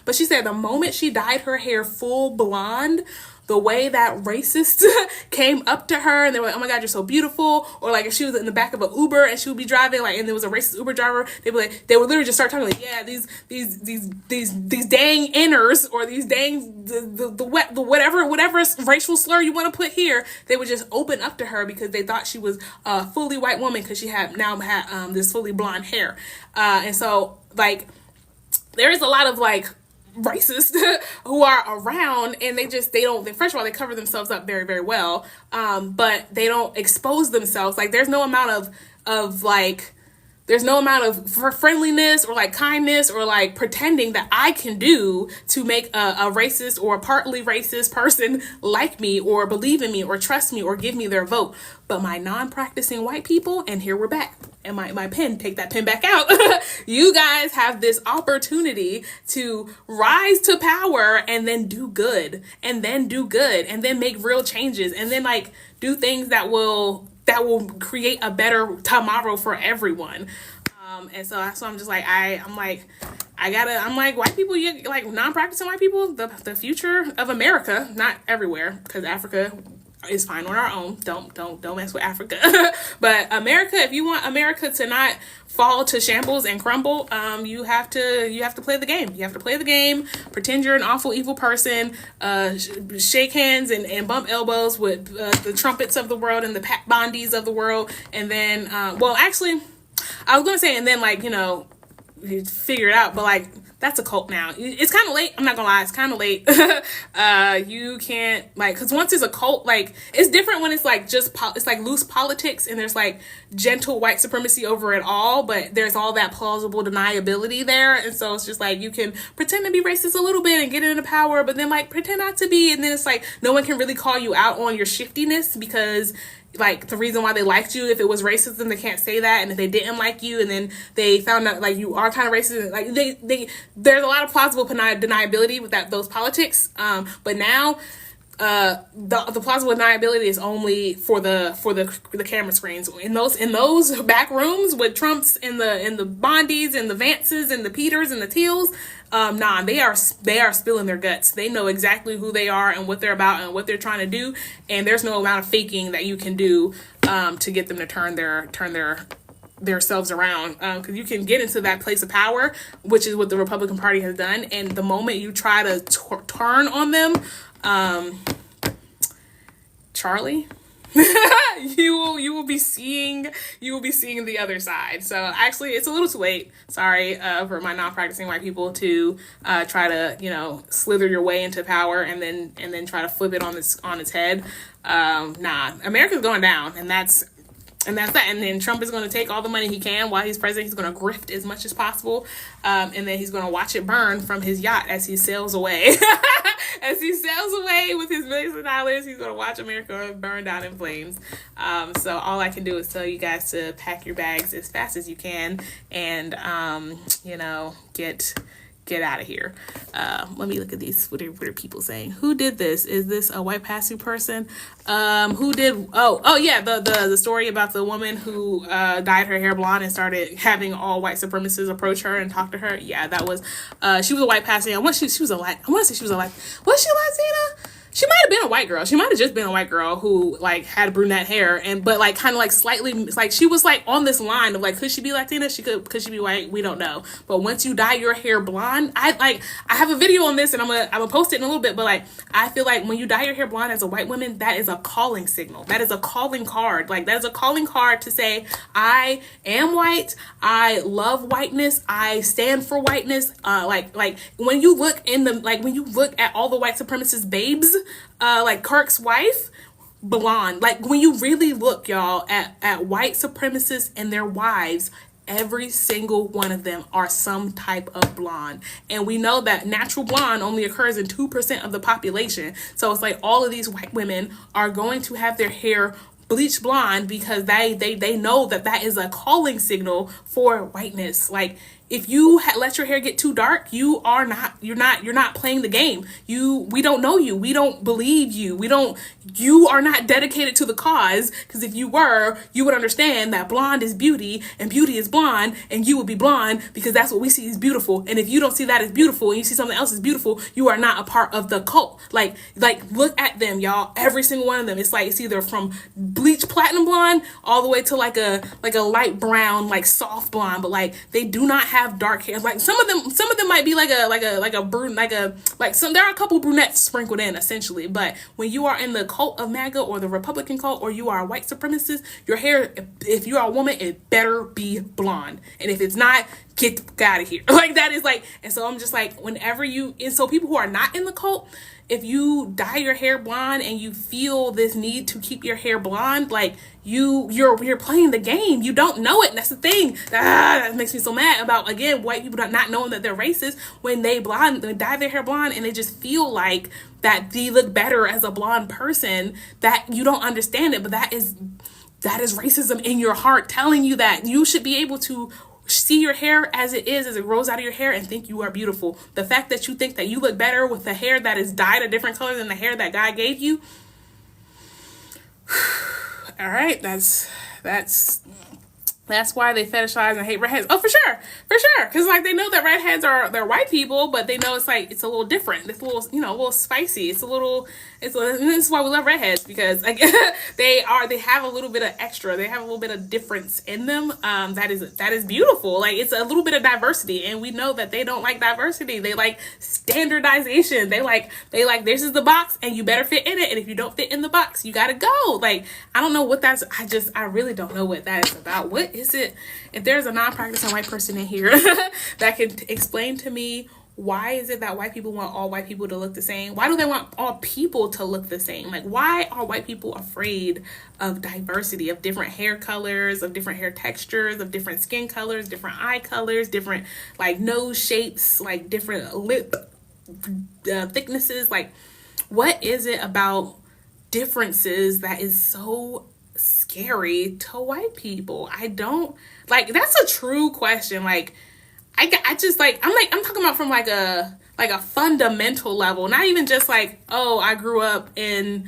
but she said the moment she dyed her hair full blonde, the way that racists came up to her and they were like, oh my God, you're so beautiful. Or like if she was in the back of an Uber and she would be driving, like, and there was a racist Uber driver, they would literally just start talking like, yeah, these dang inners, or these dang, the whatever racial slur you want to put here, they would just open up to her because they thought she was a fully white woman because she had this fully blonde hair. And so like, there is a lot of like, racists who are around, and first of all, they cover themselves up very, very well, but they don't expose themselves. Like, there's no amount of friendliness or like kindness or like pretending that I can do to make a racist or a partly racist person like me or believe in me or trust me or give me their vote. But my non-practicing white people, and here we're back, and my pen, take that pen back out. You guys have this opportunity to rise to power and then do good, and then make real changes, and then like do things that will that will create a better tomorrow for everyone. And so that's why I'm just like, I'm like, white people, you like non-practicing white people, the future of America, not everywhere, because Africa is fine on our own. Don't mess with Africa. But America, if you want America to not fall to shambles and crumble, you have to play the game. You have to play the game, pretend you're an awful, evil person, shake hands and bump elbows with the trumpets of the world and the Pat Bondis of the world. And then, well, actually, I was going to say, and then, like, you know, you figure it out, but like, that's a cult now. It's kind of late. I'm not gonna lie. It's kind of late. You can't, like, because once it's a cult, like, it's different when it's like just, it's like loose politics and there's like gentle white supremacy over it all, but there's all that plausible deniability there. And so it's just like, you can pretend to be racist a little bit and get into power, but then like pretend not to be. And then it's like, no one can really call you out on your shiftiness because like the reason why they liked you, if it was racism, they can't say that. And if they didn't like you and then they found out like you are kind of racist, like there's a lot of plausible deniability with those politics. But now the plausible deniability is only for the camera screens in those back rooms with Trumps and the Bondis and the Vances and the Peters and the Teals. They are spilling their guts. They know exactly who they are and what they're about and what they're trying to do. And there's no amount of faking that you can do to get them to turn their selves around. Because you can get into that place of power, which is what the Republican Party has done. And the moment you try to turn on them, Charlie, you will be seeing the other side. So actually, it's a little too late. Sorry for my non-practicing white people to try to, you know, slither your way into power and then try to flip it on its head. America's going down, and that's that. And then Trump is going to take all the money he can while he's president. He's going to grift as much as possible. And then he's going to watch it burn from his yacht as he sails away. As he sails away with his millions of dollars, he's going to watch America burn down in flames. So all I can do is tell you guys to pack your bags as fast as you can and, you know, get out of here. Let me look at these. What are people saying? Who did this? Is this a white passing person? Who did? Oh yeah, the story about the woman who dyed her hair blonde and started having all white supremacists approach her and talk to her. Yeah, that was. She was a white passing. I want to say she was a Latina. Was she Latina? She might have been a white girl. She might have just been a white girl who like had brunette hair but like kind of like slightly like she was like on this line of like, could she be Latina? Could she be white? We don't know. But once you dye your hair blonde, I have a video on this and I'm gonna post it in a little bit. But like I feel like when you dye your hair blonde as a white woman, that is a calling signal. That is a calling card. Like that is a calling card to say I am white. I love whiteness. I stand for whiteness. Like when you look at all the white supremacist babes. Like Kirk's wife, blonde. Like when you really look, y'all, at white supremacists and their wives, every single one of them are some type of blonde. And we know that natural blonde only occurs in 2% of the population. So it's like all of these white women are going to have their hair bleach blonde because they know that is a calling signal for whiteness. Like if you let your hair get too dark, you're not playing the game. We don't know you. We don't believe you. You are not dedicated to the cause, because if you were, you would understand that blonde is beauty and beauty is blonde, and you would be blonde because that's what we see as beautiful. And if you don't see that as beautiful and you see something else as beautiful, you are not a part of the cult. Like look at them, y'all. Every single one of them. It's like it's either from bleach platinum blonde all the way to like a light brown, like soft blonde, but like they do not have dark hair. Like some of them might be like brunette, there are a couple brunettes sprinkled in essentially. But when you are in the cult of MAGA or the Republican cult, or you are a white supremacist, your hair, if you are a woman, it better be blonde. And if it's not, get out of here. Like that is like, and so I'm just like, so people who are not in the cult, if you dye your hair blonde and you feel this need to keep your hair blonde, like you're playing the game. You don't know it. And that's the thing. That makes me so mad about, again, white people not knowing that they're racist when they dye their hair blonde and they just feel like that they look better as a blonde person, that you don't understand it. But that is racism in your heart telling you that you should be able to see your hair as it grows out of your hair, and think you are beautiful. The fact that you think that you look better with the hair that is dyed a different color than the hair that God gave you, All right, that's why they fetishize and hate redheads. Oh, for sure, because like they know that redheads they're white people, but they know it's a little different. It's a little a little spicy. This is why we love redheads, because like they have a little bit of extra. They have a little bit of difference in them. That is beautiful. Like it's a little bit of diversity, and we know that they don't like diversity. They like standardization. They like this is the box, and you better fit in it. And if you don't fit in the box, you gotta go. Like I don't know what that's. I really don't know what that is about. What is it? If there's a non-practicing white person in here that can explain to me, why is it that white people want all white people to look the same? Why do they want all people to look the same? Like, why are white people afraid of diversity, of different hair colors, of different hair textures, of different skin colors, different eye colors, different like nose shapes, like different lip thicknesses? Like, what is it about differences that is so scary to white people? I don't like, that's a true question. Like I just like I'm talking about from like a fundamental level, not even just like, oh, I grew up in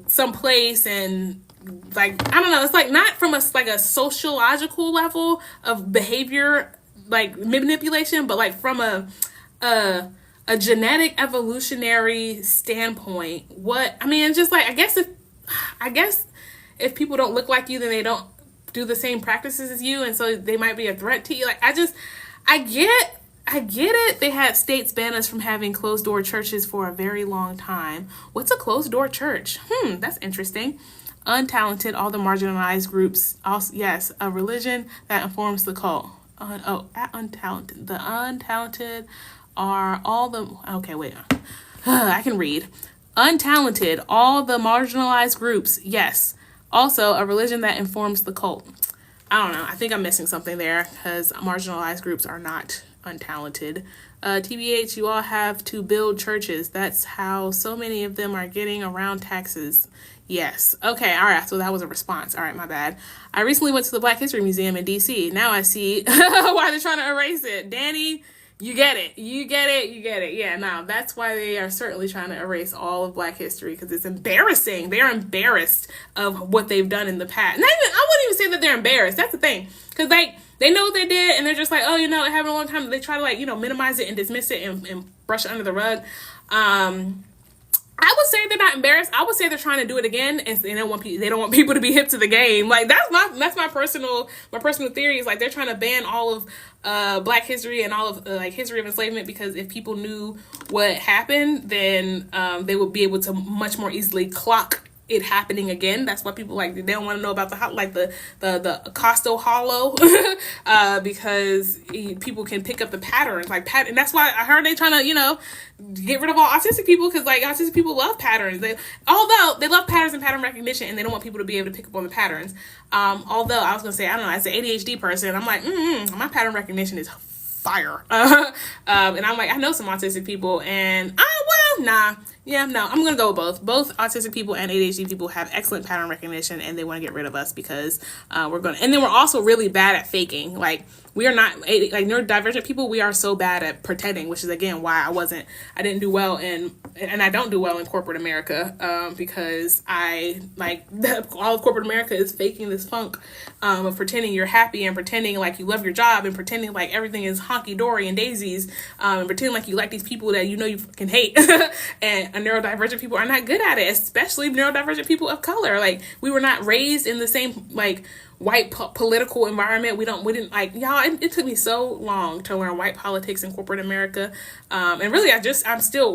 some place and like I don't know, it's like not from a sociological level of behavior like manipulation, but like from a genetic evolutionary standpoint. What I mean, just like I guess if people don't look like you, then they don't do the same practices as you, and so they might be a threat to you. Like I get it. They had states ban us from having closed door churches for a very long time. What's a closed door church? That's interesting. Untalented, all the marginalized groups. Also, yes, a religion that informs the cult. Untalented. The untalented are all the. Okay, wait. I can read. Untalented, all the marginalized groups. Yes. Also, a religion that informs the cult. I don't know. I think I'm missing something there because marginalized groups are not untalented. TBH, you all have to build churches. That's how so many of them are getting around taxes. Yes. Okay. All right. So that was a response. All right. My bad. I recently went to the Black History Museum in DC. Now I see why they're trying to erase it. Danny, you get it. Yeah, no, that's why they are certainly trying to erase all of Black history, because it's embarrassing. They're embarrassed of what they've done in the past. I wouldn't even say that they're embarrassed. That's the thing. Because they know what they did, and they're just like, oh, it happened a long time. They try to minimize it and dismiss it and brush it under the rug. I would say they're not embarrassed. I would say they're trying to do it again, and they don't want people to be hip to the game. Like that's my personal theory. Is like they're trying to ban all of Black history and all of history of enslavement, because if people knew what happened, then they would be able to much more easily clock it happening again. That's why people they don't want to know about the Costo Hollow because people can pick up the patterns and that's why I heard they trying to get rid of all autistic people, because autistic people love patterns. Although they love patterns and pattern recognition, and they don't want people to be able to pick up on the patterns. Although I was gonna say, I don't know, as an ADHD person, I'm like, my pattern recognition is fire. And I'm like, I know some autistic people, and I'm gonna go with both autistic people and ADHD people have excellent pattern recognition, and they want to get rid of us because and then we're also really bad at faking. Like we are not neurodivergent people. We are so bad at pretending, which is again why I didn't do well and I don't do well in corporate America, because all of corporate America is faking this funk of pretending you're happy and pretending like you love your job and pretending like everything is honky dory and daisies, and pretending like you like these people that you can hate. And neurodivergent people are not good at it, especially neurodivergent people of color. Like we were not raised in the same white political environment. We didn't y'all. It took me so long to learn white politics in corporate America, and really, I would say I'm still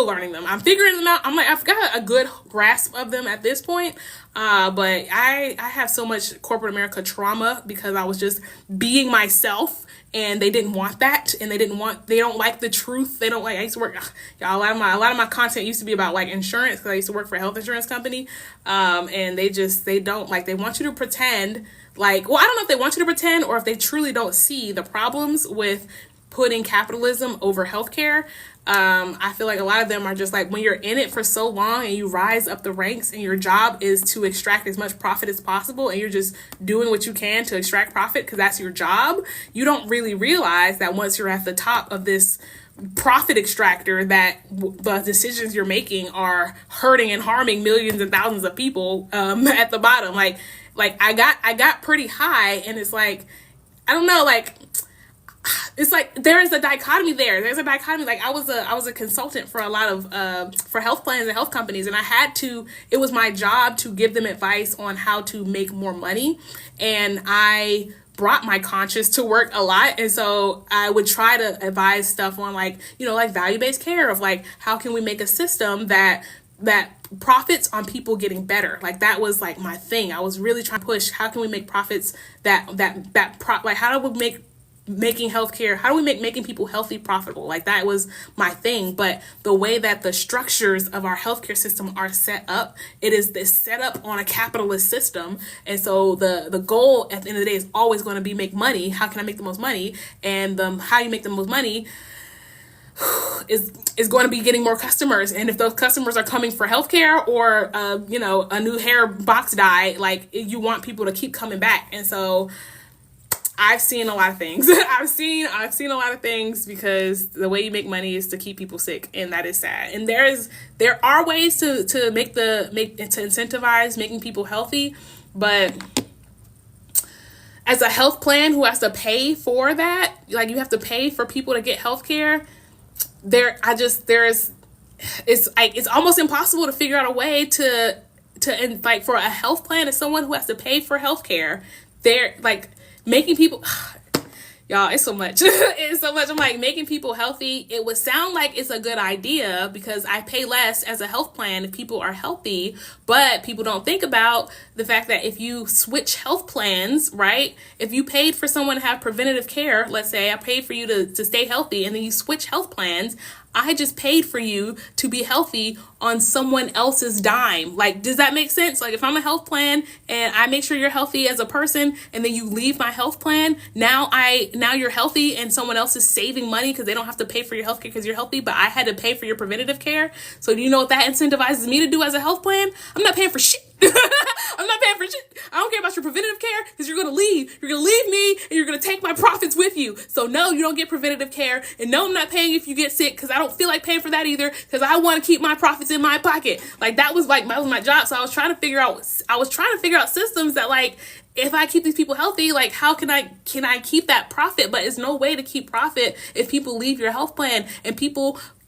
learning them. I'm figuring them out. I've got a good grasp of them at this point, but I have so much corporate America trauma because I was just being myself. And they didn't want that, and they don't like the truth. They don't I used to work, y'all, a lot of my content used to be about insurance, because I used to work for a health insurance company. And they don't they want you to pretend I don't know if they want you to pretend or if they truly don't see the problems with putting capitalism over healthcare. I feel like a lot of them are just when you're in it for so long and you rise up the ranks and your job is to extract as much profit as possible, and you're just doing what you can to extract profit because that's your job, you don't really realize that once you're at the top of this profit extractor that the decisions you're making are hurting and harming millions and thousands of people at the bottom. Like I got pretty high, and it's like, I don't know, like, it's like there is a dichotomy there. There's a dichotomy. Like I was a consultant for a lot of for health plans and health companies, and it was my job to give them advice on how to make more money, and I brought my conscience to work a lot. And so I would try to advise stuff on, like, like value-based care, of like, how can we make a system that profits on people getting better. Like that was like my thing. I was really trying to push, how can we make profits like how do we make making healthcare, how do we make making people healthy profitable? Like that was my thing. But the way that the structures of our healthcare system are set up, it is this set up on a capitalist system. And so the goal at the end of the day is always going to be make money. How can I make the most money? And how you make the most money is going to be getting more customers. And if those customers are coming for healthcare or a new hair box dye, like you want people to keep coming back. And so I've seen a lot of things. I've seen a lot of things, because the way you make money is to keep people sick, and that is sad. And there are ways to incentivize making people healthy, but as a health plan who has to pay for that, like you have to pay for people to get health care, it's almost impossible to figure out a way to like, for a health plan, as someone who has to pay for health care, they're like making people, y'all, it's so much. It's so much. I'm like, making people healthy, it would sound like it's a good idea because I pay less as a health plan if people are healthy, but people don't think about the fact that if you switch health plans, right? If you paid for someone to have preventative care, let's say I paid for you to stay healthy, and then you switch health plans, I just paid for you to be healthy on someone else's dime. Like, does that make sense? Like, if I'm a health plan and I make sure you're healthy as a person, and then you leave my health plan, now you're healthy and someone else is saving money because they don't have to pay for your health care because you're healthy, but I had to pay for your preventative care. So do you know what that incentivizes me to do as a health plan? I'm not paying for shit. I'm not paying for shit. I don't care about your preventative care because you're going to leave. You're going to leave me and you're going to take my profits with you. So no, you don't get preventative care. And no, I'm not paying if you get sick because I don't feel like paying for that either because I want to keep my profits in my pocket. Like that was my job. So I was trying to figure out systems that, like, if I keep these people healthy, like how can I keep that profit? But it's no way to keep profit if people leave your health plan, and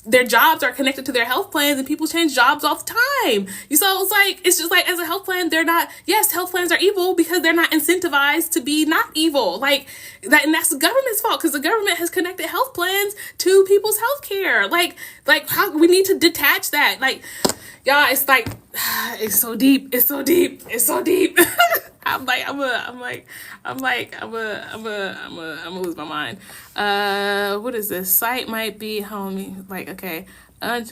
their jobs are connected to their health plans, and people change jobs all the time. So it's just like, as a health plan, health plans are evil because they're not incentivized to be not evil. Like that, and that's the government's fault because the government has connected health plans to people's health care. Like how we need to detach that. Like, y'all, it's like, it's so deep. It's so deep. It's so deep. I'm gonna lose my mind. What is this? Site might be homie. Like, okay.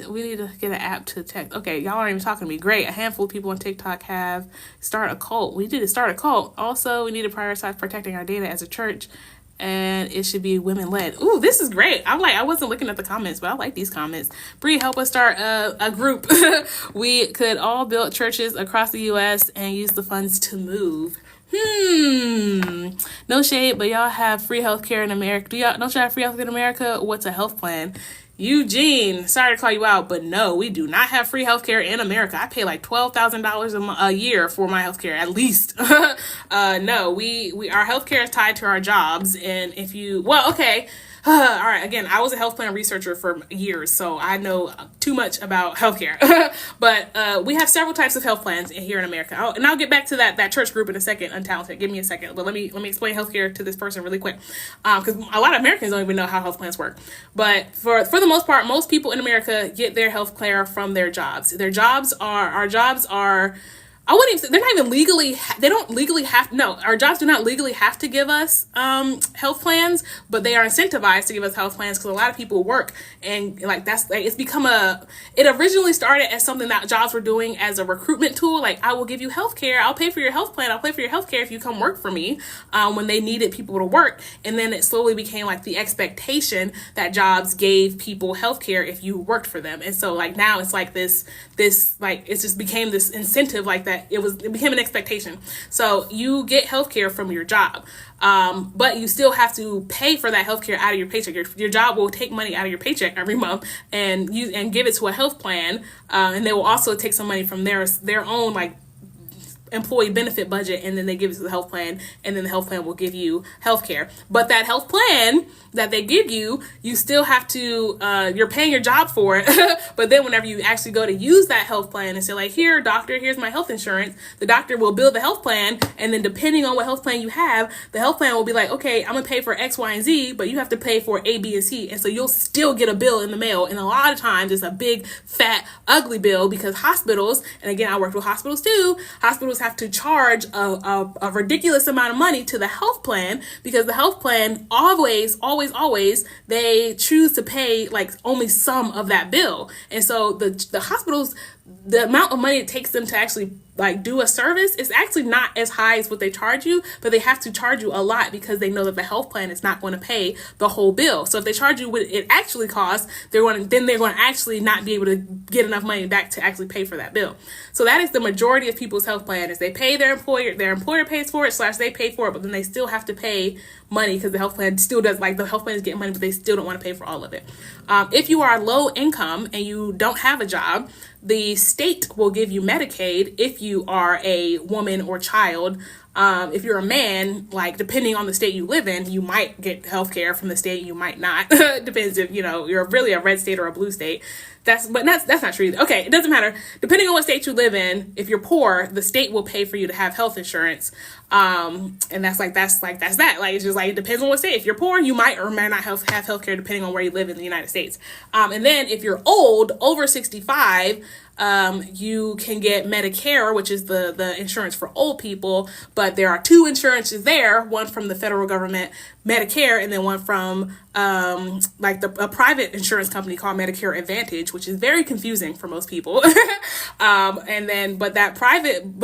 We need to get an app to text. Okay, y'all aren't even talking to me. Great. A handful of people on TikTok have start a cult. We need to start a cult. Also, we need to prioritize protecting our data as a church, and it should be women-led. Ooh, this is great. I wasn't looking at the comments, but I like these comments. Bree, help us start a group. We could all build churches across the U.S. and use the funds to move. No shade, but y'all have free healthcare in America. Don't y'all have free healthcare in America? What's a health plan? Eugene, sorry to call you out, but no, we do not have free healthcare in America. I pay like $12,000 a year for my healthcare, at least. No, our healthcare is tied to our jobs, and okay. All right, again, I was a health plan researcher for years, so I know too much about healthcare. But we have several types of health plans here in America. And I'll get back to that church group in a second, Untalented. Give me a second. But let me explain healthcare to this person really quick. Because a lot of Americans don't even know how health plans work. But for the most part, most people in America get their health care from their jobs. Our jobs are, I wouldn't even say, they're not even legally, they don't legally have, no, our jobs do not legally have to give us health plans, but they are incentivized to give us health plans because a lot of people work, and like that's like, it's become it originally started as something that jobs were doing as a recruitment tool. Like, I will give you health care, I'll pay for your health plan, I'll pay for your health care if you come work for me, when they needed people to work. And then it slowly became like the expectation that jobs gave people health care if you worked for them. And so like now it's like this like, it just became this incentive like that that it became an expectation. So you get healthcare from your job. But you still have to pay for that healthcare out of your paycheck. Your job will take money out of your paycheck every month and give it to a health plan, and they will also take some money from their own like employee benefit budget, and then they give it to the health plan, and then the health plan will give you health care. But that health plan that they give you, you still have to, you're paying your job for it. But then whenever you actually go to use that health plan and say like, here, doctor, here's my health insurance, the doctor will bill the health plan. And then depending on what health plan you have, the health plan will be like, okay, I'm gonna pay for X, Y, and Z, but you have to pay for A, B, and C. And so you'll still get a bill in the mail. And a lot of times it's a big, fat, ugly bill, because hospitals, and again, I worked with hospitals too, hospitals have to charge a ridiculous amount of money to the health plan, because the health plan always, they choose to pay like only some of that bill. And so the hospitals, the amount of money it takes them to actually like do a service is actually not as high as what they charge you, but they have to charge you a lot because they know that the health plan is not going to pay the whole bill. So if they charge you what it actually costs, they're going to actually not be able to get enough money back to actually pay for that bill. So that is the majority of people's health plan, is they pay their employer pays for it / they pay for it, but then they still have to pay money because the health plan still does, like the health plan is getting money, but they still don't want to pay for all of it. If you are low income and you don't have a job, the state will give you Medicaid if you are a woman or child. If you're a man, like depending on the state you live in, you might get health care from the state, you might not. Depends if you're really a red state or a blue state. That's not true either. Okay, it doesn't matter. Depending on what state you live in, if you're poor, the state will pay for you to have health insurance. And that's that. Like, it's just like, it depends on what state. If you're poor, you might or might not have health care depending on where you live in the United States. And then if you're old, over 65, you can get Medicare, which is the insurance for old people, but there are two insurances there, one from the federal government, Medicare, and then one from a private insurance company called Medicare Advantage, which is very confusing for most people. But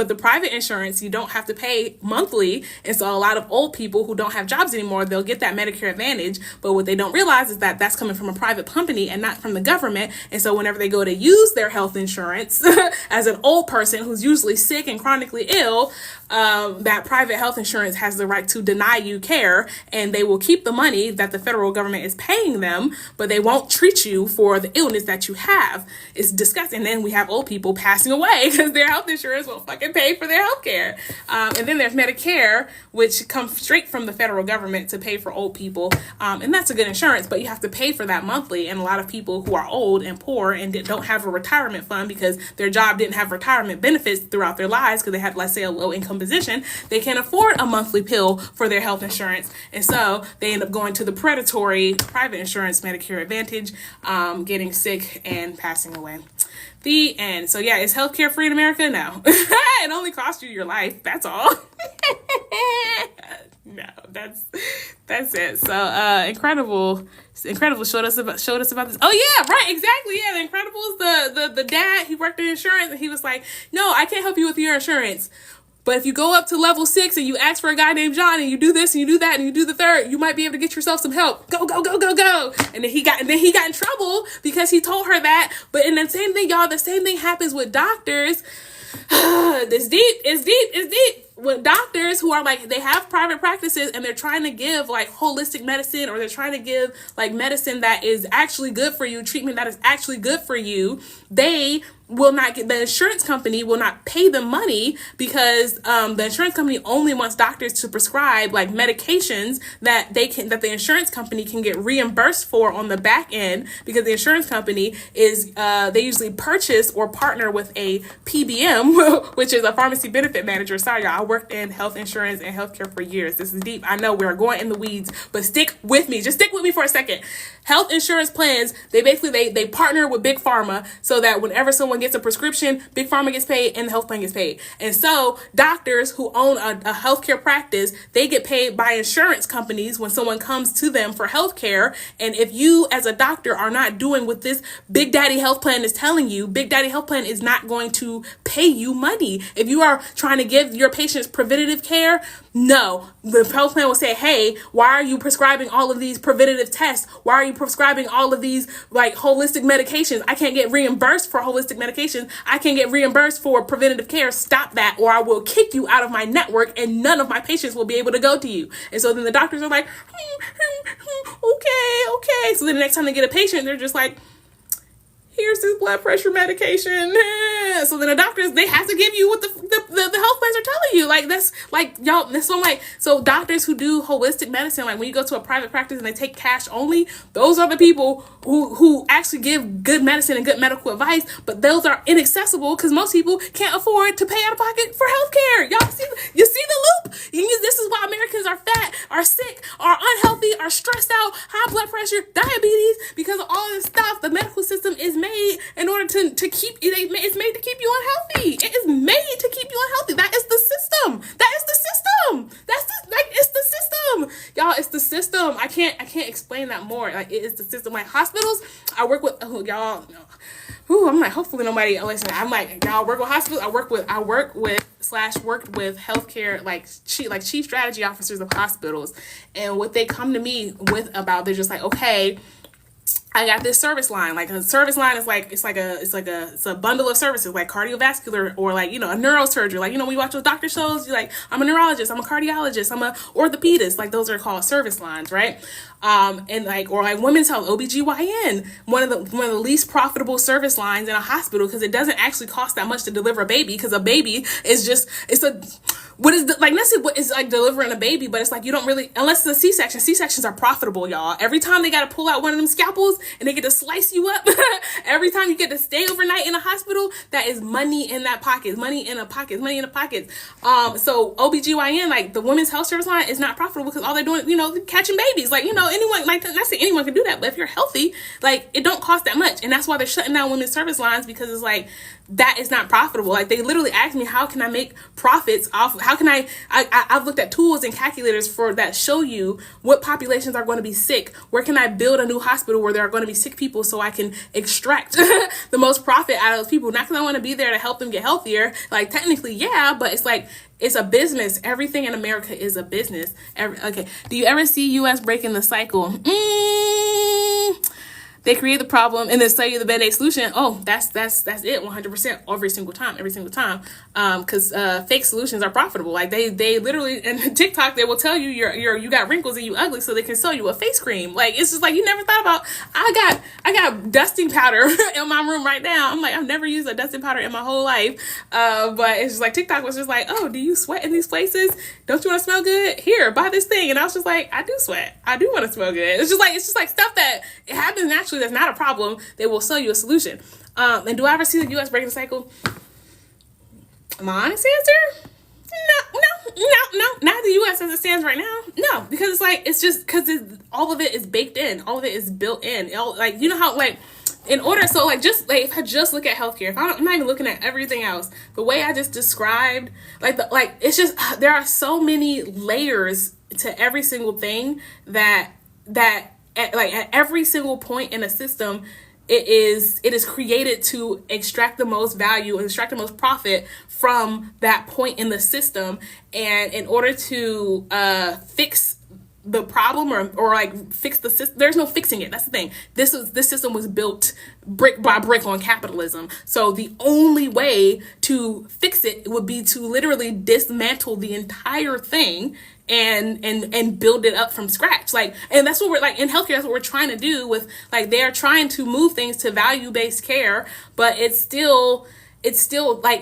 the private insurance, you don't have to pay monthly, and so a lot of old people who don't have jobs anymore, they'll get that Medicare Advantage, but what they don't realize is that that's coming from a private company and not from the government. And so whenever they go to use their health insurance as an old person who's usually sick and chronically ill, that private health insurance has the right to deny you care, and they will keep the money that the federal government is paying them, but they won't treat you for the illness that you have. It's disgusting. And then we have old people passing away because their health insurance won't fucking pay for their health care. And then there's Medicare, which comes straight from the federal government to pay for old people. And that's a good insurance, but you have to pay for that monthly. And a lot of people who are old and poor and don't have a retirement fund because their job didn't have retirement benefits throughout their lives because they had, let's say, a low income position, they can't afford a monthly pill for their health insurance. And so they end up going to the predatory private insurance, Medicare Advantage, getting sick and passing away. The end. So yeah, is healthcare free in America? No. It only costs you your life. That's all. No, that's it. So Incredible showed us about this. Oh yeah, right, exactly. Yeah, the Incredibles, the dad, he worked in insurance, and he was like, no, I can't help you with your insurance. But if you go up to level 6 and you ask for a guy named John and you do this and you do that and you do the third, you might be able to get yourself some help. Go. And then he got in trouble because he told her that. But in the same thing, y'all, the same thing happens with doctors. It's deep. With doctors who are like, they have private practices and they're trying to give like holistic medicine, or they're trying to give like medicine that is actually good for you, treatment that is actually good for you, they will not get, the insurance company will not pay them money because the insurance company only wants doctors to prescribe like medications that the insurance company can get reimbursed for on the back end, because the insurance company is they usually purchase or partner with a PBM, which is a pharmacy benefit manager. Sorry, y'all, I worked in health insurance and healthcare for years. This is deep. I know we're going in the weeds, but stick with me. Just stick with me for a second. Health insurance plans, they partner with Big Pharma so that whenever someone gets a prescription, Big Pharma gets paid and the health plan gets paid. And so doctors who own a healthcare practice, they get paid by insurance companies when someone comes to them for healthcare. And if you as a doctor are not doing what this Big Daddy health plan is telling you, Big Daddy health plan is not going to pay you money. If you are trying to give your patient patients preventative care? No. The health plan will say, hey, why are you prescribing all of these preventative tests? Why are you prescribing all of these like holistic medications? I can't get reimbursed for holistic medications. I can't get reimbursed for preventative care. Stop that, or I will kick you out of my network and none of my patients will be able to go to you. And so then the doctors are like, okay. So then the next time they get a patient, they're just like, here's this blood pressure medication. So then the doctors, they have to give you what the health plans are telling you. Like, that's like, y'all, that's so like, so doctors who do holistic medicine, like when you go to a private practice and they take cash only, those are the people who actually give good medicine and good medical advice, but those are inaccessible because most people can't afford to pay out of pocket for healthcare. Y'all see, you see the loop? This is why Americans are fat, are sick, are unhealthy, are stressed out, high blood pressure, diabetes, because of all this stuff. The medical system is made in order to keep it. It's made to keep you unhealthy. It is made to keep you unhealthy. That is the system. It's the system. Y'all, it's the system. I can't explain that more. Like, it is the system. Like hospitals, I work with y'all. I'm like, hopefully nobody listen. I'm like, y'all work with hospitals. I worked with healthcare, like chief strategy officers of hospitals, and what they come to me with about, they're just like, okay, I got this service line. Like, a service line is like, it's a bundle of services, like cardiovascular or like, a neurosurgery. Like, when you watch those doctor shows, you're like, I'm a neurologist, I'm a cardiologist, I'm a orthopedist. Like, those are called service lines, right? And like, or like women's health, OBGYN, one of the least profitable service lines in a hospital, because it doesn't actually cost that much to deliver a baby, because a baby is just, let's see what is like delivering a baby, but it's like, you don't really, unless it's a C-section. C-sections are profitable, y'all. Every time they got to pull out one of them scalpels and they get to slice you up, every time you get to stay overnight in a hospital, that is money in that pocket, money in the pockets. So OBGYN, like the women's health service line, is not profitable because all they're doing, catching babies. Like, anyone, like, not saying anyone can do that, but if you're healthy, like, it don't cost that much. And that's why they're shutting down women's service lines, because it's like, that is not profitable. Like, they literally asked me, how can I make profits off, how can I've looked at tools and calculators that show you what populations are going to be sick. Where can I build a new hospital where there are going to be sick people so I can extract the most profit out of those people? Not because I want to be there to help them get healthier. Like, technically, yeah, but it's like, it's a business. Everything in America is a business. Okay. Do you ever see U.S. breaking the cycle? They create the problem and then sell you the Band-Aid solution. Oh, that's it 100% every single time. Because fake solutions are profitable. Like, they literally, and TikTok, they will tell you you got wrinkles and you ugly, so they can sell you a face cream. Like, it's just like, you never thought about, I got dusting powder in my room right now. I'm like, I've never used a dusting powder in my whole life. But it's just like, TikTok was just like, oh, do you sweat in these places? Don't you want to smell good? Here, buy this thing. And I was just like, I do sweat. I do want to smell good. It's just like stuff that it happens naturally. That's not a problem. They will sell you a solution. And do I ever see the U.S. breaking the cycle? My honest answer? No. Not the U.S. as it stands right now. No, because it's like, it's just because all of it is baked in. All of it is built in. Like, how, like, in order, so like, just like, if I just look at healthcare, I'm not even looking at everything else, the way I just described, it's just, there are so many layers to every single thing that at every single point in a system, it is created to extract the most value and extract the most profit from that point in the system. And in order to fix the problem or like fix the system, there's no fixing it. That's the thing. This system was built brick by brick on capitalism. So the only way to fix it would be to literally dismantle the entire thing and build it up from scratch. Like, and that's what we're like in healthcare. That's what we're trying to do with, like, they're trying to move things to value-based care, but it's like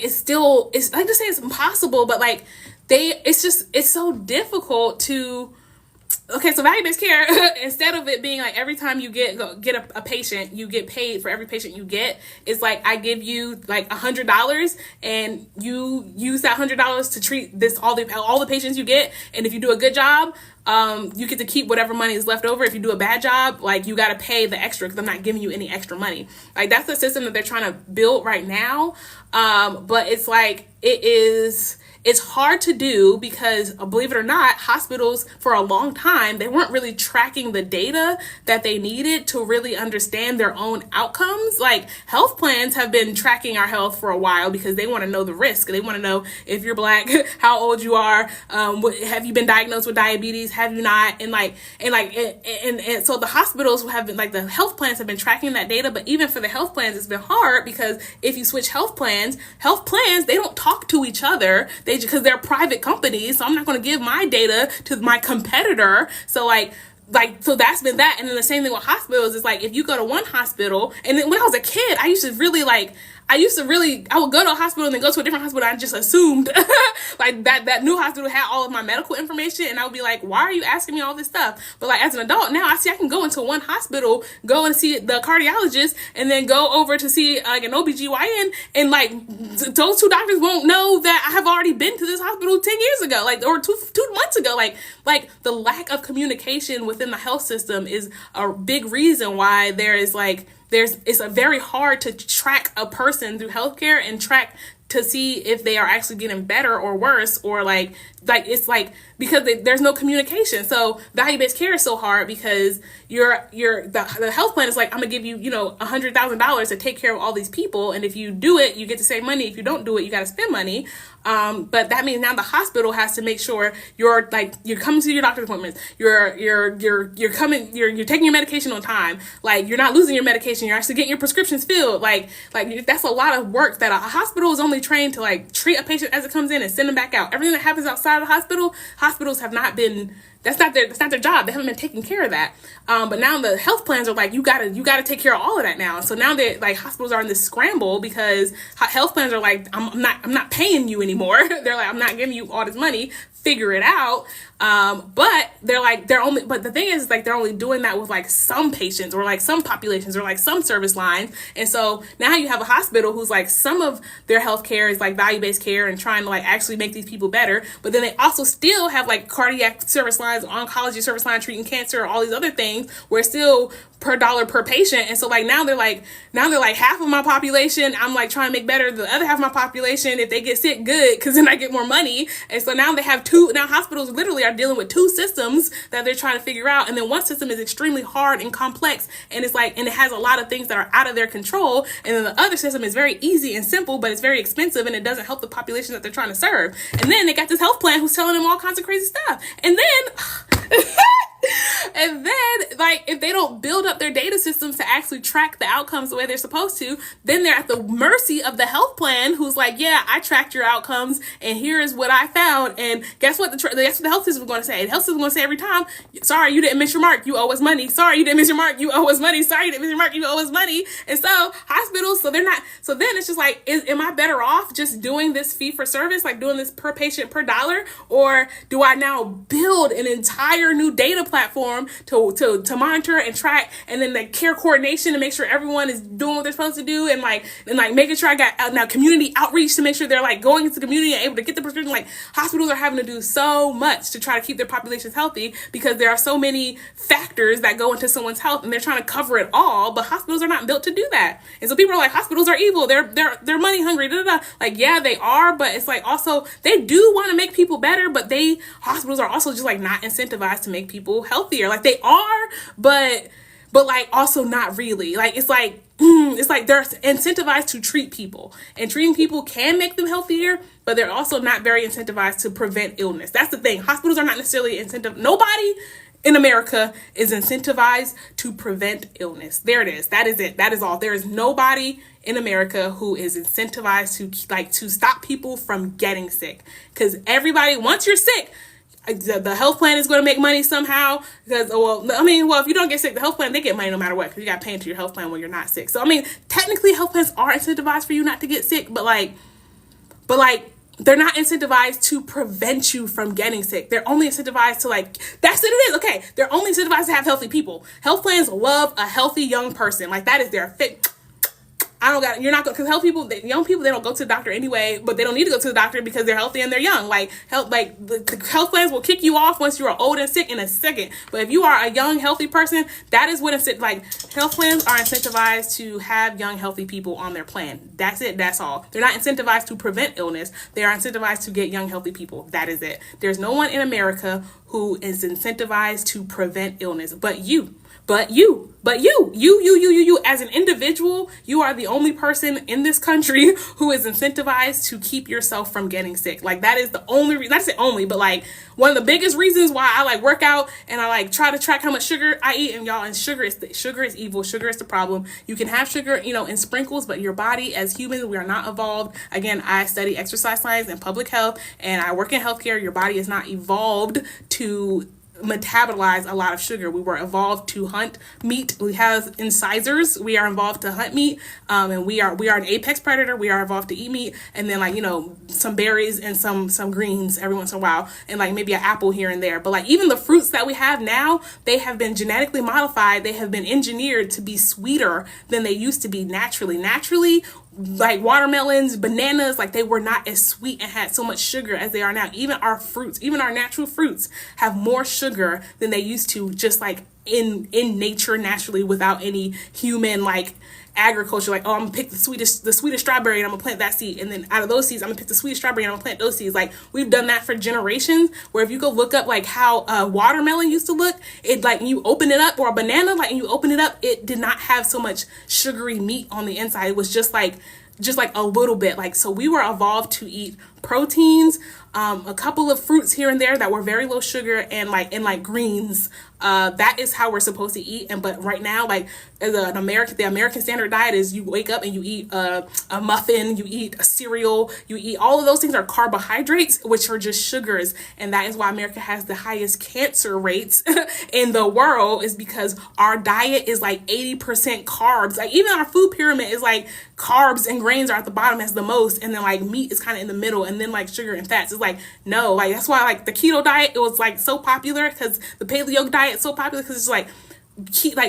to say it's impossible, but like it's so difficult to. Okay, so value-based care, instead of it being like every time you get a patient, you get paid for every patient you get, it's like, I give you like $100 and you use that $100 to treat all the patients you get. And if you do a good job, you get to keep whatever money is left over. If you do a bad job, like, you got to pay the extra because I'm not giving you any extra money. Like, that's the system that they're trying to build right now. But it's like, it's hard to do because, believe it or not, hospitals for a long time, they weren't really tracking the data that they needed to really understand their own outcomes. Like health plans have been tracking our health for a while because they want to know the risk. They want to know if you're Black, how old you are, have you been diagnosed with diabetes, have you not, and so the hospitals have been, like, the health plans have been tracking that data. But even for the health plans, it's been hard because if you switch health plans, they don't talk to each other. Because they're private companies, so I'm not going to give my data to my competitor. So so that's been that. And then the same thing with hospitals is like, if you go to one hospital, and then when I was a kid, I would go to a hospital and then go to a different hospital. I just assumed like that new hospital had all of my medical information, and I would be like, why are you asking me all this stuff? But like as an adult now, I can go into one hospital, go and see the cardiologist, and then go over to see like an OBGYN, and like those two doctors won't know that I have already been to this hospital 10 years ago, like, or two months ago. Like the lack of communication within the health system is a big reason why it's very hard to track a person through healthcare and track to see if they are actually getting better or worse, or it's like because there's no communication. So value-based care is so hard because the health plan is like, I'm gonna give you $100,000 to take care of all these people, and if you do it, you get to save money. If you don't do it, you got to spend money. But that means now the hospital has to make sure you're coming to your doctor's appointments, you're taking your medication on time, like you're not losing your medication, you're actually getting your prescriptions filled. Like that's a lot of work that a hospital is only trained to like treat a patient as it comes in and send them back out. Everything that happens outside of the hospitals have not been. That's not their job. They haven't been taking care of that. But now the health plans are like, you gotta take care of all of that now. So now they like hospitals are in this scramble because health plans are like, I'm not paying you anymore. They're like, I'm not giving you all this money. Figure it out. But but the thing is like, they're only doing that with like some patients or like some populations or like some service lines. And so now you have a hospital who's like, some of their health care is like value-based care and trying to like actually make these people better. But then they also still have like cardiac service lines, oncology service line, treating cancer, all these other things where it's still per dollar per patient. And so like now they're like half of my population I'm like trying to make better, the other half of my population, if they get sick, good, because then I get more money. And so now hospitals literally are dealing with two systems that they're trying to figure out, and then one system is extremely hard and complex, and it has a lot of things that are out of their control, and then the other system is very easy and simple, but it's very expensive and it doesn't help the population that they're trying to serve. And then they got this health plan who's telling them all kinds of crazy stuff, and then and then, like, if they don't build up their data systems to actually track the outcomes the way they're supposed to, then they're at the mercy of the health plan who's like, yeah, I tracked your outcomes and here is what I found. And guess what? That's what the health system is going to say. The health system is going to say every time, sorry, you didn't miss your mark. You owe us money. Sorry, you didn't miss your mark. You owe us money. Sorry, you didn't miss your mark. You owe us money. And so hospitals, so then it's just like, am I better off just doing this fee for service, like doing this per patient per dollar? Or do I now build an entire new data platform to monitor and track, and then the care coordination to make sure everyone is doing what they're supposed to do, and making sure I got now community outreach to make sure they're like going into the community and able to get the prescription. Like hospitals are having to do so much to try to keep their populations healthy because there are so many factors that go into someone's health, and they're trying to cover it all, but hospitals are not built to do that. And so people are like, hospitals are evil, they're money hungry, da, da, da. Like, yeah, they are, but it's like also they do want to make people better, but hospitals are also just like not incentivized to make people healthier. Like they are, but like also not really. Like it's like they're incentivized to treat people, and treating people can make them healthier, but they're also not very incentivized to prevent illness. That's the thing. Hospitals are not necessarily incentivized. Nobody in America is incentivized to prevent illness. There it is. That is it. That is all. There is nobody in America who is incentivized to stop people from getting sick, because everybody, once you're sick, the health plan is going to make money somehow, because if you don't get sick, the health plan, they get money no matter what, because you got to pay into your health plan when you're not sick. So technically health plans are incentivized for you not to get sick, but they're not incentivized to prevent you from getting sick. They're only incentivized to that's what it is. Okay, they're only incentivized to have healthy people. Health plans love a healthy young person. Like that is their fit. I don't got, you're not going to, because health people, young people, they don't go to the doctor anyway, but they don't need to go to the doctor because they're healthy and they're young. Like the health plans will kick you off once you are old and sick in a second. But if you are a young, healthy person, that is what health plans are incentivized to have young, healthy people on their plan. That's it. That's all. They're not incentivized to prevent illness. They are incentivized to get young, healthy people. That is it. There's no one in America who is incentivized to prevent illness, but you as an individual, you are the only person in this country who is incentivized to keep yourself from getting sick. Like, that is the only reason, not to say only, but like one of the biggest reasons why I like work out and I like try to track how much sugar I eat. And y'all, and sugar is evil. Sugar is the problem. You can have sugar, in sprinkles, but your body, as humans, we are not evolved. Again, I study exercise science and public health, and I work in healthcare. Your body is not evolved to metabolize a lot of sugar. We were evolved to hunt meat. We have incisors. We are evolved to hunt meat, and we are an apex predator. We are evolved to eat meat, and then some berries and some greens every once in a while, and like maybe an apple here and there. But like even the fruits that we have now, they have been genetically modified. They have been engineered to be sweeter than they used to be naturally. Like watermelons, bananas, like they were not as sweet and had so much sugar as they are now. Even our fruits, even our natural fruits have more sugar than they used to, just like in nature naturally, without any human like agriculture. Like, oh, I'm gonna pick the sweetest strawberry and I'm gonna plant that seed, and then out of those seeds I'm gonna pick the sweetest strawberry and I'm gonna plant those seeds. Like, we've done that for generations, where if you go look up like how a watermelon used to look, it like you open it up, or a banana, like you open it up, it did not have so much sugary meat on the inside. It was just like a little bit. Like, so we were evolved to eat proteins, a couple of fruits here and there that were very low sugar, and like greens. That is how we're supposed to eat. But right now, like as the American standard diet is you wake up and you eat a muffin, you eat a cereal, you eat all of those things are carbohydrates, which are just sugars. And that is why America has the highest cancer rates in the world, is because our diet is like 80% carbs. Like even our food pyramid is like carbs and grains are at the bottom as the most, and then like meat is kind of in the middle, and then like sugar and fats. It's like, no, like that's why like the keto diet, it was like so popular, because the paleo diet is so popular, because it's like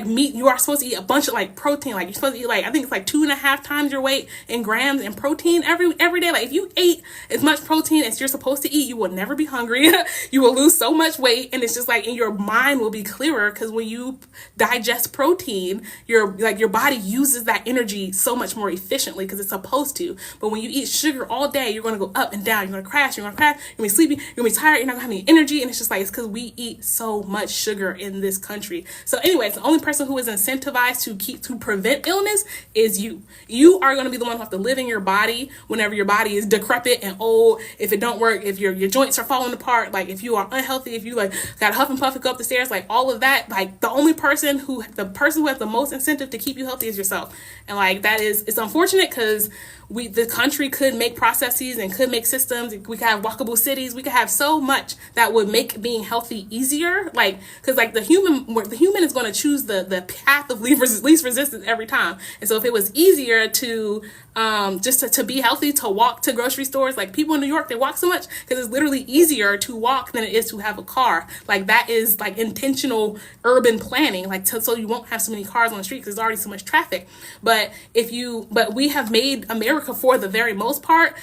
meat, you are supposed to eat a bunch of like protein. Like you're supposed to eat like, I think it's like 2.5 times your weight in grams in protein every day. Like if you ate as much protein as you're supposed to eat, you will never be hungry. You will lose so much weight, and it's just like, and your mind will be clearer, because when you digest protein, your body uses that energy so much more efficiently, because it's supposed to. But when you eat sugar all day, you're going to go up and down. You're going to crash. You're going to be sleepy. You're going to be tired. You're not going to have any energy. And it's just like, it's because we eat so much sugar in this country. So anyways, the only person who is incentivized to prevent illness is you. You are going to be the one who have to live in your body whenever your body is decrepit and old. If it don't work, if your joints are falling apart, like if you are unhealthy, if you like got huff and puff and go up the stairs, like all of that, like the only person who has the most incentive to keep you healthy is yourself. And like it's unfortunate, because the country could make processes and could make systems. We could have walkable cities. We could have so much that would make being healthy easier. Like, because like the human is going to choose the path of least resistance every time. And so if it was easier to just to be healthy, to walk to grocery stores, like people in New York, they walk so much because it's literally easier to walk than it is to have a car. Like that is like intentional urban planning, like so you won't have so many cars on the street because there's already so much traffic. But we have made America, for the very most part,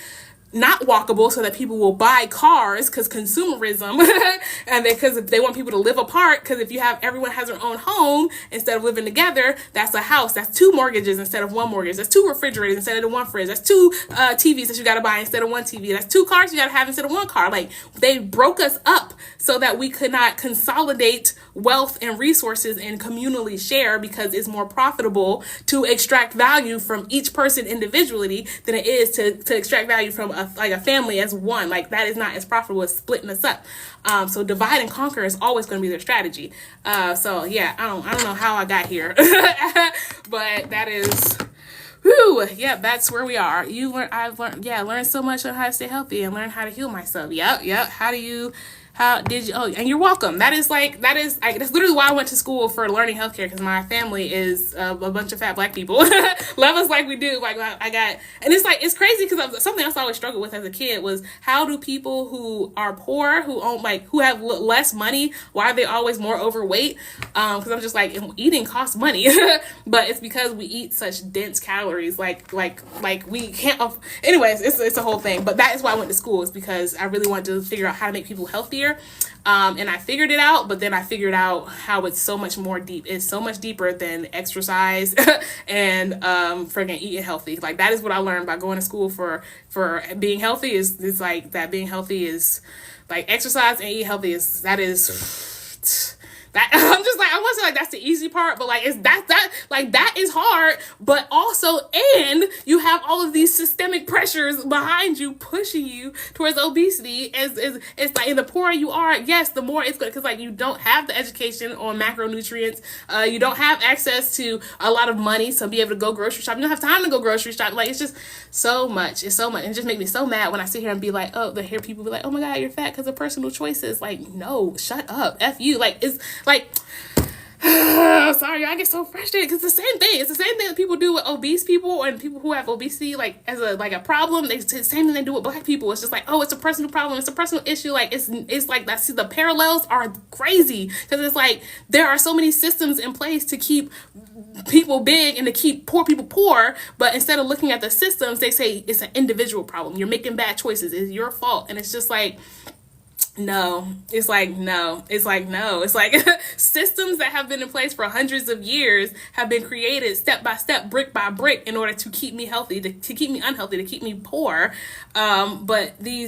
not walkable, so that people will buy cars, because consumerism, and because if they want people to live apart, because if everyone has their own home instead of living together, that's a house, that's 2 mortgages instead of 1 mortgage, that's 2 refrigerators instead of the 1 fridge, that's 2 TVs that you got to buy instead of 1 TV, that's 2 cars you got to have instead of 1 car. Like, they broke us up so that we could not consolidate wealth and resources and communally share, because it's more profitable to extract value from each person individually than it is to extract value from a family as one. Like, that is not as profitable as splitting us up. So divide and conquer is always going to be their strategy. So yeah, I don't know how I got here, but that is, whew, yeah, that's where we are. I've learned so much on how to stay healthy and learn how to heal myself. Yep. How do you How did you? Oh, and you're welcome. That's literally why I went to school for learning healthcare, because my family is a bunch of fat black people. Love us like we do. Like I got, and it's crazy because something else I always struggled with as a kid was, how do people who are poor, who own who have less money, why are they always more overweight? Because I'm just like, eating costs money, but it's because we eat such dense calories. Like we can't. Anyways, it's a whole thing. But that is why I went to school, is because I really wanted to figure out how to make people healthier. And I figured it out, but then I figured out how it's so much more deep. It's so much deeper than exercise and friggin' eating healthy. Like, that is what I learned by going to school for being healthy. Is like that being healthy is like exercise and eat healthy is that I'm just like, I wasn't like that's the easy part, but like that is hard, but also, and you have all of these systemic pressures behind you pushing you towards obesity. It's like, and the poorer you are, yes, the more it's good, because like you don't have the education on macronutrients, you don't have access to a lot of money to be able to go grocery shopping. You don't have time to go grocery shopping. Like, it's just so much. It's so much, and it just makes me so mad when I sit here and be like, to hear people be like, oh my god, you're fat because of personal choices. Like, no, shut up, F you. Like, it's like, sorry, I get so frustrated, because it's the same thing. It's the same thing that people do with obese people and people who have obesity, like, as a problem. It's the same thing they do with black people. It's just like, oh, it's a personal problem. It's a personal issue. Like, it's like, that's, the parallels are crazy, because it's like, there are so many systems in place to keep people big and to keep poor people poor, but instead of looking at the systems, they say it's an individual problem. You're making bad choices. It's your fault. And it's just like, no, it's like systems that have been in place for hundreds of years have been created step by step, brick by brick, in order to keep me healthy, to keep me unhealthy, to keep me poor. But they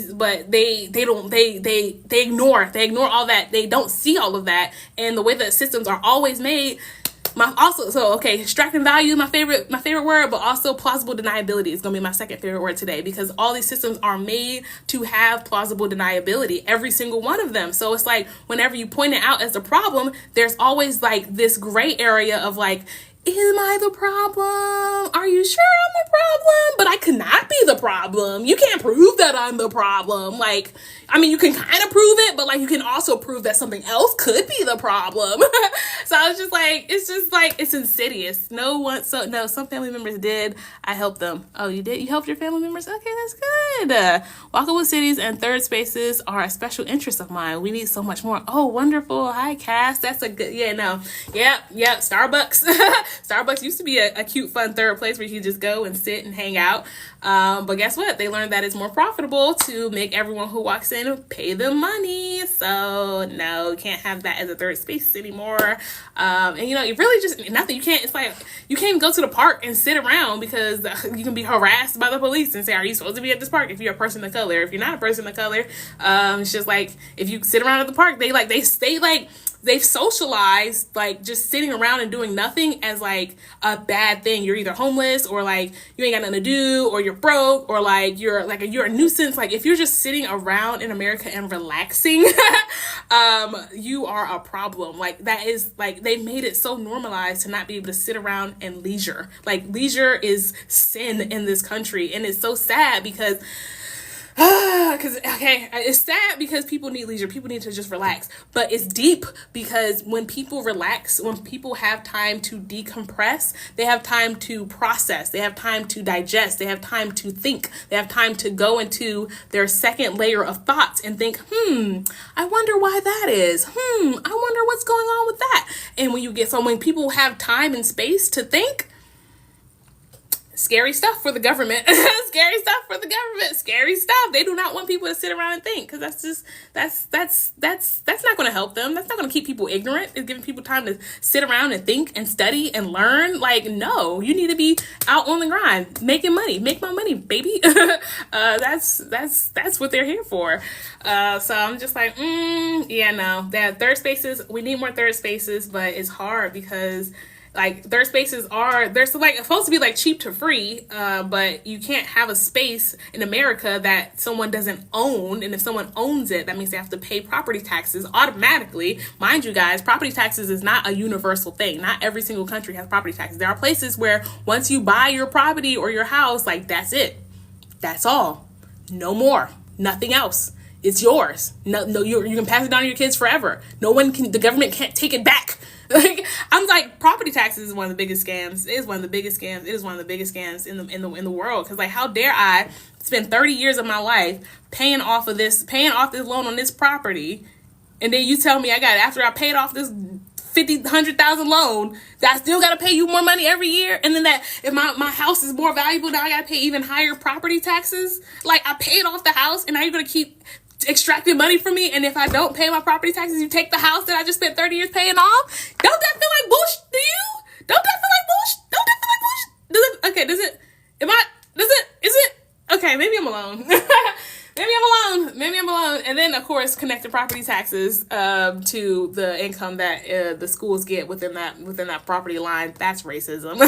ignore all that. They don't see all of that. And the way that systems are always made, extracting value, my favorite word, but also plausible deniability is going to be my second favorite word today, because all these systems are made to have plausible deniability, every single one of them. So it's like, whenever you point it out as a problem, there's always like this gray area of like, am I the problem? Are you sure I'm the problem? But I cannot be the problem. You can't prove that I'm the problem. Like, I mean, you can kind of prove it, but like, you can also prove that something else could be the problem. So I was just like, it's insidious. Some family members did. I helped them. Oh, you did? You helped your family members? Okay, that's good. Walkable cities and third spaces are a special interest of mine. We need so much more. Oh, wonderful. Hi, Cass. That's a good, Yep. Starbucks. Starbucks used to be a cute, fun third place where you could just go and sit and hang out. But guess what? They learned that it's more profitable to make everyone who walks in pay them money. So no, you can't have that as a third space anymore. And it really just nothing. You can't. It's like you can't even go to the park and sit around, because you can be harassed by the police and say, "Are you supposed to be at this park?" If you're a person of color, if you're not a person of color, it's just like, if you sit around at the park, they've socialized like just sitting around and doing nothing as like a bad thing. You're either homeless, or like you ain't got nothing to do, or you're broke, or like you're a nuisance. Like, if you're just sitting around in America and relaxing, you are a problem. Like, that is like, they made it so normalized to not be able to sit around and leisure. Like, leisure is sin in this country, and it's so sad because it's sad because people need leisure. People need to just relax. But it's deep, because when people relax, when people have time to decompress, they have time to process, they have time to digest, they have time to think, they have time to go into their second layer of thoughts and think, I wonder why that is. I wonder what's going on with that. And when people have time and space to think, scary stuff for the government. Scary stuff. They do not want people to sit around and think, because that's not going to help them. That's not going to keep people ignorant. It's giving people time to sit around and think and study and learn. Like, no, you need to be out on the grind, making money. Make my money, baby. That's what they're here for. So I'm just like, that third spaces, we need more third spaces, but it's hard because, like, third spaces they're supposed to be like cheap to free, but you can't have a space in America that someone doesn't own. And if someone owns it, that means they have to pay property taxes automatically. Mind you guys, property taxes is not a universal thing. Not every single country has property taxes. There are places where once you buy your property or your house, like, that's it. That's all. No more. Nothing else. It's yours. No, you can pass it down to your kids forever. The government can't take it back. Like, I'm like, property taxes is one of the biggest scams. It is one of the biggest scams. It is one of the biggest scams in the world. Because, like, how dare I spend 30 years of my life paying off this loan on this property, and then you tell me after I paid off this 100,000 loan, that I still got to pay you more money every year, and then that if my house is more valuable, now I got to pay even higher property taxes. Like, I paid off the house, and now you're gonna keep extracting money from me, and if I don't pay my property taxes, you take the house that I just spent 30 years paying off? Don't that feel like bullshit to you? Don't that feel like bullshit? Don't that feel like bullshit? Is it? Okay, maybe I'm alone. Maybe I'm alone. And then, of course, connect the property taxes to the income that the schools get within that property line. That's racism.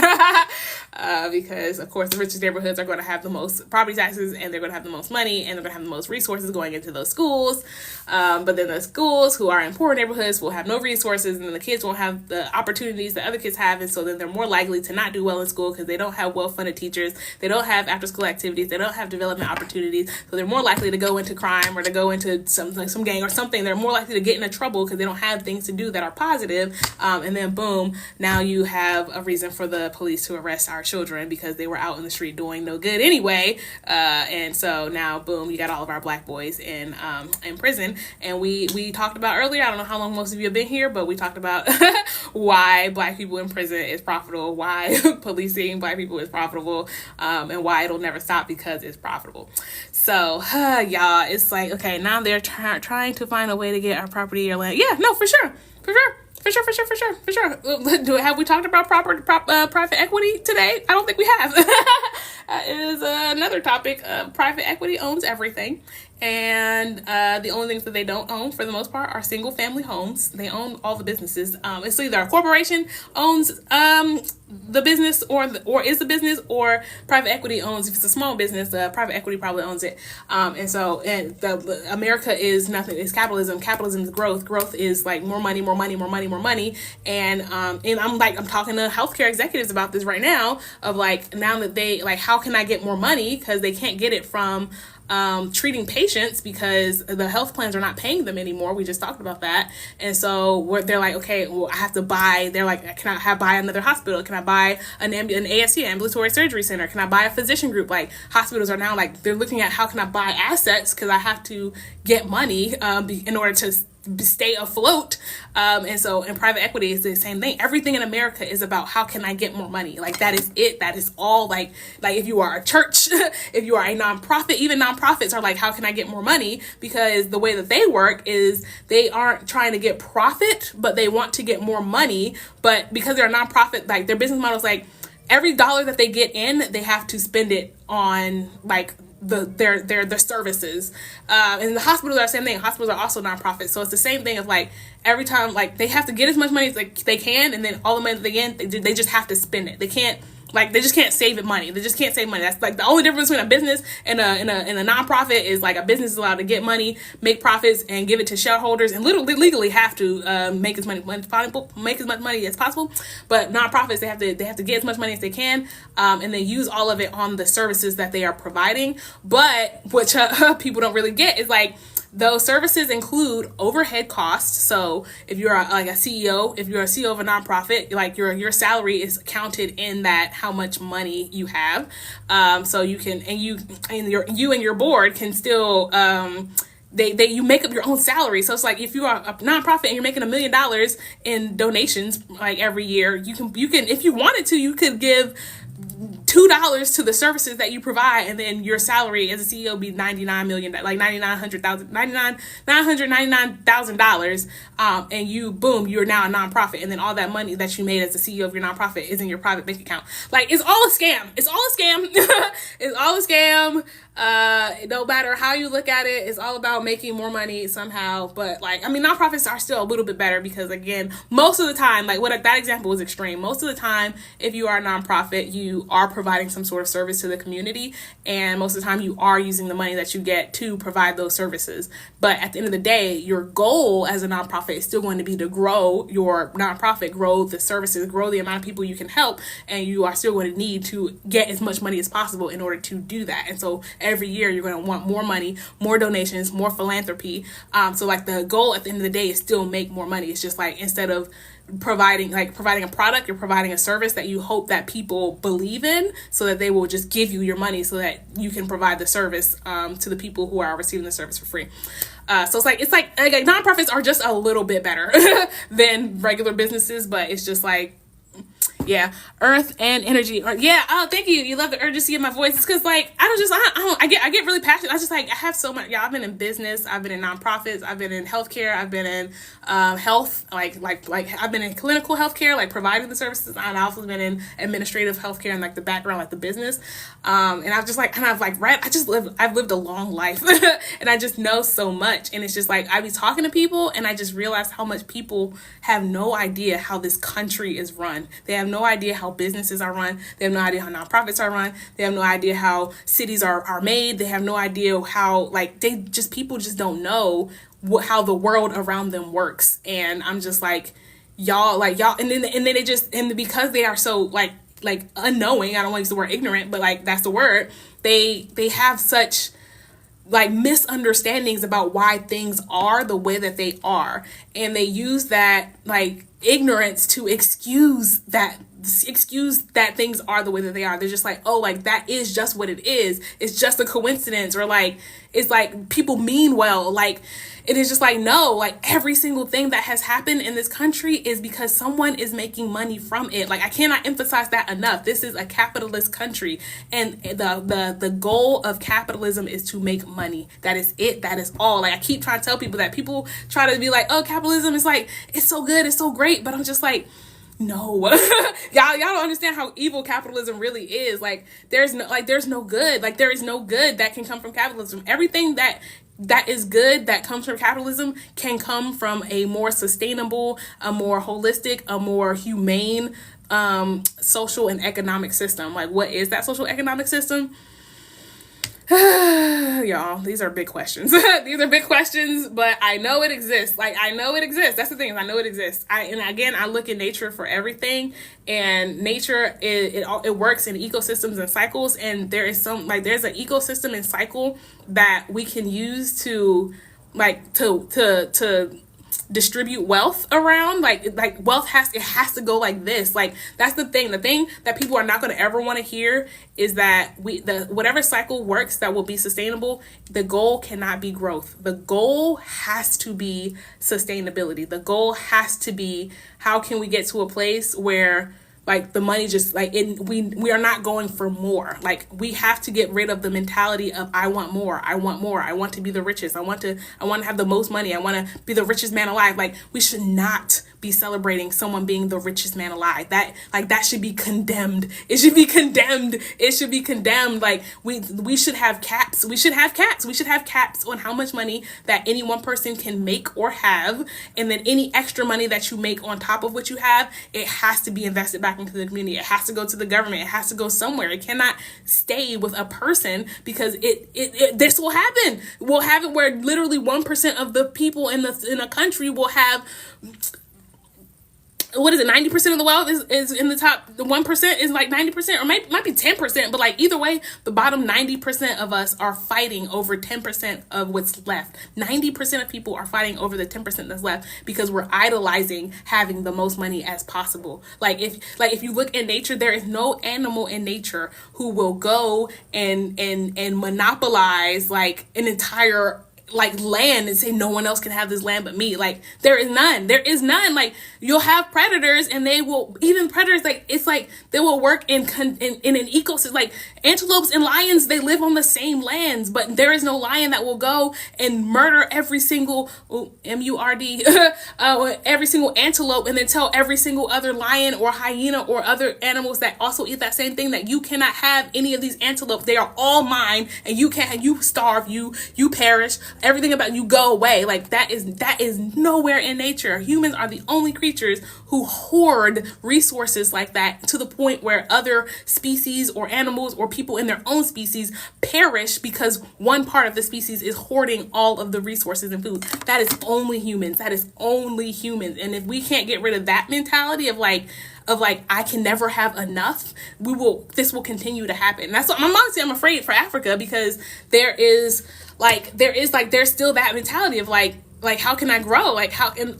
Because, of course, the richest neighborhoods are going to have the most property taxes, and they're going to have the most money, and they're going to have the most resources going into those schools. But then the schools who are in poor neighborhoods will have no resources, and then the kids won't have the opportunities that other kids have, and so then they're more likely to not do well in school because they don't have well-funded teachers, they don't have after-school activities, they don't have development opportunities, so they're more likely to go into crime or to go into some gang or something. They're more likely to get into trouble because they don't have things to do that are positive. And then boom, now you have a reason for the police to arrest our children because they were out in the street doing no good anyway. And so now boom, you got all of our black boys in prison. And we talked about earlier, I don't know how long most of you have been here, but we talked about why black people in prison is profitable, why policing black people is profitable, and why it'll never stop because it's profitable. So, y'all, it's like, okay, now they're trying to find a way to get our property or land. Yeah, no, for sure. Have we talked about private equity today? I don't think we have. It is another topic. Private equity owns everything. And the only things that they don't own, for the most part, are single-family homes. They own all the businesses. It's either a corporation owns the business, or is the business, or private equity owns. If it's a small business, private equity probably owns it. America is nothing. It's capitalism. Capitalism is growth. Growth is like more money. And I'm talking to healthcare executives about this right now. Of like, now that they like, how can I get more money? Because they can't get it from treating patients because the health plans are not paying them anymore. We just talked about that. And so they're like, okay, well, I have to buy, they're like, can I buy another hospital? Can I buy an ASC, ambulatory surgery center? Can I buy a physician group? Like, hospitals are now like, they're looking at how can I buy assets because I have to get money in order to stay afloat. And so in private equity, it's the same thing. Everything in America is about how can I get more money? Like, that is it. That is all. Like if you are a church, if you are a nonprofit, even nonprofits are like, how can I get more money? Because the way that they work is they aren't trying to get profit, but they want to get more money. But because they're a nonprofit, like their business model is like every dollar that they get in, they have to spend it on like their services. And the hospitals are the same thing. Hospitals are also nonprofits. So it's the same thing of like every time, like they have to get as much money as they can, and then all the money that they get, they just have to spend it. They just can't save it money. They just can't save money. That's like the only difference between a business and a nonprofit is like a business is allowed to get money, make profits, and give it to shareholders, and literally legally have to make as much money as possible. But nonprofits, they have to get as much money as they can, and then use all of it on the services that they are providing. But what people don't really get is like, those services include overhead costs. So if you're a CEO, if you're a CEO of a nonprofit, like your salary is counted in that how much money you have. So you can, and you and your board can still, you make up your own salary. So it's like if you are a nonprofit and you're making $1 million in donations like every year, you can if you wanted to, you could give $2 to the services that you provide, and then your salary as a CEO be $99 million, like $999,000, and you're now a nonprofit, and then all that money that you made as the CEO of your nonprofit is in your private bank account. Like, it's all a scam. It's all a scam. It's all a scam. No matter how you look at it, it's all about making more money somehow. But like, I mean, nonprofits are still a little bit better because, again, most of the time, like that example was extreme. Most of the time, if you are a nonprofit, you are providing some sort of service to the community, and most of the time you are using the money that you get to provide those services. But at the end of the day, your goal as a nonprofit is still going to be to grow your nonprofit, grow the services, grow the amount of people you can help, and you are still going to need to get as much money as possible in order to do that. And so every year you're going to want more money, more donations, more philanthropy. So like the goal at the end of the day is still make more money. It's just like, instead of providing a product, you're providing a service that you hope that people believe in, so that they will just give you your money so that you can provide the service to the people who are receiving the service for free. So it's like nonprofits are just a little bit better than regular businesses, but it's just like, yeah, earth and energy. Yeah. Oh, thank you. You love the urgency in my voice. It's because like I get really passionate. I just like, I have so much. Yeah, I've been in business. I've been in nonprofits. I've been in healthcare. I've been in health. Like I've been in clinical healthcare, like providing the services. And I've also been in administrative healthcare and like the background, like the business. And I've lived a long life, and I just know so much. And it's just like, I be talking to people, and I just realized how much people have no idea how this country is run. They have no idea how businesses are run. They have no idea how nonprofits are run. They have no idea how cities are made. They have no idea how, like, people just don't know how the world around them works. And I'm just like, y'all, and then they just, and because they are so like unknowing, I don't want to use the word ignorant, but like, that's the word. They have such like misunderstandings about why things are the way that they are, and they use that like ignorance to excuse that things are the way that they are. They're just like, oh, like that is just what it is. It's just a coincidence, or like it's like people mean well. Like it is just like, no, like every single thing that has happened in this country is because someone is making money from it. Like I cannot emphasize that enough. This is a capitalist country, and the goal of capitalism is to make money. That is it. That is all. Like I keep trying to tell people that. People try to be like, oh, capitalism is like, it's so good, it's so great, but I'm just like, no. y'all don't understand how evil capitalism really is. Like there's no good. Like there is no good that can come from capitalism. Everything that is good that comes from capitalism can come from a more sustainable, a more holistic, a more humane social and economic system. Like what is that social economic system? Y'all, these are big questions. These are big questions, but I know it exists. Like I know it exists. That's the thing, is I know it exists. I look in nature for everything, and nature it works in ecosystems and cycles, and there's an ecosystem and cycle that we can use to distribute wealth around. Like wealth has to go like this. Like that's the thing that people are not going to ever want to hear is that whatever cycle works that will be sustainable, the goal cannot be growth. The goal has to be sustainability. The goal has to be, how can we get to a place where like the money just like we are not going for more. Like we have to get rid of the mentality of I want more, I want to be the richest, I want to have the most money, I want to be the richest man alive. Like we should not be celebrating someone being the richest man alive. That should be condemned. It should be condemned. Like we should have caps. We should have caps on how much money that any one person can make or have, and then any extra money that you make on top of what you have, it has to be invested back into the community. It has to go to the government. It has to go somewhere. It cannot stay with a person, because this will happen. We'll have it where literally 1% of the people in a country will have, what is it, 90% of the wealth is in the top. The 1% is like 90%, or might be 10%, but like either way, the bottom 90% of us are fighting over 10% of what's left. 90% of people are fighting over the 10% that's left, because we're idolizing having the most money as possible. Like if you look in nature, there is no animal in nature who will go and monopolize like an entire like land and say no one else can have this land but me. Like there is none. Like you'll have predators, and even predators, like it's like they will work in an ecosystem. Like antelopes and lions, they live on the same lands, but there is no lion that will go and murder every single MURD every single antelope, and then tell every single other lion or hyena or other animals that also eat that same thing that you cannot have any of these antelopes. They are all mine, and you starve, you perish, everything about you go away. Like that is nowhere in nature. Humans are the only creatures who hoard resources like that to the point where other species or animals or people in their own species perish because one part of the species is hoarding all of the resources and food. That is only humans. That is only humans. And if we can't get rid of that mentality of like I can never have enough, this will continue to happen. And that's what I'm afraid for Africa, because there's still that mentality of like how can I grow? Like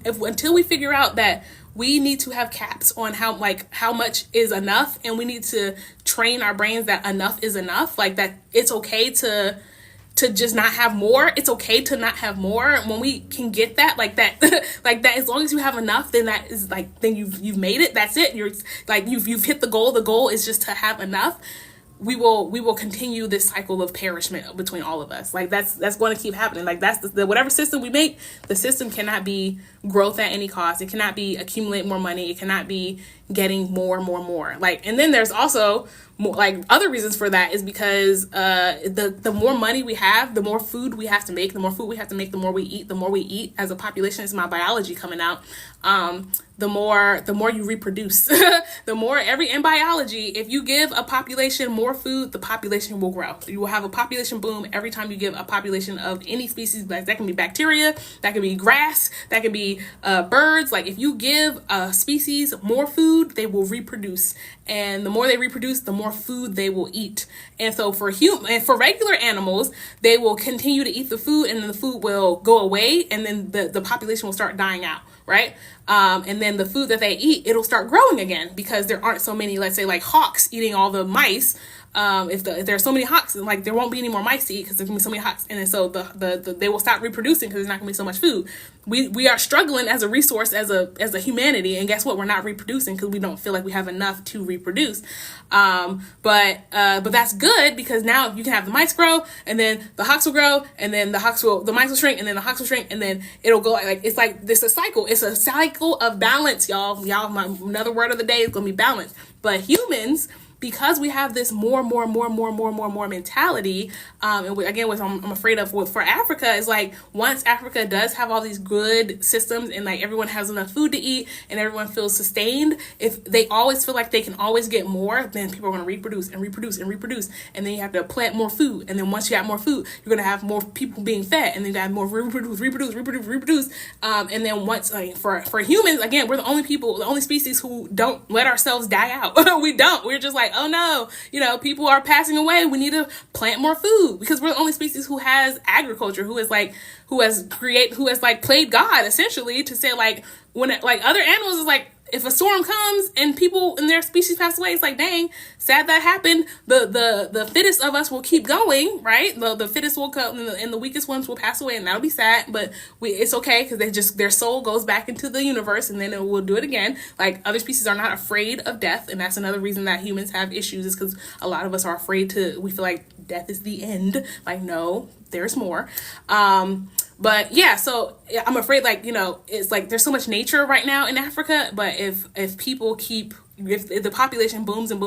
until we figure out that we need to have caps on how much is enough, and we need to train our brains that enough is enough, like that it's okay to just not have more. It's okay to not have more. When we can get that, like that, as long as you have enough, then that is like, then you've made it. That's it. You're like, you've hit the goal. The goal is just to have enough. We will continue this cycle of perishment between all of us. Like that's going to keep happening. Like that's the whatever system we make, the system cannot be growth at any cost. It cannot be accumulate more money. It cannot be getting more. Like, and then there's also more, like, other reasons for that is because the more money we have, the more food we have to make. The more food we have to make, the more we eat. The more we eat as a population, it's my biology coming out. The more you reproduce. The more in biology, if you give a population more food, the population will grow. You will have a population boom every time you give a population of any species. Like that can be bacteria, that can be grass, that can be birds. Like if you give a species more food, they will reproduce. And the more they reproduce, the more food they will eat. And so for regular animals, they will continue to eat the food, and then the food will go away, and then the population will start dying out, right? And then the food that they eat, it'll start growing again because there aren't so many, let's say, like hawks eating all the mice. If there are so many hawks, like there won't be any more mice to eat because there's gonna be so many hawks, and then so they will stop reproducing because there's not gonna be so much food. We are struggling as a resource, as a humanity, and guess what? We're not reproducing because we don't feel like we have enough to reproduce. But that's good because now you can have the mice grow, and then the hawks will grow, and then the mice will shrink, and then the hawks will shrink, and then it'll go it's like this a cycle. It's a cycle of balance, y'all. Another word of the day is gonna be balance. But humans, because we have this more mentality, and again, what I'm afraid of for Africa is like, once Africa does have all these good systems and like everyone has enough food to eat and everyone feels sustained, if they always feel like they can always get more, then people are going to reproduce, and then you have to plant more food, and then once you have more food, you're going to have more people being fed, and then you have more reproduce, and then once, like, for humans, again, we're the only species who don't let ourselves die out. We're just like, oh no, people are passing away, we need to plant more food, because we're the only species who has agriculture, who has played God essentially to say, like, when like other animals is like, if a storm comes and people in their species pass away, it's like, dang, sad that happened. The fittest of us will keep going, right? The fittest will come, and the weakest ones will pass away, and that'll be sad. But it's okay because their soul goes back into the universe, and then it will do it again. Like, other species are not afraid of death, and that's another reason that humans have issues, is because a lot of us are afraid we feel like death is the end. Like, no, there's more. But yeah, so I'm afraid, like, it's like there's so much nature right now in Africa, but if people if the population booms and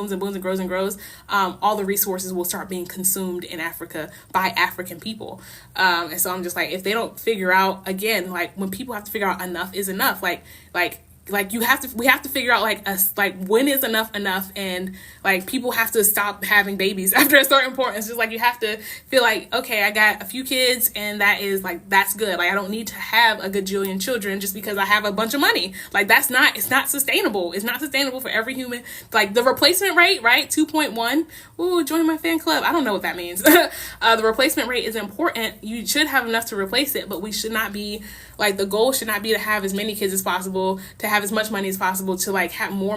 grows, all the resources will start being consumed in Africa by African people. And so I'm just like, if they don't figure out, again, like when people have to figure out enough is enough, we have to figure out when is enough, and like people have to stop having babies after a certain point. It's just like you have to feel like, okay, I got a few kids, and that's good. Like, I don't need to have a gajillion children just because I have a bunch of money. Like, it's not sustainable. It's not sustainable for every human. Like, the replacement rate, right? 2.1. Ooh, join my fan club. I don't know what that means. The replacement rate is important. You should have enough to replace it, but we should not be like, the goal should not be to have as many kids as possible, to have as much money as possible, to like have more.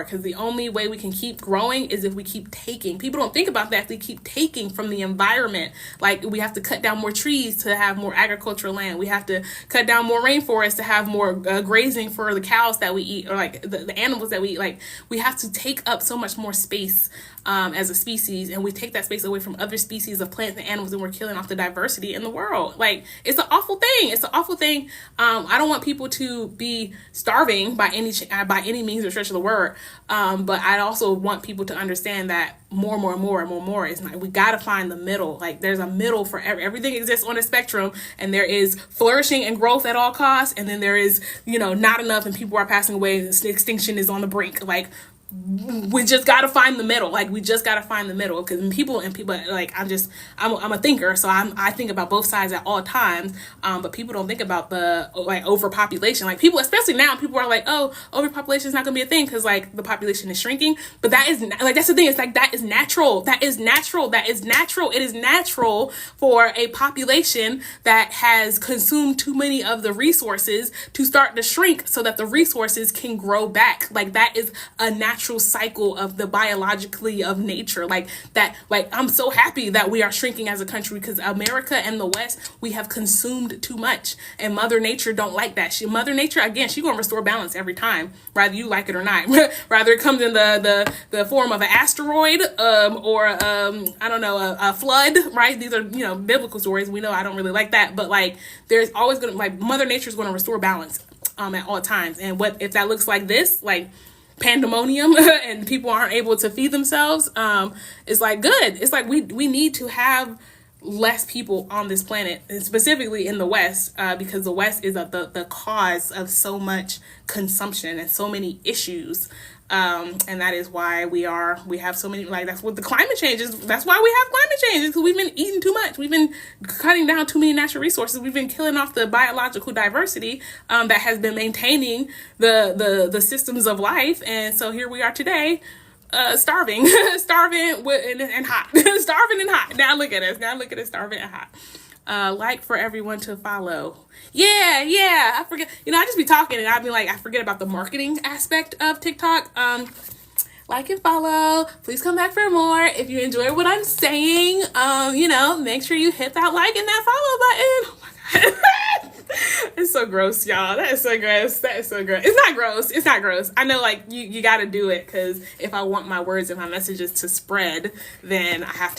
Because the only way we can keep growing is if we keep taking. People don't think about that. They keep taking from the environment. Like, we have to cut down more trees to have more agricultural land. We have to cut down more rainforests to have more grazing for the cows that we eat, or like the animals that we eat. Like, we have to take up so much more space as a species, and we take that space away from other species of plants and animals, and we're killing off the diversity in the world. Like, it's an awful thing. It's an awful thing. I don't want people to be starving by any means or stretch of the word. But I also want people to understand that more is not. We got to find the middle. Like, there's a middle for everything exists on a spectrum, and there is flourishing and growth at all costs, and then there is, not enough and people are passing away and extinction is on the brink. Like, we just got to find the middle. Like, we just got to find the middle, because people like, I'm a thinker, so I think about both sides at all times. But people don't think about the like overpopulation. Like, people, especially now, people are like, oh, overpopulation is not gonna be a thing because like the population is shrinking. But that is like, that's the thing. It's like, that is natural. That is natural. That is natural. It is natural for a population that has consumed too many of the resources to start to shrink so that the resources can grow back. Like, that is a natural cycle of the biologically of nature. Like that, like, I'm so happy that we are shrinking as a country, because America and the West, we have consumed too much, and Mother Nature don't like that. Mother Nature, again, she gonna restore balance every time, whether you like it or not. Rather it comes in the form of an asteroid, or I don't know, a flood, right? These are, biblical stories. We know I don't really like that, but like, there's always gonna, like, Mother Nature's gonna restore balance at all times. And what if that looks like this, like pandemonium, and people aren't able to feed themselves, it's like, good. It's like, we need to have less people on this planet, and specifically in the West, because the West is the cause of so much consumption and so many issues. And that is why we have so many, like, that's what the climate change is. That's why we have climate change, because we've been eating too much. We've been cutting down too many natural resources. We've been killing off the biological diversity, that has been maintaining the systems of life. And so here we are today, starving and hot, starving and hot. Now look at us, starving and hot. Like for everyone to follow. Yeah. I forget. I just be talking and I'd be like, I forget about the marketing aspect of TikTok. Like and follow. Please come back for more. If you enjoy what I'm saying, make sure you hit that like and that follow button. Oh my God. It's so gross, y'all. That is so gross. It's not gross. I know, like, you got to do it, because if I want my words and my messages to spread, then I have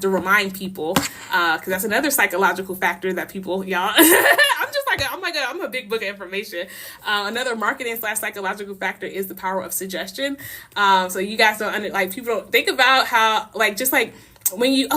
to remind people, because that's another psychological factor that people, y'all, I'm a big book of information. Another marketing / psychological factor is the power of suggestion. So you guys people don't think about how, like, just like, when you,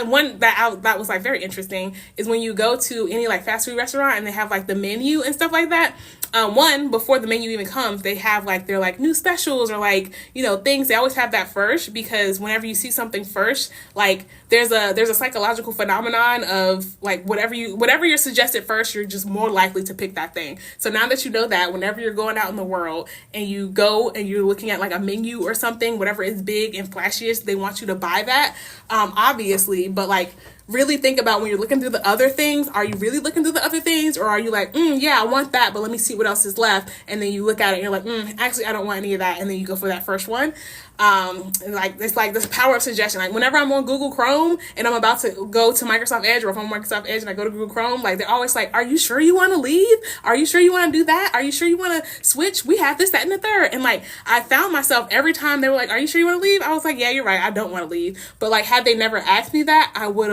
one that was like very interesting is when you go to any like fast food restaurant and they have like the menu and stuff like that. One, before the menu even comes, they have like their like new specials or like, things. They always have that first, because whenever you see something first, like there's a psychological phenomenon of like whatever you're suggested first, you're just more likely to pick that thing. So now that you know that, whenever you're going out in the world and you go and you're looking at like a menu or something, whatever is big and flashiest, they want you to buy that, obviously. But like, really think about when you're looking through the other things, are you really looking through the other things, or are you like, yeah, I want that, but let me see what else is left, and then you look at it and you're like, actually I don't want any of that, and then you go for that first one. And like, it's like this power of suggestion. Like, whenever I'm on Google Chrome and I'm about to go to Microsoft Edge, or if I'm on Microsoft Edge and I go to Google Chrome, like, they're always like, are you sure you want to leave? Are you sure you want to do that? Are you sure you want to switch? We have this, that, and the third. And like, I found myself every time they were like, are you sure you want to leave? I was like, yeah, you're right, I don't want to leave. But like, had they never asked me that, I would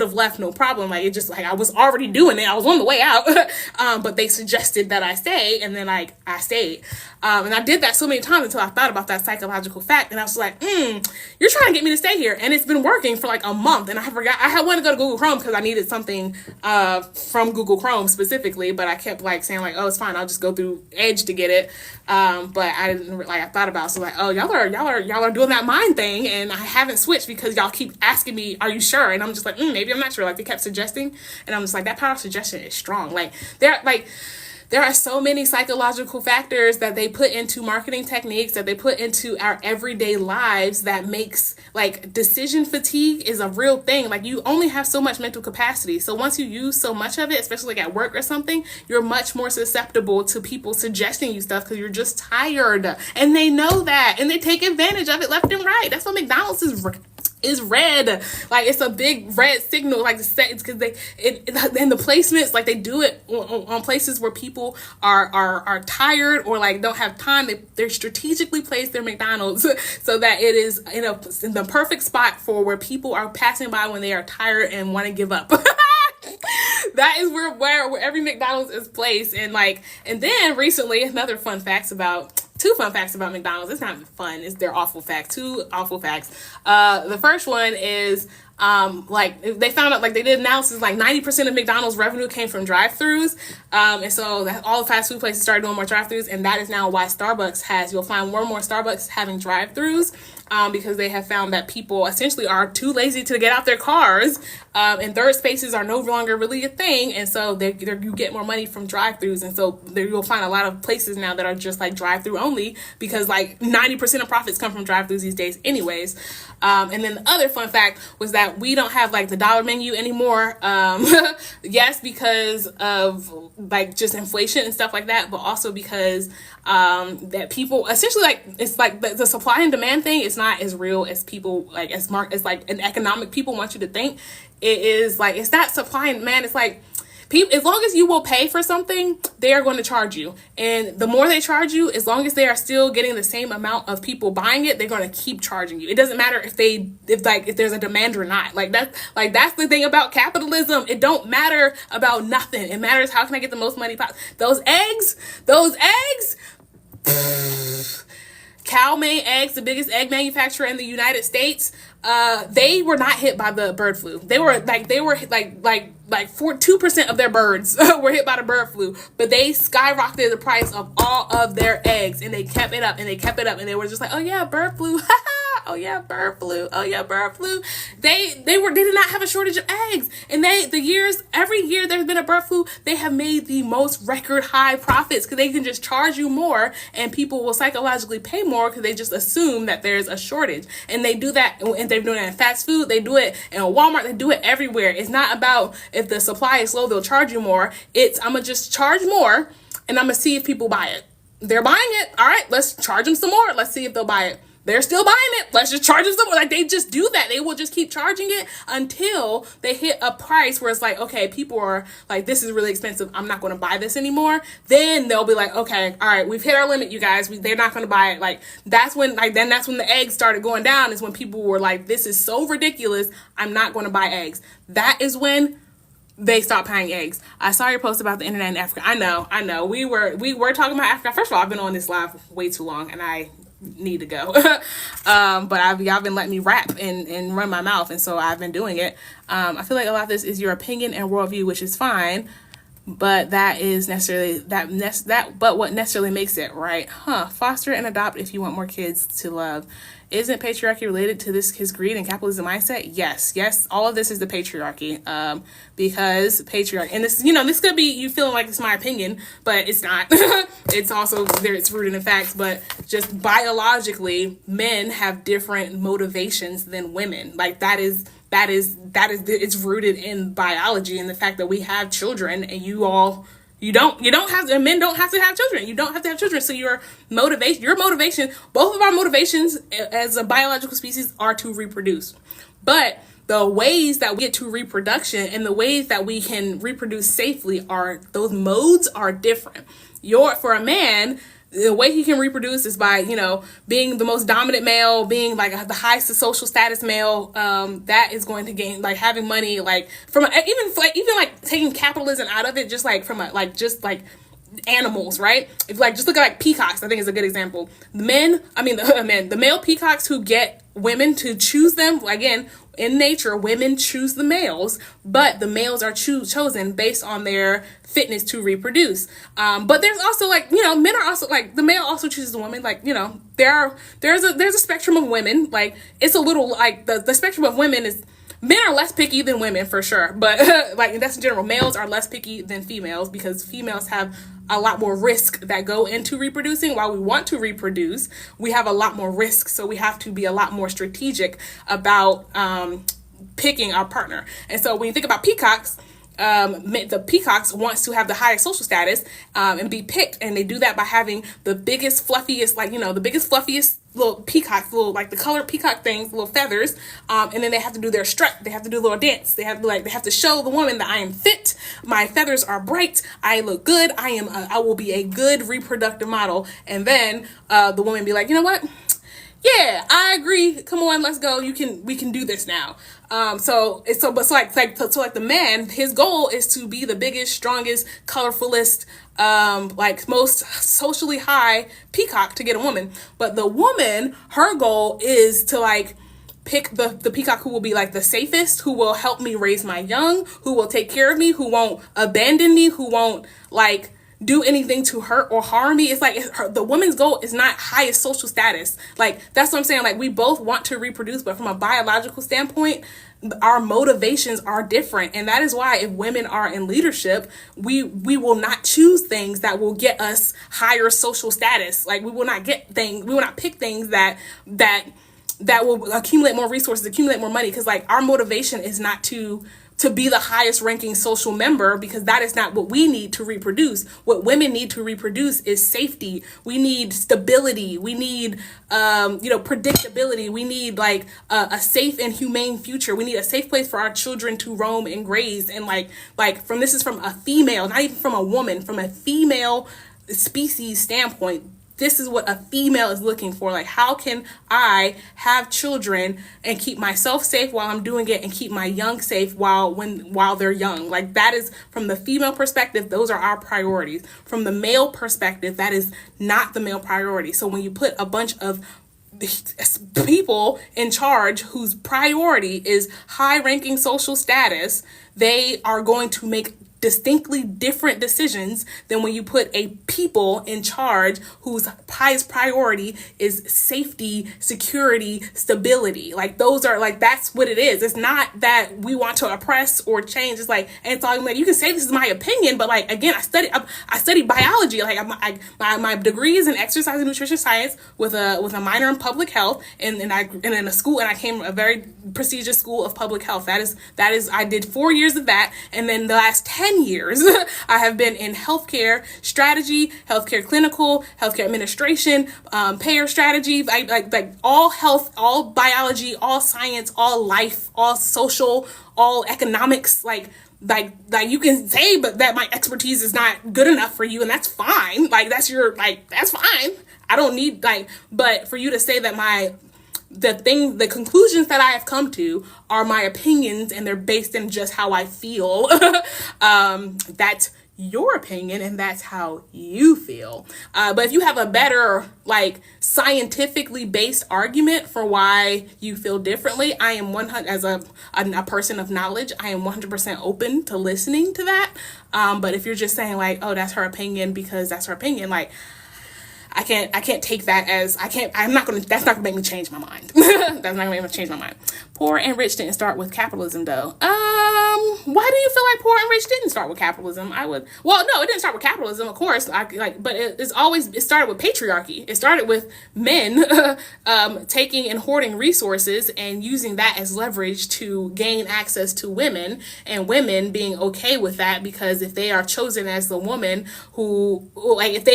have left, no problem. Like, it just, like, I was already doing it. I was on the way out. But they suggested that I stay, and then like, I stayed. And I did that so many times until I thought about that psychological fact, and I was like, you're trying to get me to stay here, and it's been working for like a month, and I forgot I had wanted to go to Google Chrome because I needed something from Google Chrome specifically, but I kept like saying like, oh, it's fine, I'll just go through Edge to get it. But I didn't, like, I thought about it, so like, oh, y'all are doing that mind thing, and I haven't switched because y'all keep asking me, are you sure? And I'm just like, maybe I'm not sure. Like, they kept suggesting, and I'm just like, that power of suggestion is strong. Like, there are so many psychological factors that they put into marketing techniques, that they put into our everyday lives, that makes, like, decision fatigue is a real thing. Like, you only have so much mental capacity. So once you use so much of it, especially like at work or something, you're much more susceptible to people suggesting you stuff because you're just tired. And they know that, and they take advantage of it left and right. That's what McDonald's is is red. Like, it's a big red signal. Like, it's because and the placements, like, they do it on places where people are tired or like don't have time. They're strategically placed their McDonald's so that it is in the perfect spot for where people are passing by when they are tired and want to give up. That is where every McDonald's is placed. And then recently, two fun facts about McDonald's. It's not fun. They're awful facts. Two awful facts. The first one is, they found out, they did analysis, 90% of McDonald's revenue came from drive-thrus. And so all the fast food places started doing more drive-thrus. And that is now why you'll find more and more Starbucks having drive-thrus. Because they have found that people essentially are too lazy to get out their cars, and third spaces are no longer really a thing, and so you get more money from drive-thrus, and so you'll find a lot of places now that are just drive-thru only, because 90% of profits come from drive-thrus these days anyways. And then the other fun fact was that we don't have the dollar menu anymore. Yes, because of just inflation and stuff like that, but also because that people essentially it's the supply and demand thing is not as real as people as an economic people want you to think. It is it's not supply and demand. It's people, as long as you will pay for something, they are going to charge you. And the more they charge you, as long as they are still getting the same amount of people buying it, they're going to keep charging you. It doesn't matter if there's a demand or not. That's the thing about capitalism. It don't matter about nothing. It matters how can I get the most money possible. Those eggs, Cow-Maine eggs, the biggest egg manufacturer in the United States, they were not hit by the bird flu. They were 2% of their birds were hit by the bird flu, but they skyrocketed the price of all of their eggs, and they kept it up, and they were just oh yeah, bird flu. Oh yeah, bird flu. Oh yeah, bird flu. They did not have a shortage of eggs. And every year there's been a bird flu, they have made the most record high profits because they can just charge you more, and people will psychologically pay more because they just assume that there's a shortage. And they do that, and they're doing it in fast food, they do it in Walmart, they do it everywhere. It's not about if the supply is low, they'll charge you more. It's I'm gonna just charge more, and I'm gonna see if people buy it. They're buying it. All right, let's charge them some more. Let's see if they'll buy it. They're still buying it. Let's just charge them some more. They just do that. They will just keep charging it until they hit a price where it's okay, people are this is really expensive. I'm not going to buy this anymore. Then they'll be okay, all right, we've hit our limit, you guys. They're not going to buy it. That's when the eggs started going down, is when people were this is so ridiculous. I'm not going to buy eggs. That is when they stopped buying eggs. I saw your post about the internet in Africa. I know. We were talking about Africa. First of all, I've been on this live way too long, and I need to go. But y'all been letting me rap and run my mouth, and so I've been doing it. I feel like a lot of this is your opinion and worldview, which is fine, but that is necessarily but what necessarily makes it right? Foster and adopt if you want more kids to love. Isn't patriarchy related to his greed and capitalism mindset? Yes. All of this is the patriarchy. Because patriarchy, and this could be you feeling like it's my opinion, but it's not. It's also it's rooted in facts. But just biologically, men have different motivations than women. It's rooted in biology and the fact that we have children, and you don't have to, men don't have to have children. You don't have to have children. So your motivation, both of our motivations as a biological species are to reproduce. But the ways that we get to reproduction and the ways that we can reproduce safely those modes are different. For a man, the way he can reproduce is by, being the most dominant male, being the highest social status male. That is going to gain, having money, from even taking capitalism out of it, just from animals, right? If just look at peacocks, I think is a good example. The male peacocks who get women to choose them, again, in nature, women choose the males, but the males are chosen based on their fitness to reproduce. But there's also men are also the male also chooses the woman. There's a spectrum of women. It's a little the spectrum of women is, men are less picky than women for sure, but that's in general. Males are less picky than females because females have a lot more risk that go into reproducing. While we want to reproduce, we have a lot more risk, so we have to be a lot more strategic about picking our partner. And so when you think about peacocks, the peacocks wants to have the highest social status and be picked, and they do that by having the biggest fluffiest, like, the biggest fluffiest little peacocks, little, like, the color peacock things, little feathers, and then they have to do their strut, they have to do a little dance, they have to show the woman that I am fit, my feathers are bright, I look good, I will be a good reproductive model. And then the woman be like, you know what, yeah, I agree. Come on, let's go. We can do this now. So the man, his goal is to be the biggest, strongest, colorfulest, like, most socially high peacock to get a woman. But the woman, her goal is to, like, pick the peacock who will be, like, the safest, who will help me raise my young, who will take care of me, who won't abandon me, who won't, like, do anything to hurt or harm me. It's like the woman's goal is not highest social status. Like, that's what I'm saying. Like, we both want to reproduce, but from a biological standpoint, our motivations are different. And that is why if women are in leadership, we will not choose things that will get us higher social status. Like, we will not pick things that will accumulate more resources, accumulate more money. Because, like, our motivation is not to be the highest ranking social member, because that is not what we need to reproduce. What women need to reproduce is safety. We need stability. We need, predictability. We need, like, a safe and humane future. We need a safe place for our children to roam and graze. And this is from a female, not even from a woman, from a female species standpoint. This is what a female is looking for. Like, how can I have children and keep myself safe while I'm doing it, and keep my young safe while they're young? Like, that is, from the female perspective, those are our priorities. From the male perspective, that is not the male priority. So when you put a bunch of people in charge whose priority is high-ranking social status, they are going to make distinctly different decisions than when you put a people in charge whose highest priority is safety, security, stability. Like, those are, like, that's what it is. It's not that we want to oppress or change. It's like, and it's all, like, you can say this is my opinion, but, like, again, I study biology. Like, my degree is in exercise and nutrition science with a minor in public health, and in a school, and I came from a very prestigious school of public health. That is I did 4 years of that, and then the last 10 years I have been in healthcare strategy, healthcare clinical, healthcare administration, payer strategy, like all health, all biology, all science, all life, all social, all economics. Like you can say, but that my expertise is not good enough for you, and that's fine. Like, that's fine. I don't need, like, but for you to say that the conclusions that I have come to are my opinions and they're based in just how I feel, that's your opinion and that's how you feel. But if you have a better, like, scientifically based argument for why you feel differently, I am 100 as a person of knowledge, I am 100% open to listening to that. But if you're just saying, like, oh, that's her opinion because that's her opinion, like, I can't take that as, that's not gonna make me change my mind. That's not gonna make me change my mind. Poor and rich didn't start with capitalism, though. Why do you feel like poor and rich didn't start with capitalism? No, it didn't start with capitalism, of course. But it started with patriarchy. It started with men taking and hoarding resources and using that as leverage to gain access to women, and women being okay with that, because if they are chosen as the woman who, like,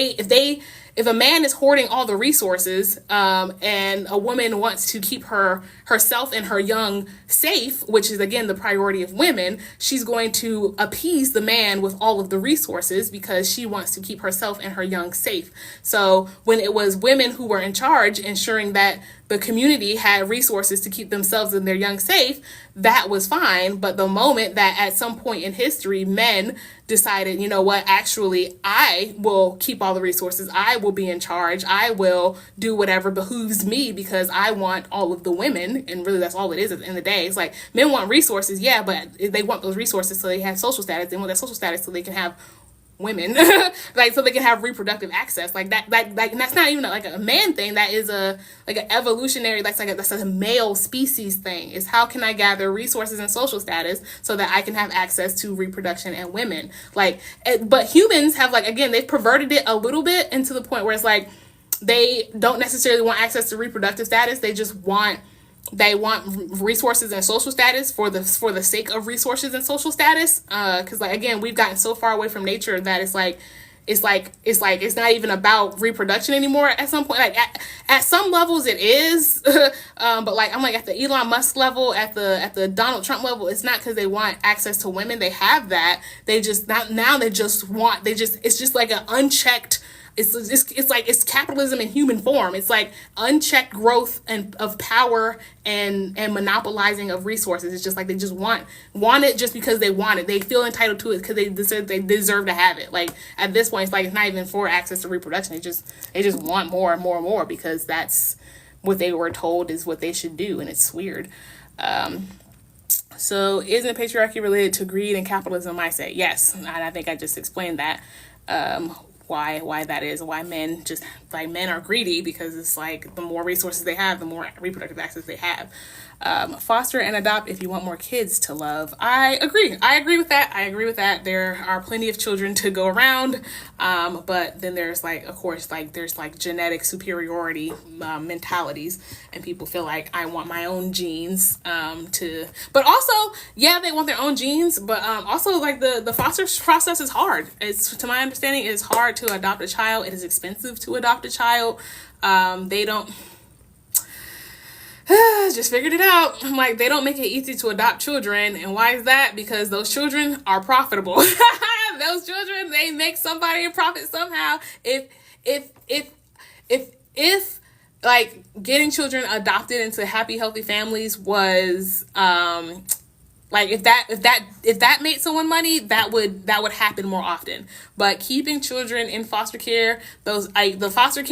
if a man is hoarding all the resources, and a woman wants to keep herself and her young safe, which is, again, the priority of women, she's going to appease the man with all of the resources because she wants to keep herself and her young safe. So when it was women who were in charge, ensuring that the community had resources to keep themselves and their young safe, that was fine. But the moment that at some point in history, men decided, you know what, actually, I will keep all the resources, I will be in charge, I will do whatever behooves me because I want all of the women, and really that's all it is at the end of the day. It's like, men want resources, yeah, but they want those resources so they have social status. They want that social status so they can have women, like, so they can have reproductive access, like that, and that's not even like a man thing. That is an evolutionary, that's a male species thing, is how can I gather resources and social status so that I can have access to reproduction and women. But humans have, again, they've perverted it a little bit into the point where it's like, they don't necessarily want access to reproductive status. They just want they want resources and social status for the sake of resources and social status. Because like again, we've gotten so far away from nature that it's not even about reproduction anymore. At some point, like at some levels, it is. But like I'm like at the Elon Musk level, at the Donald Trump level, it's not because they want access to women. They have that. They just not now. They just want. It's just like an unchecked. It's like it's capitalism in human form. It's like unchecked growth and of power and monopolizing of resources. It's just like they just want it just because they want it. They feel entitled to it because they deserve to have it. Like at this point, it's like it's not even for access to reproduction. They just want more and more and more because that's what they were told is what they should do, and it's weird. So isn't patriarchy related to greed and capitalism? I say yes, and I think I just explained that. Why that is, why men are greedy, because it's like the more resources they have, the more reproductive access they have. Foster and adopt if you want more kids to love. I agree with that. There are plenty of children to go around, but then there's like, of course, like there's like genetic superiority mentalities, and people feel like I want my own genes but also yeah, they want their own genes, but also like the foster process is hard. It's, to my understanding, it is hard to adopt a child. It is expensive to adopt a child. They don't just figured it out. I'm like, they don't make it easy to adopt children. And why is that? Because those children are profitable. Those children, they make somebody a profit somehow. If like getting children adopted into happy, healthy families was like if that made someone money, that would happen more often. But keeping children in foster care, I know foster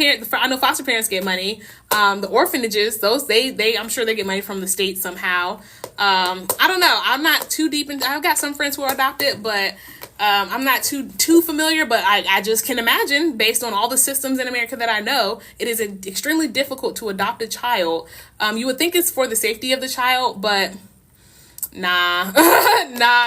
parents get money. The orphanages, those they I'm sure they get money from the state somehow. I don't know. I'm not too deep into. I've got some friends who are adopted, but I'm not too familiar. But I just can imagine, based on all the systems in America that I know, it is extremely difficult to adopt a child. You would think it's for the safety of the child, but nah,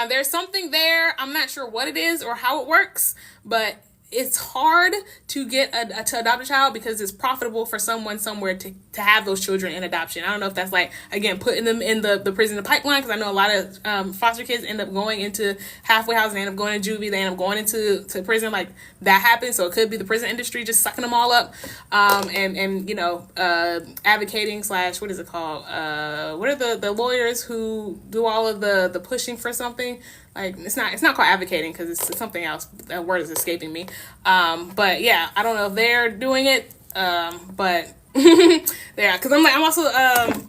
there's something there. I'm not sure what it is or how it works, but it's hard to get to adopt a child because it's profitable for someone somewhere to have those children in adoption. I don't know if that's like, again, putting them in the prison pipeline, because I know a lot of foster kids end up going into halfway house, they end up going to juvie, they end up going into prison. Like that happens. So it could be the prison industry just sucking them all up, and you know, advocating / what is it called? What are the lawyers who do all of the pushing for something? Like it's not called advocating because it's something else. That word is escaping me. But yeah, I don't know if they're doing it. But yeah, because I'm also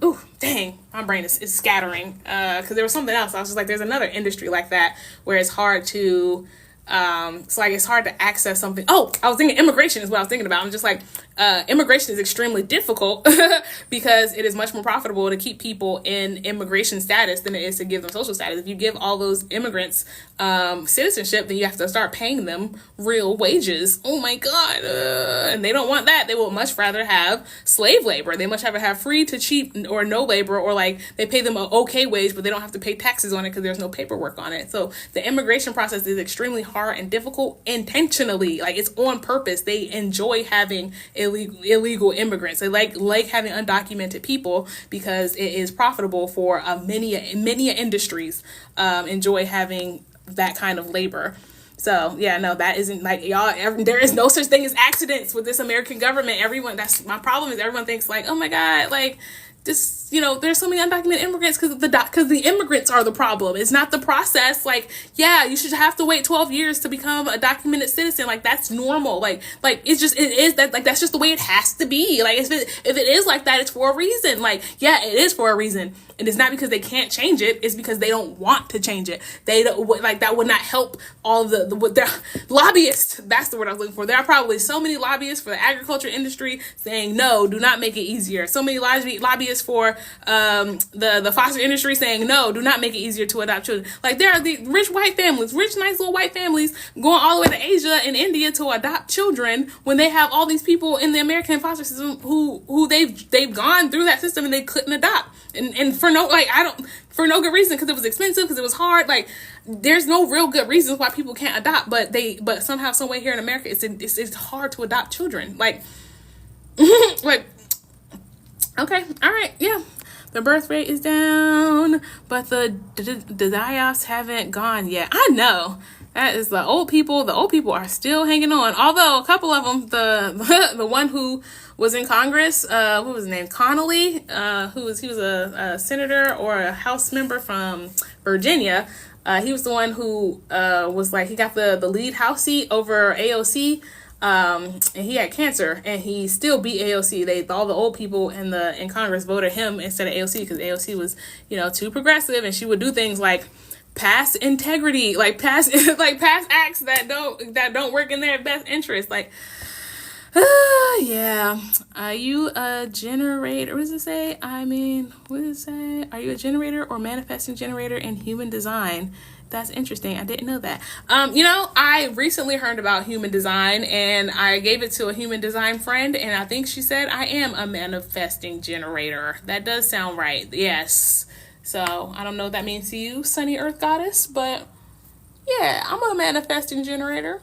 ooh, dang, my brain is scattering. Because there was something else. I was just like, there's another industry like that where it's hard to it's like it's hard to access something. Oh, I was thinking immigration is what I was thinking about. I'm just like, immigration is extremely difficult because it is much more profitable to keep people in immigration status than it is to give them social status. If you give all those immigrants citizenship, then you have to start paying them real wages. Oh my God. And they don't want that. They would much rather have slave labor. They much rather have free to cheap or no labor, or like they pay them an okay wage, but they don't have to pay taxes on it because there's no paperwork on it. So the immigration process is extremely hard and difficult intentionally. Like it's on purpose. They enjoy having illegal immigrants. They like having undocumented people because it is profitable for many industries. Enjoy having that kind of labor. So yeah, no, that isn't like y'all. There is no such thing as accidents with this American government. Everyone, that's my problem, is everyone thinks like, oh my God, like this, you know, there's so many undocumented immigrants because the immigrants are the problem. It's not the process. Like, yeah, you should have to wait 12 years to become a documented citizen. Like that's normal. Like it is that, like that's just the way it has to be. Like if it is like that, it's for a reason. Like yeah, it is for a reason. And it's not because they can't change it. It's because they don't want to change it. They don't, like that would not help all of the lobbyists. That's the word I was looking for. There are probably so many lobbyists for the agriculture industry saying no, do not make it easier. So many lobbyists for the foster industry saying no, do not make it easier to adopt children. Like there are the rich white families, nice little white families going all the way to Asia and India to adopt children when they have all these people in the American foster system who they've gone through that system and they couldn't adopt. And for no good reason, because it was expensive, because it was hard. Like there's no real good reasons why people can't adopt, but somehow, some way here in America, it's hard to adopt children. Like like okay, all right, yeah. The birth rate is down, but the die-offs haven't gone yet. I know. That is the old people. The old people are still hanging on. Although a couple of them, the one who was in Congress, what was his name? Connolly, he was a senator or a House member from Virginia. He was the one who was like, he got the lead House seat over AOC. And he had cancer, and he still beat AOC. All the old people in Congress voted him instead of AOC because AOC was, too progressive, and she would do things like pass integrity, like pass acts that don't work in their best interest. Like, yeah. Are you a generator? What does it say? What does it say? Are you a generator or manifesting generator in human design? That's interesting. I didn't know that. I recently heard about human design, and I gave it to a human design friend, and I think she said I am a manifesting generator. That does sound right. Yes. So I don't know what that means to you, Sunny Earth Goddess, but yeah, I'm a manifesting generator.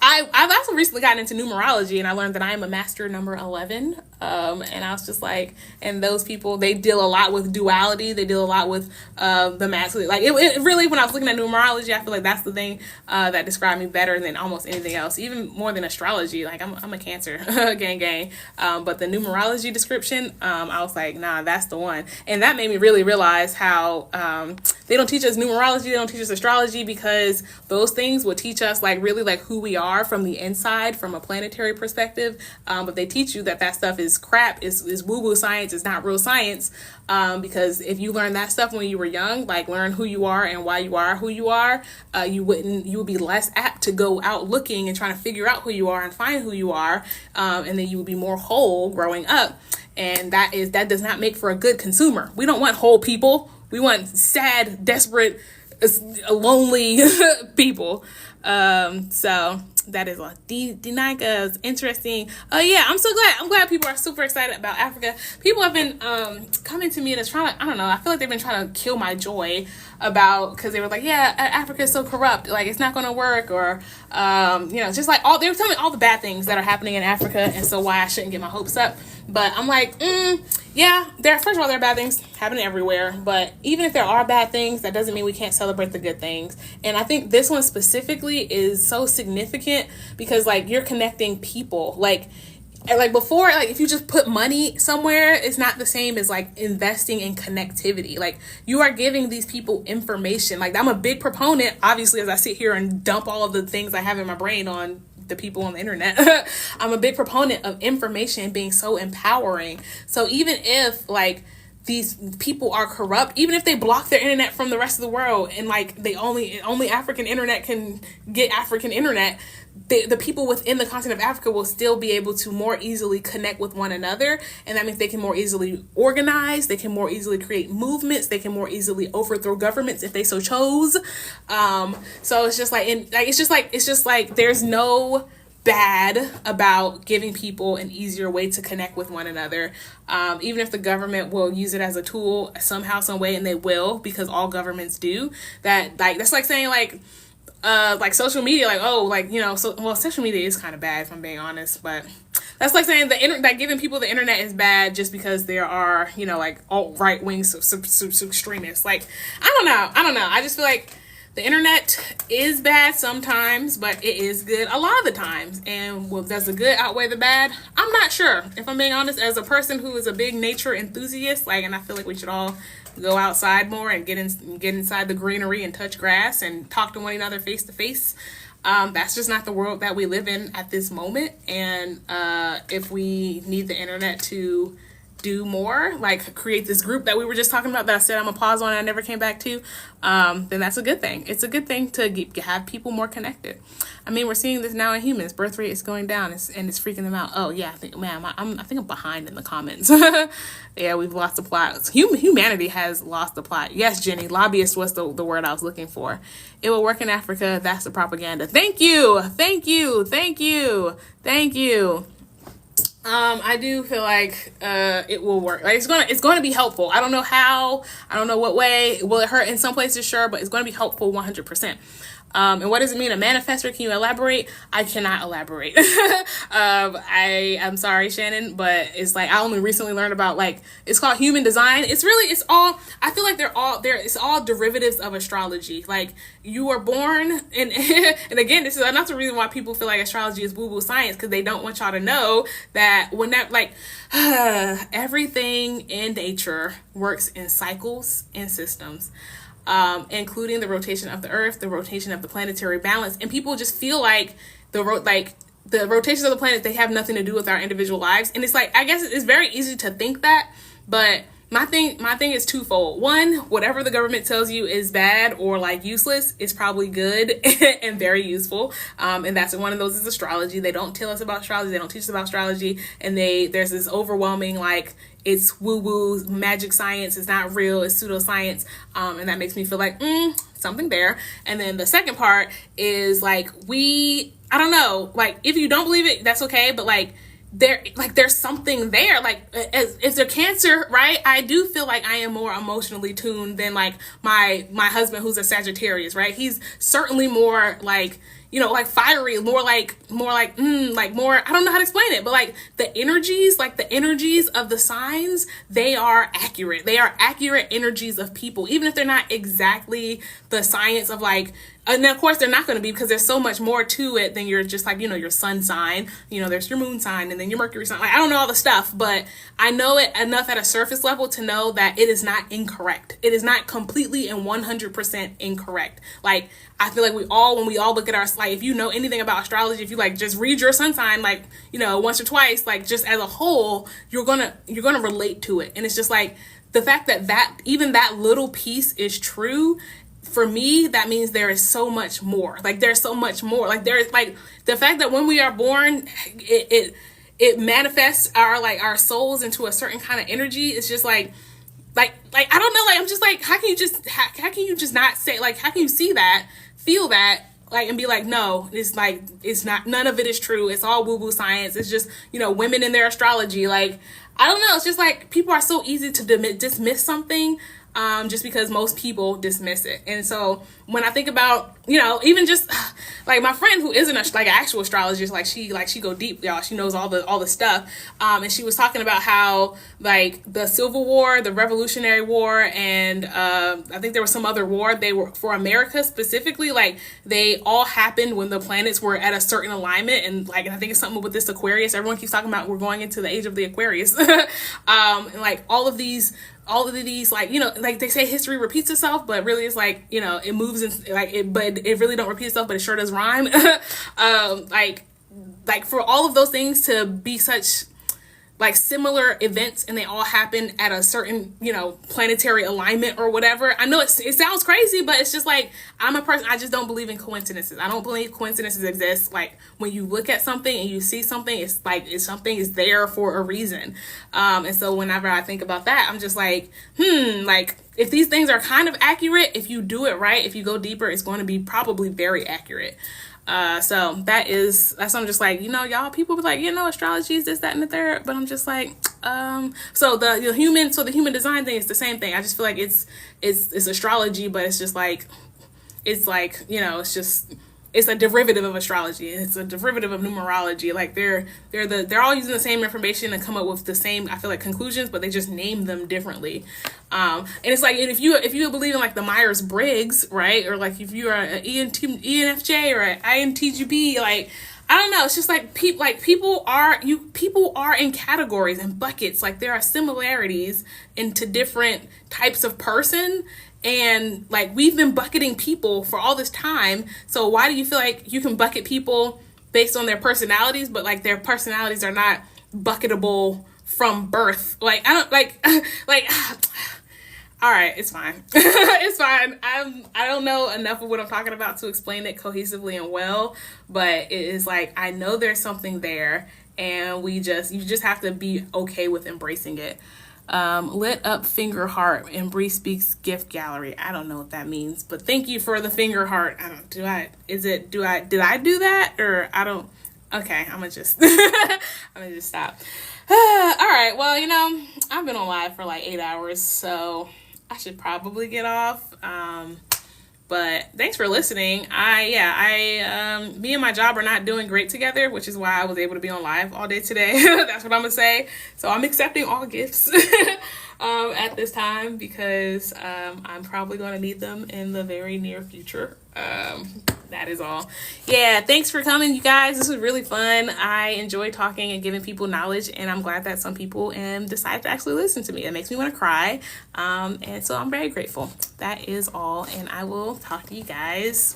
I've also recently gotten into numerology, and I learned that I am a master number 11. And I was just like, and those people, they deal a lot with duality. They deal a lot with the masculine. Like it really, when I was looking at numerology, I feel like that's the thing that described me better than almost anything else, even more than astrology. Like I'm a Cancer, gang. But the numerology description, I was like, nah, that's the one. And that made me really realize how they don't teach us numerology, they don't teach us astrology, because those things will teach us like really like who we are from the inside, from a planetary perspective. But they teach you that stuff is crap, is woo-woo science, is not real science. Because if you learn that stuff when you were young, like learn who you are and why you are who you are, you would be less apt to go out looking and trying to figure out who you are and find who you are. And then you would be more whole growing up. And that does not make for a good consumer. We don't want whole people. We want sad, desperate, lonely people. So that is a Dinaika's interesting. Oh yeah, I'm glad people are super excited about Africa. People have been coming to me and trying to, I don't know, I feel like they've been trying to kill my joy because they were like, yeah, Africa is so corrupt, like it's not going to work, or just like they were telling me all the bad things that are happening in Africa, and so why I shouldn't get my hopes up. But I'm like, yeah, first of all, there are bad things happening everywhere, but even if there are bad things, that doesn't mean we can't celebrate the good things. And I think this one specifically is so significant because like you're connecting people. Like before, like if you just put money somewhere, it's not the same as like investing in connectivity. Like you are giving these people information. Like I'm a big proponent, obviously, as I sit here and dump all of the things I have in my brain on the people on the internet. I'm a big proponent of information being so empowering. So even if like these people are corrupt, even if they block their internet from the rest of the world and like they only African internet can get African internet, the people within the continent of Africa will still be able to more easily connect with one another. And that means they can more easily organize, they can more easily create movements, they can more easily overthrow governments if they so chose. So it's just like there's no bad about giving people an easier way to connect with one another. Even if the government will use it as a tool somehow, some way, and they will, because all governments do that. Like that's like saying like social media, like, oh, like, social media is kind of bad, if I'm being honest, but that's like saying that giving people the internet is bad just because there are, like alt-right wing extremists. Like, I don't know. I just feel like the internet is bad sometimes, but it is good a lot of the times. And does the good outweigh the bad? I'm not sure. If I'm being honest, as a person who is a big nature enthusiast, and I feel like we should all go outside more and get inside the greenery and touch grass and talk to one another face to face. That's just not the world that we live in at this moment. And if we need the internet to do more, like create this group that we were just talking about that I said I'm gonna pause on and I never came back to, then that's a good thing. It's a good thing to have people more connected. I mean, we're seeing this now in humans. Birth rate is going down and it's freaking them out. Oh yeah, I think I'm behind in the comments. Yeah, we've lost the plot. Humanity has lost the plot. Yes, Jenny, lobbyist was the word I was looking for. It will work in Africa. That's the propaganda. Thank you. I do feel like it will work. Like it's gonna be helpful. I don't know how. I don't know what way. Will it hurt in some places? Sure, but it's gonna be helpful 100%. And what does it mean, a manifestor? Can you elaborate? I cannot elaborate. I'm sorry, Shannon, but it's like I only recently learned about, like, it's called human design. It's all, I feel like it's all derivatives of astrology. Like, you are born, and and again, this is another reason why people feel like astrology is woo-woo science, because they don't want y'all to know that when that, like, everything in nature works in cycles and systems. Including the rotation of the earth, the rotation of the planetary balance. And people just feel like the rotations of the planet, they have nothing to do with our individual lives. And it's like, I guess it's very easy to think that, but my thing is twofold. One, whatever the government tells you is bad or like useless is probably good and very useful. And that's one of those is astrology. They don't tell us about astrology. They don't teach us about astrology. And there's this overwhelming, like, it's woo-woo, magic science. It's not real. It's pseudoscience. And that makes me feel like, something there. And then the second part is like, I don't know, like, if you don't believe it, that's okay. But there's something there. Like, if they're Cancer, right? I do feel like I am more emotionally tuned than like my husband, who's a Sagittarius, right? He's certainly more like, like fiery, more, I don't know how to explain it, but like the energies of the signs, they are accurate. They are accurate energies of people, even if they're not exactly the science of like, and of course they're not going to be, because there's so much more to it than you're just like, your sun sign, there's your moon sign, and then your Mercury sign. Like, I don't know all the stuff, but I know it enough at a surface level to know that it is not incorrect. It is not completely and 100% incorrect. Like, I feel like when we all look at our, like, if you know anything about astrology, if you like just read your sun sign, like, once or twice, like just as a whole, you're gonna relate to it. And it's just like the fact that even that little piece is true, for me, that means there is so much more. Like, there's so much more. Like, there's like the fact that when we are born, it manifests our souls into a certain kind of energy. It's just like I don't know, like, I'm just like, how can you just not say, like, how can you see that, feel that, like, and be like, no, it's like, it's not, none of it is true. It's all woo-woo science. It's just, women in their astrology. Like, I don't know. It's just like, people are so easy to dismiss something, just because most people dismiss it. And so when I think about, even just like my friend who isn't an actual astrologist, she go deep, y'all. She knows all the stuff. And she was talking about how like the Civil War, the Revolutionary War, and I think there was some other war, they were for America specifically, like they all happened when the planets were at a certain alignment. And like, I think it's something with this Aquarius. Everyone keeps talking about we're going into the age of the Aquarius. And like all of these, like, like they say history repeats itself, but really it's like, it moves in, like it, but it really don't repeat itself, but it sure does rhyme. Like for all of those things to be such like similar events and they all happen at a certain, planetary alignment or whatever. I know it sounds crazy, but it's just like, I'm a person, I just don't believe in coincidences. I don't believe coincidences exist. Like when you look at something and you see something, it's like, something is there for a reason. And so whenever I think about that, I'm just like, like if these things are kind of accurate, if you do it right, if you go deeper, it's going to be probably very accurate. So that's what I'm just like, y'all, people be like, astrology is this, that, and the third, but I'm just like, so the human design thing is the same thing. I just feel like it's astrology, but it's just like, it's like, it's a derivative of astrology. It's a derivative of numerology. Like they're all using the same information and come up with the same, I feel like, conclusions, but they just name them differently. And it's like, if you believe in like the Myers-Briggs, right? Or like if you are an ENFJ or an INTJB, like, I don't know. It's just like people are in categories and buckets. Like there are similarities into different types of person. And like we've been bucketing people for all this time. So why do you feel like you can bucket people based on their personalities, but like their personalities are not bucketable from birth? Like I don't like all right, it's fine. It's fine. I don't know enough of what I'm talking about to explain it cohesively and well, but it is like, I know there's something there and you just have to be okay with embracing it. Lit up finger heart and Bree speaks gift gallery. I don't know what that means, but thank you for the finger heart. Did I do that or I don't, okay, I'm gonna just stop. All right. Well, I've been on live for like 8 hours, so I should probably get off. But thanks for listening. Me and my job are not doing great together, which is why I was able to be on live all day today. That's what I'm gonna say. So I'm accepting all gifts at this time because I'm probably going to need them in the very near future. That is all. Yeah, thanks for coming, you guys. This was really fun. I enjoy talking and giving people knowledge, and I'm glad that some people decide to actually listen to me. It makes me want to cry, and so I'm very grateful. That is all, and I will talk to you guys,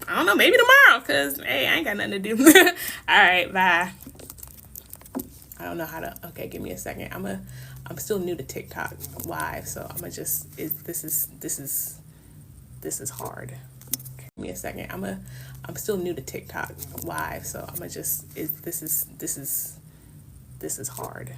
I don't know, maybe tomorrow, because, hey, I ain't got nothing to do. All right, bye. I don't know how to, okay, give me a second. I'm still new to TikTok live, so I'm gonna just, this is hard. Okay, give me a second. I'm still new to TikTok live, so I'm gonna just, this is hard.